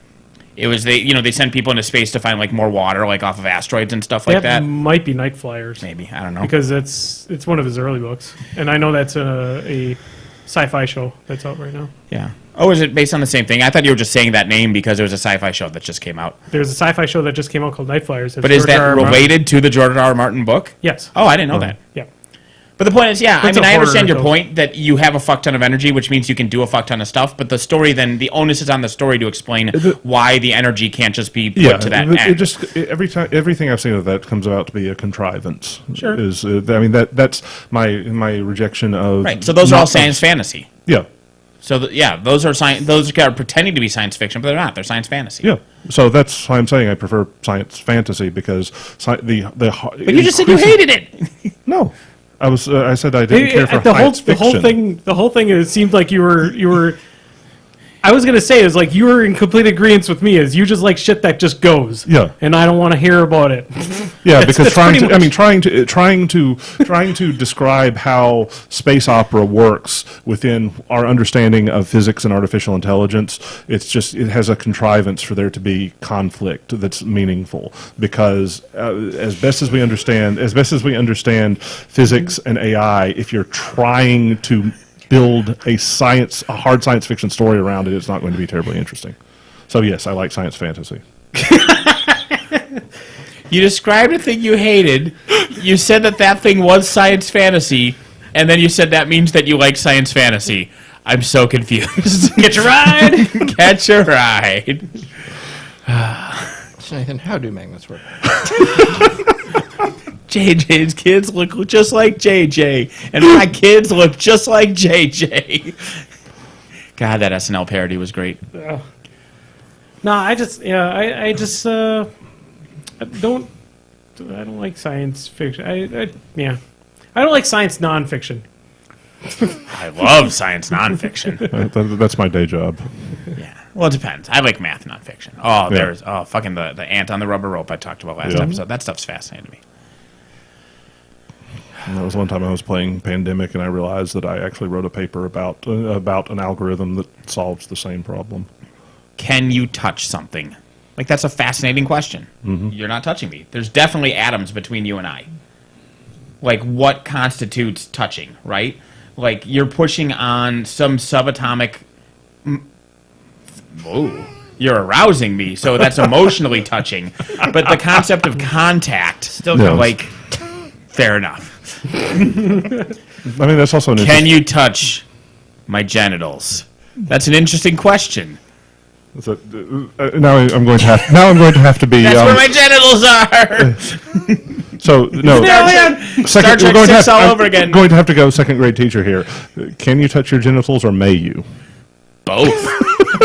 S2: it was they send people into space to find like more water, like off of asteroids and stuff like that.
S4: Might be Night Flyers.
S2: Maybe I don't know.
S4: Because it's one of his early books, and I know that's a sci-fi show that's out right now.
S2: Yeah. Oh, is it based on the same thing? I thought you were just saying that name because it was a sci-fi show that just came out.
S4: There's a sci-fi show that just came out called Night Flyers.
S2: But is that related to the George R. R. Martin book?
S4: Yes.
S2: Oh, I didn't know that.
S4: Yeah.
S2: But the point is, yeah,
S4: It's a
S2: I understand your
S4: horror
S2: point that you have a fuck ton of energy, which means you can do a fuck ton of stuff. But the story, then, the onus is on the story to explain why the energy can't just be put to that end.
S1: Everything I've seen of that comes out to be a contrivance.
S2: Sure.
S1: That's my rejection of
S2: Right. So those are all science fantasy.
S1: Yeah.
S2: So those are science. Those are pretending to be science fiction, but they're not. They're science fantasy.
S1: Yeah, so that's why I'm saying I prefer science fantasy because But
S2: But you just said you hated it.
S1: No, I said I didn't care for
S4: the
S1: science fiction.
S4: The whole thing. It seemed like you were. I was gonna say is like you were in complete agreement with me. Is you just like shit that just goes.
S1: Yeah.
S4: And I don't want to hear about it.
S1: Yeah, because
S4: that's
S1: trying to describe how space opera works within our understanding of physics and artificial intelligence, it has a contrivance for there to be conflict that's meaningful. Because as best as we understand physics and AI, if you're trying to build a hard science fiction story around it, it's not going to be terribly interesting. So yes, I like science fantasy.
S2: You described a thing you hated. You said that thing was science fantasy, and then you said that means that you like science fantasy. I'm so confused. Catch a ride. Catch a ride.
S3: So Nathan, how do magnets work?
S2: JJ's kids look just like JJ, and my kids look just like JJ. God, that SNL parody was great.
S4: No, I don't like science fiction. I don't like science nonfiction.
S2: I love science nonfiction.
S1: That's my day job.
S2: Yeah. Well, it depends. I like math nonfiction. Oh, there's fucking the ant on the rubber rope I talked about last episode. That stuff's fascinating to me.
S1: And that was one time I was playing Pandemic, and I realized that I actually wrote a paper about an algorithm that solves the same problem.
S2: Can you touch something? Like, that's a fascinating question. You're not touching me. There's definitely atoms between you and I. Like, what constitutes touching, right? Like, you're pushing on some subatomic... Whoa. You're arousing me, so that's emotionally touching. But the concept of contact,
S3: Still
S2: like, fair enough.
S1: I mean, that's also an
S2: Can you touch my genitals? That's an interesting question.
S1: now I'm going to have to be.
S2: That's where my genitals are.
S1: So no,
S2: Star Trek 6 all over again.
S1: Going to have to go second grade teacher here. Can you touch your genitals or may you?
S2: Both.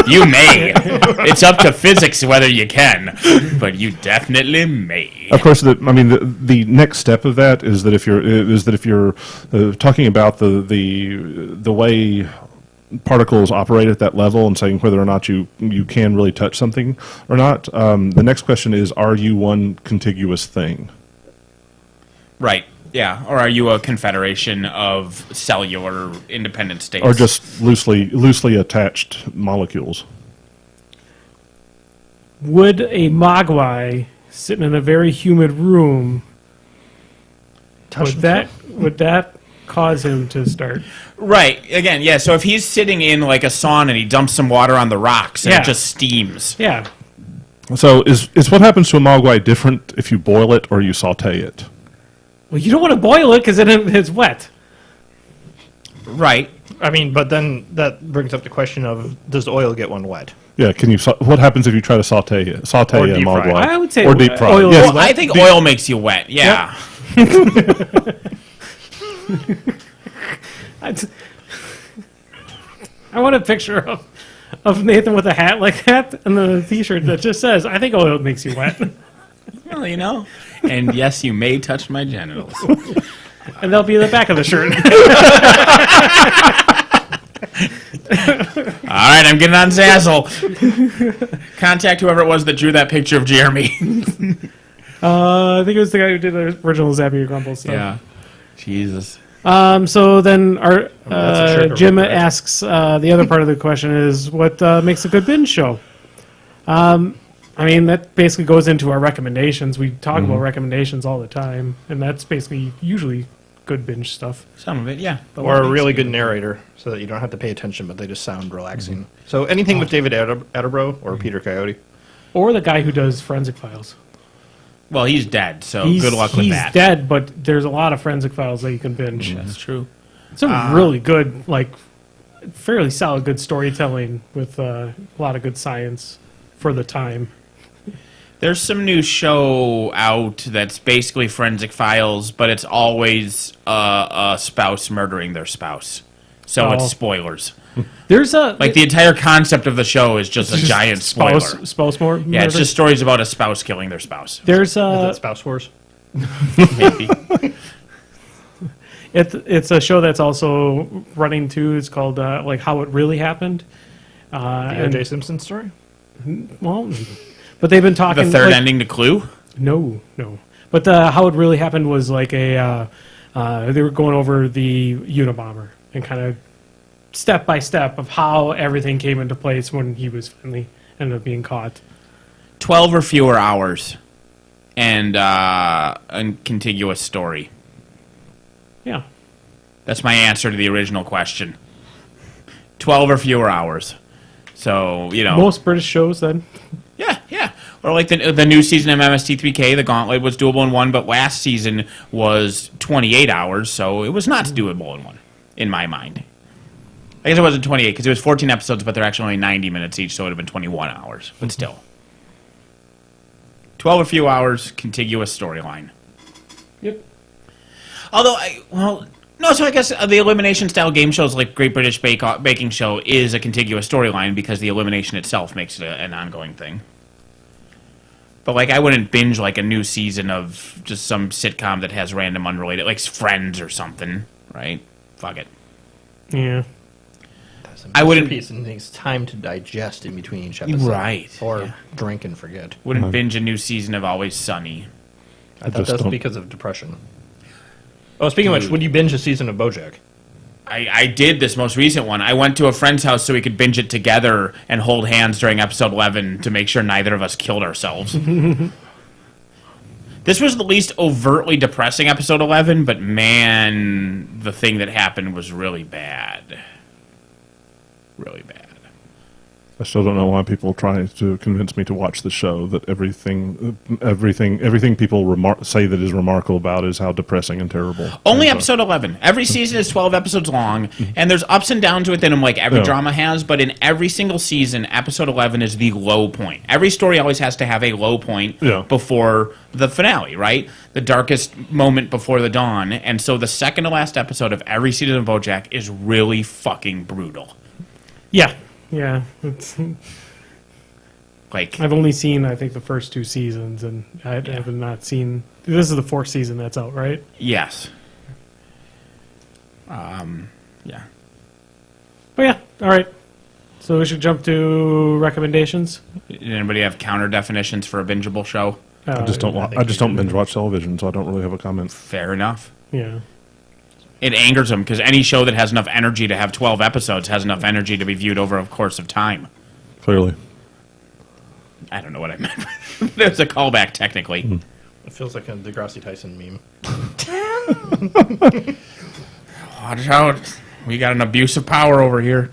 S2: You may. It's up to physics whether you can, but you definitely may.
S1: Of course, the next step of that is that if you're talking about the way particles operate at that level and saying whether or not you can really touch something or not, the next question is, are you one contiguous thing?
S2: Right. Yeah. Or are you a confederation of cellular independent states?
S1: Or just loosely attached molecules?
S4: Would a Mogwai sitting in a very humid room, would that cause him to start?
S2: Right. Again, yeah. So if he's sitting in like a sauna and he dumps some water on the rocks and it just steams.
S4: Yeah.
S1: So is what happens to a Mogwai different if you boil it or you saute it?
S4: Well, you don't want to boil it because then it's wet.
S2: Right.
S3: I mean, but then that brings up the question of, does oil get one wet?
S1: Yeah, what happes if you try to saute
S3: Or
S1: a
S3: deep fry.
S1: Mogwai?
S4: I would say
S1: or deep fry.
S4: oil
S1: Yes.
S4: is
S2: Well, I think oil makes you wet. Yeah.
S4: I want a picture of Nathan with a hat like that and the T-shirt that just says, "I think oil makes you wet."
S2: Well, you know. And yes, you may touch my genitals.
S4: And they'll be in the back of the shirt.
S2: All right, I'm getting on Zazzle. Contact whoever it was that drew that picture of Jeremy.
S4: I think it was the guy who did the original Zappy Grumble stuff.
S2: Yeah. Jesus.
S4: So then our
S3: that's a shirt
S4: Jim
S3: over, right?
S4: asks the other part of the question is what makes a good binge show. I mean, that basically goes into our recommendations. We talk about recommendations all the time, and that's basically usually good binge stuff.
S2: Some of it, yeah. But
S3: Or
S2: what
S3: a
S2: makes
S3: really
S2: it
S3: good narrator, so that you don't have to pay attention, but they just sound relaxing. So anything with David Attenborough or Peter Coyote.
S4: Or the guy who does Forensic Files.
S2: Well, he's dead, so
S4: He's-
S2: good luck with
S4: he's
S2: that.
S4: dead, but there's a lot of Forensic Files that you can binge.
S2: That's true.
S4: It's a really good, fairly solid, good storytelling with a lot of good science for the time.
S2: There's some new show out that's basically Forensic Files, but it's always a spouse murdering their spouse. So
S4: Oh.
S2: it's spoilers.
S4: There's a
S2: Like, the entire concept of the show is just a giant spoiler.
S4: spouse more.
S2: Yeah, it's just stories about a spouse killing their spouse.
S4: There's
S3: Is
S4: a
S3: it Spouse Wars?
S2: Maybe.
S4: it's a show that's also running too. It's called How It Really Happened.
S3: The
S4: And
S3: O.J. Simpson story?
S4: well, but they've been talking
S2: The third ending to Clue?
S4: No. But How It Really Happened was like they were going over the Unabomber and kind of step by step of how everything came into place when he was finally ended up being caught.
S2: 12 or fewer hours. And a contiguous story.
S4: Yeah.
S2: That's my answer to the original question. 12 or fewer hours. So, you know.
S4: Most British shows then.
S2: Yeah. Or like the new season of MST3K, the Gauntlet was doable in one, but last season was 28 hours, so it was not doable in one, in my mind. I guess it wasn't 28 because it was 14 episodes, but they're actually only 90 minutes each, so it would have been 21 hours. But still. 12 or few hours, contiguous storyline.
S4: Yep.
S2: Although, No, so I guess the elimination style game shows like Great British Baking Show is a contiguous storyline because the elimination itself makes it an ongoing thing. But like, I wouldn't binge like a new season of just some sitcom that has random unrelated, like Friends or something, right? Fuck it.
S4: Yeah.
S2: I wouldn't-
S3: Piece and takes time to digest in between each episode,
S2: Right,
S3: Or
S2: yeah.
S3: drink and forget.
S2: Wouldn't binge a new season of Always Sunny.
S3: I thought
S1: just
S3: that's
S1: don't-
S3: because of depression. Oh, speaking of which, would you binge a season of BoJack?
S2: I did this most recent one. I went to a friend's house so we could binge it together and hold hands during episode 11 to make sure neither of us killed ourselves. This was the least overtly depressing episode 11, but man, the thing that happened was really bad. Really bad.
S1: I still don't know why people try to convince me to watch the show. That everything people say that is remarkable about is how depressing and terrible.
S2: Only
S1: And,
S2: episode 11. Every season is 12 episodes long, and there's ups and downs within them like every
S1: Yeah.
S2: drama has, but in every single season, episode 11 is the low point. Every story always has to have a low point
S1: Yeah.
S2: before the finale, right? The darkest moment before the dawn, and so the second to last episode of every season of BoJack is really fucking brutal.
S4: Yeah. Yeah. It's,
S2: Like,
S4: I've only seen, I think, the first 2 seasons, and I have not seen. This is the 4th season that's out, right?
S2: yes. Yeah.
S4: But yeah, all right. So we should jump to recommendations.
S2: Anybody have counter definitions for a bingeable show?
S1: I just don't. I just don't binge watch television, so I don't really have a comment.
S2: Fair enough.
S4: Yeah.
S2: It angers them because any show that has enough energy to have 12 episodes has enough energy to be viewed over a course of time.
S1: Clearly,
S2: I don't know what I meant. There's a callback, technically.
S3: It feels like a Degrassi Tyson meme.
S2: Watch out. We got an abuse of power over here.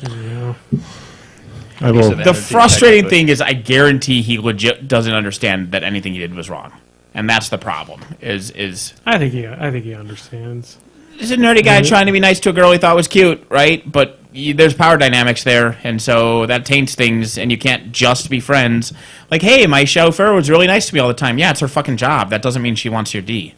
S4: Yeah.
S1: I will.
S3: of
S2: The
S3: Energy,
S2: frustrating
S3: technically.
S2: thing is I guarantee he legit doesn't understand that anything he did was wrong. And that's the problem, is
S4: I think he understands.
S2: he's a nerdy guy trying to be nice to a girl he thought was cute, right? But there's power dynamics there, and so that taints things, and you can't just be friends. Like, hey, my chauffeur was really nice to me all the time. Yeah, it's her fucking job. That doesn't mean she wants your D.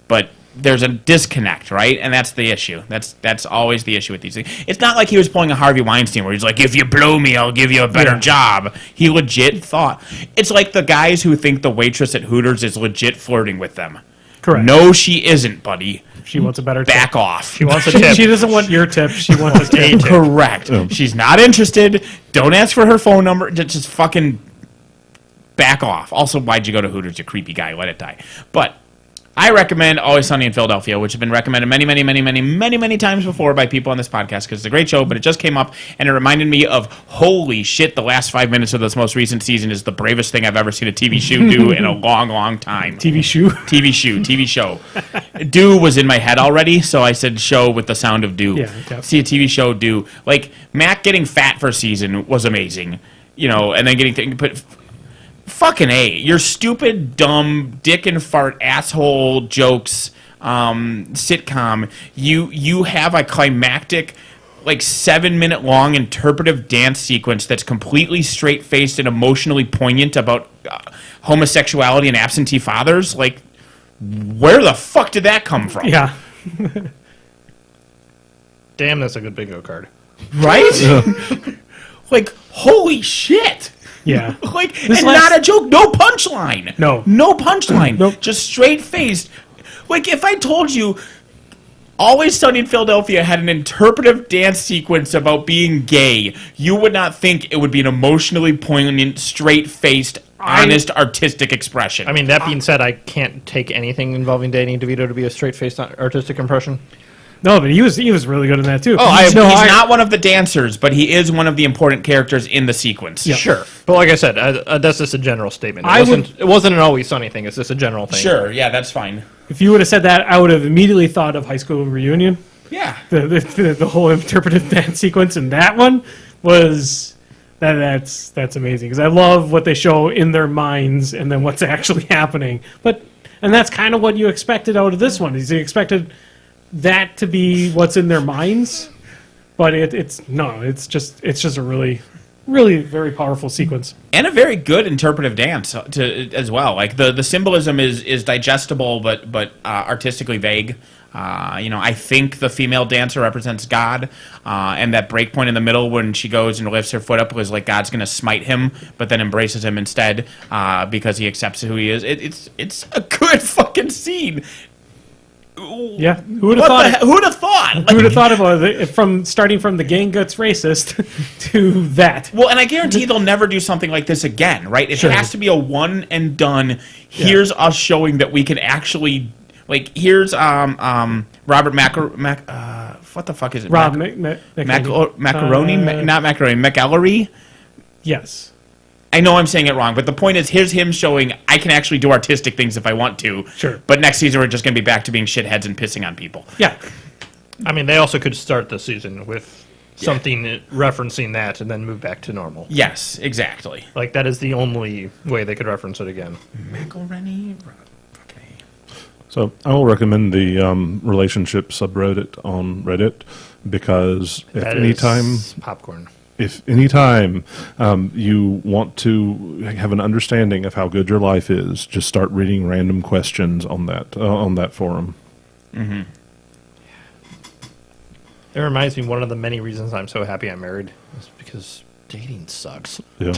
S2: But there's a disconnect, right? And that's the issue. That's always the issue with these things. It's not like he was pulling a Harvey Weinstein where he's like, if you blow me, I'll give you a better job. He legit thought. It's like the guys who think the waitress at Hooters is legit flirting with them.
S4: Correct.
S2: No, she isn't, buddy.
S4: She wants a better
S2: Back
S4: tip.
S2: off.
S3: She wants a
S4: She,
S3: tip.
S4: she doesn't want your tip. She wants a tip.
S2: Correct. She's not interested. Don't ask for her phone number. Just fucking back off. Also, why'd you go to Hooters, you creepy guy? Let it die. But I recommend Always Sunny in Philadelphia, which has been recommended many times before by people on this podcast because it's a great show, but it just came up and it reminded me of, holy shit, the last 5 minutes of this most recent season is the bravest thing I've ever seen a TV show do in a long time.
S4: TV shoe.
S2: TV show. Do was in my head already, so I said show with the sound of do.
S4: Yeah, yep.
S2: See a TV show do. Like, Mac getting fat for a season was amazing, you know, and then getting put. Fucking A. Your stupid, dumb, dick and fart asshole jokes sitcom. You have a climactic, like 7-minute long interpretive dance sequence that's completely straight faced and emotionally poignant about homosexuality and absentee fathers. Like, where the fuck did that come from?
S4: Yeah.
S3: Damn, that's a good bingo card.
S2: Right? Like, holy shit.
S4: Yeah.
S2: Like,
S4: This
S2: and
S4: last-
S2: not a joke, no punchline.
S4: No.
S2: No punchline.
S4: Nope.
S2: Just straight faced. Like, if I told you Always Sunny in Philadelphia had an interpretive dance sequence about being gay, you would not think it would be an emotionally poignant, straight faced, honest, artistic expression.
S3: I mean, that being said, I can't take anything involving Danny DeVito to be a straight-faced artistic impression.
S4: No, but he was really good in that too.
S2: he's not one of the dancers, but he is one of the important characters in the sequence.
S4: Yeah.
S3: Sure, but like I said, that's just a general statement. It wasn't an Always Sunny thing. It's just a general thing.
S2: Sure, yeah, that's fine.
S4: If you would have said that, I would have immediately thought of High School Reunion.
S2: Yeah.
S4: The whole interpretive dance sequence in that one was that's amazing because I love what they show in their minds and then what's actually happening. And that's kind of what you expected out of this one. Is you expected that to be what's in their minds, but it's just a really really very powerful sequence.
S2: And a very good interpretive dance as well. Like the symbolism is digestible, but artistically vague. I think the female dancer represents God, and that break point in the middle when she goes and lifts her foot up was like God's going to smite him, but then embraces him instead because he accepts who he is. It's a good fucking scene.
S4: Yeah, who would have thought?
S2: Who would have thought?
S4: Who would have thought about it from starting from the gang guts racist to that?
S2: Well, and I guarantee they'll never do something like this again, right? It
S4: Sure.
S2: has to be a one and done. Here's us showing that we can actually, like, here's Robert what the fuck is it?
S4: Rob
S2: Macaroni, not macaroni, McEllery.
S4: Yes.
S2: I know I'm saying it wrong, but the point is, here's him showing I can actually do artistic things if I want to.
S4: Sure.
S2: But next season we're just going to be back to being shitheads and pissing on people.
S4: Yeah.
S3: I mean, they also could start the season with something referencing that and then move back to normal.
S2: Yes, exactly.
S3: Like, that is the only way they could reference it again.
S2: Macaroni. Okay.
S1: So I will recommend the relationship subreddit on Reddit because
S3: That is popcorn.
S1: if anytime you want to have an understanding of how good your life is, just start reading random questions on that forum.
S2: Mm-hmm.
S3: It reminds me, one of the many reasons I'm so happy I'm married is because dating sucks.
S1: Yeah,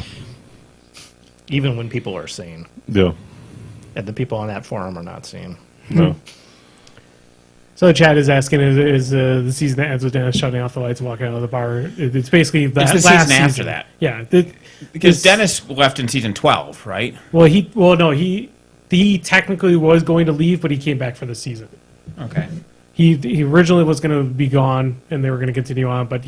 S3: Even when people are sane.
S1: yeah.
S3: And the people on that forum are not sane.
S1: No.
S4: So Chad is asking, is the season that ends with Dennis shutting off the lights and walking out of the bar? It's basically that
S2: It's the
S4: last
S2: season after that.
S4: Yeah,
S2: Because Dennis left in season 12, right?
S4: he technically was going to leave, but he came back for the season.
S2: Okay.
S4: He originally was going to be gone, and they were going to continue on, but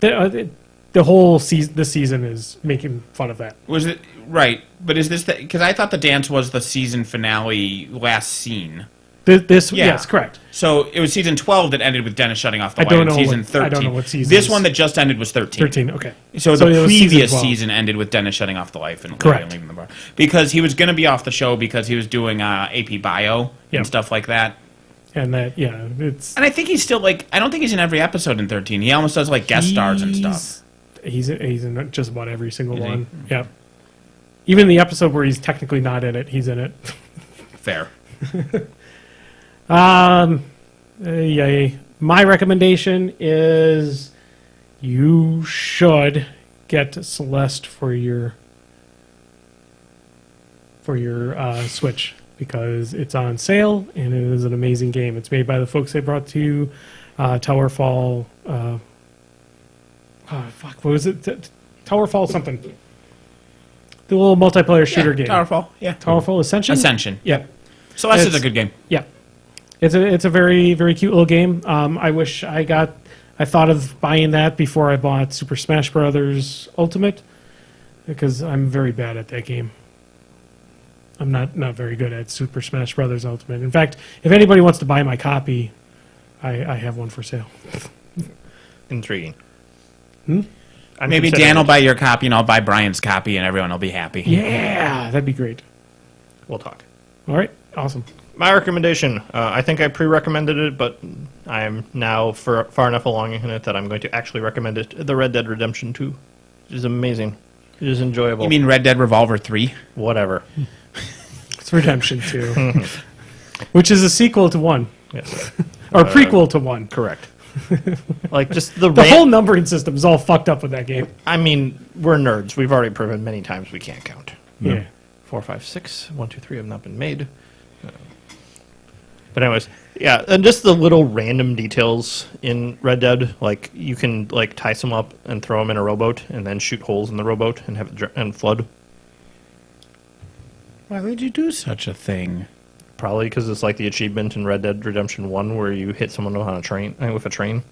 S4: the whole season. This season is making fun of that.
S2: Was it right? But is this because I thought the dance was the season finale last scene?
S4: Yes, correct.
S2: So it was season 12 that ended with Dennis shutting off the
S4: I
S2: light.
S4: don't
S2: And
S4: know
S2: season
S4: what-
S2: 13.
S4: I don't know what season
S2: This
S4: is.
S2: one that just ended was 13.
S4: 13. Okay.
S2: So the
S4: it was season
S2: previous
S4: 12.
S2: season ended with Dennis shutting off the light and
S4: Correct.
S2: leaving the bar because he was going to be off the show because he was doing AP Bio
S4: Yep.
S2: and stuff like that.
S4: And that, it's
S2: And I think he's still I don't think he's in every episode in 13. He almost does like guest stars and stuff.
S4: He's in just about every single
S2: Is he?
S4: one. Yeah. Even the episode where he's technically not in it, he's in it.
S2: Fair.
S4: My recommendation is you should get Celeste for your Switch because it's on sale and it is an amazing game. It's made by the folks they brought to Towerfall. What was it? Towerfall something. The little multiplayer shooter game.
S2: Towerfall. Yeah.
S4: Towerfall Ascension.
S2: Ascension.
S4: Yeah.
S2: Celeste is a
S4: It's-
S2: good game.
S4: Yeah, it's a very very cute little game. I wish I thought of buying that before I bought Super Smash Brothers Ultimate because I'm very bad at that game. I'm not very good at Super Smash Brothers Ultimate. In fact, if anybody wants to buy my copy, I have one for sale.
S3: Intriguing.
S4: Hmm?
S3: I'm
S2: Maybe
S3: considering
S2: Dan will
S3: it.
S2: buy your copy and I'll buy Brian's copy and everyone will be happy.
S4: Yeah, that'd be great.
S3: We'll talk.
S4: All right, awesome.
S3: My recommendation, I think I pre-recommended it, but I am now far enough along in it that I'm going to actually recommend it. The Red Dead Redemption 2. It is amazing. It is enjoyable.
S2: You mean Red Dead Revolver 3?
S3: Whatever.
S4: It's Redemption 2, which is a sequel to 1,
S3: Yes.
S4: or prequel to 1.
S3: Correct. Like, just the
S4: The whole numbering system is all fucked up with that game.
S3: I mean, we're nerds. We've already proven many times we can't count.
S4: Yeah.
S3: 4, 5, 6, 1, 2, 3 have not been made. But anyways, yeah, and just the little random details in Red Dead, like you can like tie some up and throw them in a rowboat, and then shoot holes in the rowboat and have it and flood.
S2: Why would you do such a thing?
S3: Probably because it's like the achievement in Red Dead Redemption 1 where you hit someone on a train with a train.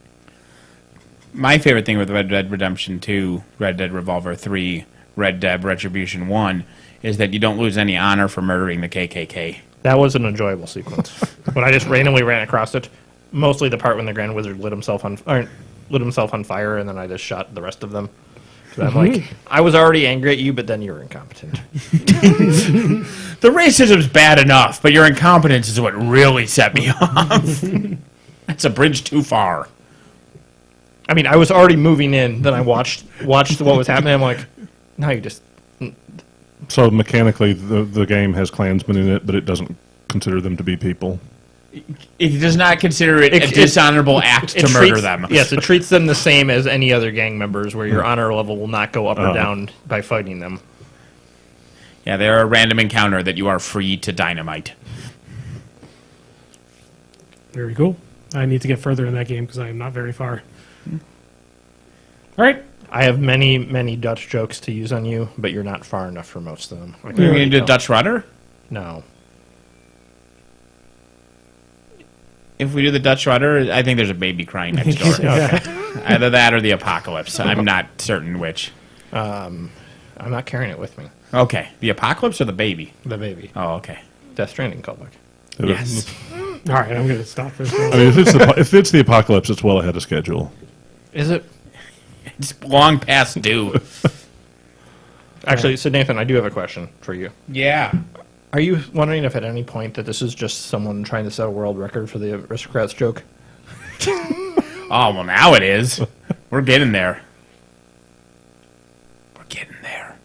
S2: My favorite thing with Red Dead Redemption 2, Red Dead Revolver 3, Red Dead Retribution 1 is that you don't lose any honor for murdering the KKK.
S3: That was an enjoyable sequence. When I just randomly ran across it, mostly the part when the Grand Wizard lit himself on fire, and then I just shot the rest of them. So I'm like, I was already angry at you, but then you're incompetent.
S2: The racism's bad enough, but your incompetence is what really set me off. That's a bridge too far.
S3: I mean, I was already moving in. Then I watched what was happening. I'm like, now you just.
S1: So mechanically, the game has clansmen in it, but it doesn't consider them to be people.
S2: It does not consider it a
S3: It-
S2: dishonorable act to murder them.
S3: Yes, it treats them the same as any other gang members, where your honor level will not go up or down by fighting them.
S2: Yeah, they're a random encounter that you are free to dynamite.
S4: Very cool. I need to get further in that game because I am not very far. All right.
S3: I have many Dutch jokes to use on you, but you're not far enough for most of them.
S2: You're going to do Dutch rudder?
S3: No.
S2: If we do the Dutch rudder, I think there's a baby crying next door. Either that or the apocalypse. I'm not certain which.
S3: I'm not carrying it with me.
S2: Okay, the apocalypse or the baby?
S3: The baby.
S2: Oh, okay.
S3: Death Stranding callback.
S2: Yes.
S4: All right, I'm going to stop this.
S1: I mean, if it's the apocalypse, it's well ahead of schedule.
S3: Is it?
S2: It's long past due.
S3: Actually, so Nathan, I do have a question for you.
S2: Yeah.
S3: Are you wondering if at any point that this is just someone trying to set a world record for the aristocrats joke?
S2: Oh, well, now it is. We're getting there. We're getting there.